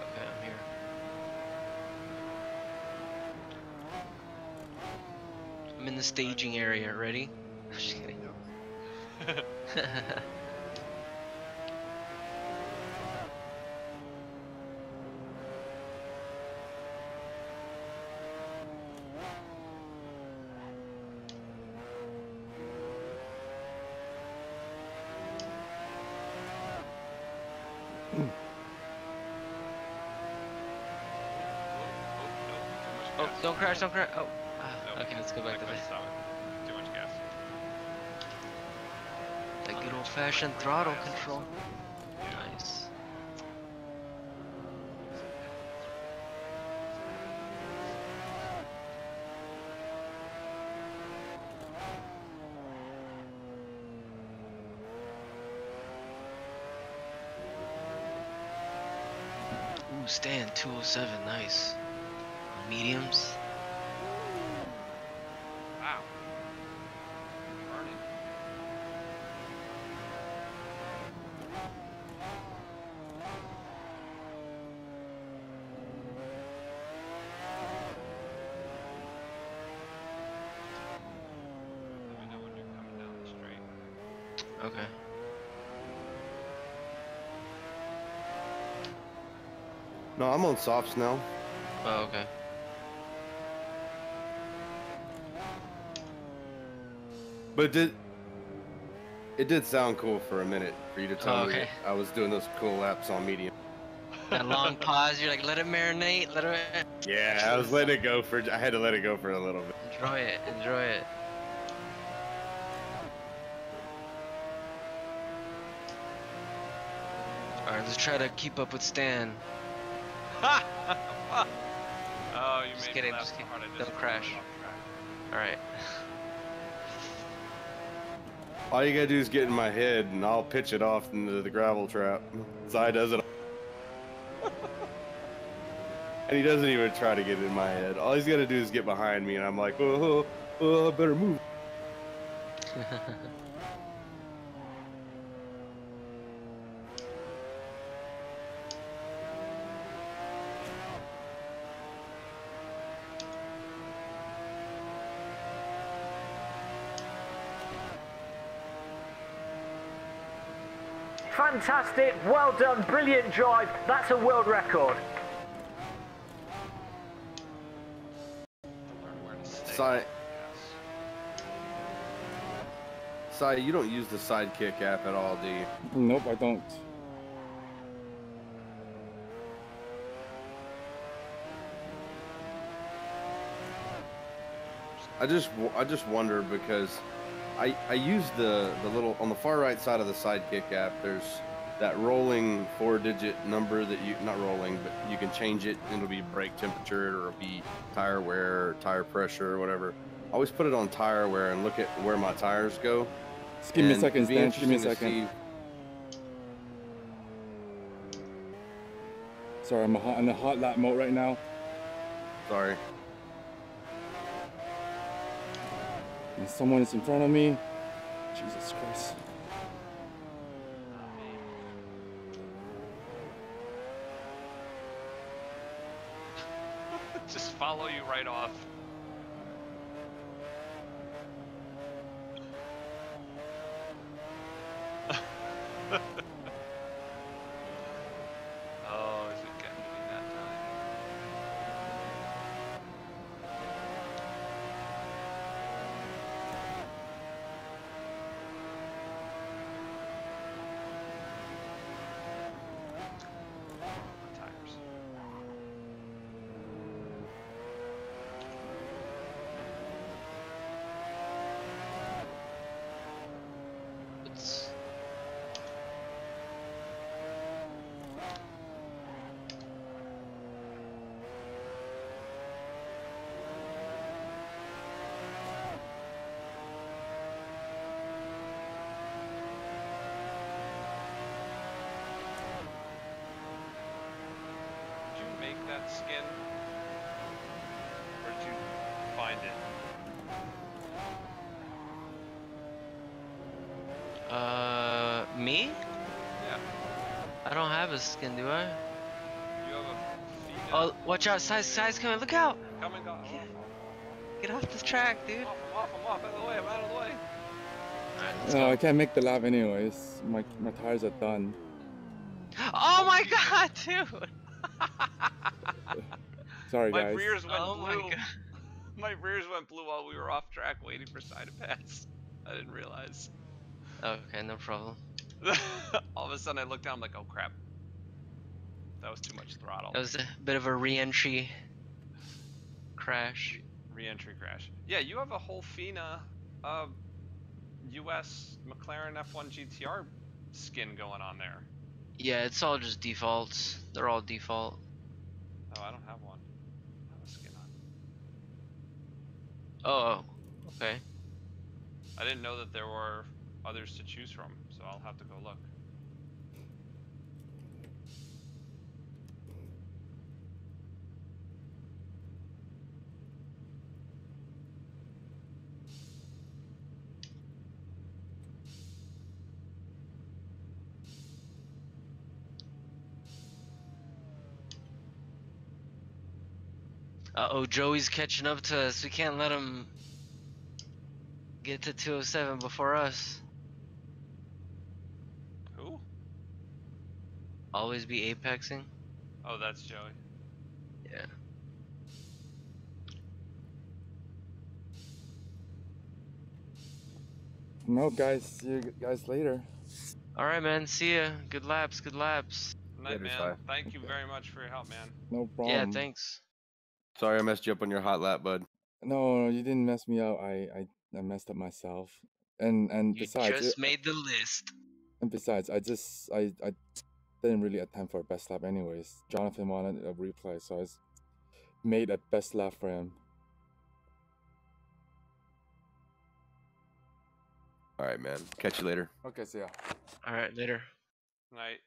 Okay, I'm here. I'm in the staging area. Ready? I'm just kidding. Oh, don't crash, don't crash. Oh, Nope. okay, let's go back to couldn't this. stop it. Too much gas. That good old-fashioned throttle Fast. control. Yeah. Nice. Ooh, stand 207, nice. Mediums. Wow. Burning. Okay. No, I'm on softs now. Oh, okay. But it did sound cool for a minute for you to tell Oh, me okay. that I was doing those cool laps on medium. That long pause, you're like, let it marinate, let it Yeah, I was letting it go for. I had to let it go for a little bit. enjoy it, enjoy it. Alright, let's try to keep up with Stan. Oh, you Just made kidding, me laugh just so kidding. hard I just Don't fell crash. right off track. Alright. All you gotta do is get in my head, and I'll pitch it off into the gravel trap. Cy does it, and he doesn't even try to get in my head. All he's gotta do is get behind me, and I'm like, oh, I better move. Fantastic, well done, brilliant drive. That's a world record. Learn where to stay. Cy, Yes. Cy, you don't use the Sidekick app at all, do you? Nope, I don't. I just wonder because I use the little on the far right side of the Sidekick app. There's that rolling 4-digit number that you not rolling, but you can change it. And it'll be brake temperature, or it'll be tire wear, or tire pressure, or whatever. I always put it on tire wear and look at where my tires go. Just give me a And second, it'd be Stan. Give me a interesting to second. Sorry, I'm in a hot lap mode right now. Sorry. And someone is in front of me. Jesus Christ. Not me. Just follow you right off. Oh, is it getting to be that time? Tires. It's... Did you make that skin? Or did you find it? Me? Yeah. I don't have a skin, do I? You have a feed. Oh, watch out, Side's coming, look out! Coming, go. I'm off, Get off the track, dude. I'm off. Out of the way. I'm out of the way. Alright, let's No, go. I can't make the lap anyways. My tires are done. Oh my god, dude! Sorry, My guys. rears went Oh my blue. god. My rears went blue while we were off track waiting for Cy to pass. I didn't realize. Okay, no problem. All of a sudden I looked down, I'm like, oh crap. That was too much throttle. That was a bit of a re-entry crash. Re-entry crash. Yeah, you have a whole FINA US McLaren F1 GTR skin going on there. Yeah, it's all just defaults. They're all default. Oh, I don't have one. I don't have a skin on. Oh, okay. I didn't know that there were others to choose from, so I'll have to go look. Uh-oh, Joey's catching up to us. We can't let him get to 207 before us. always be apexing? Oh, that's Joey. Yeah. No, guys, see you guys later. All right, man. See ya. Good laps. Good laps. Night, Later, man. Si. Thank you very much for your help, man. No Yeah, problem. thanks. Sorry I messed you up on your hot lap, bud. No, you didn't mess me up. I messed up myself. And You besides, just made the list. I didn't really attempt for a best lap anyways. Jonathan wanted a replay, so I made a best lap for him. All right, man. Catch you later. Okay, see ya. All right, later. Night.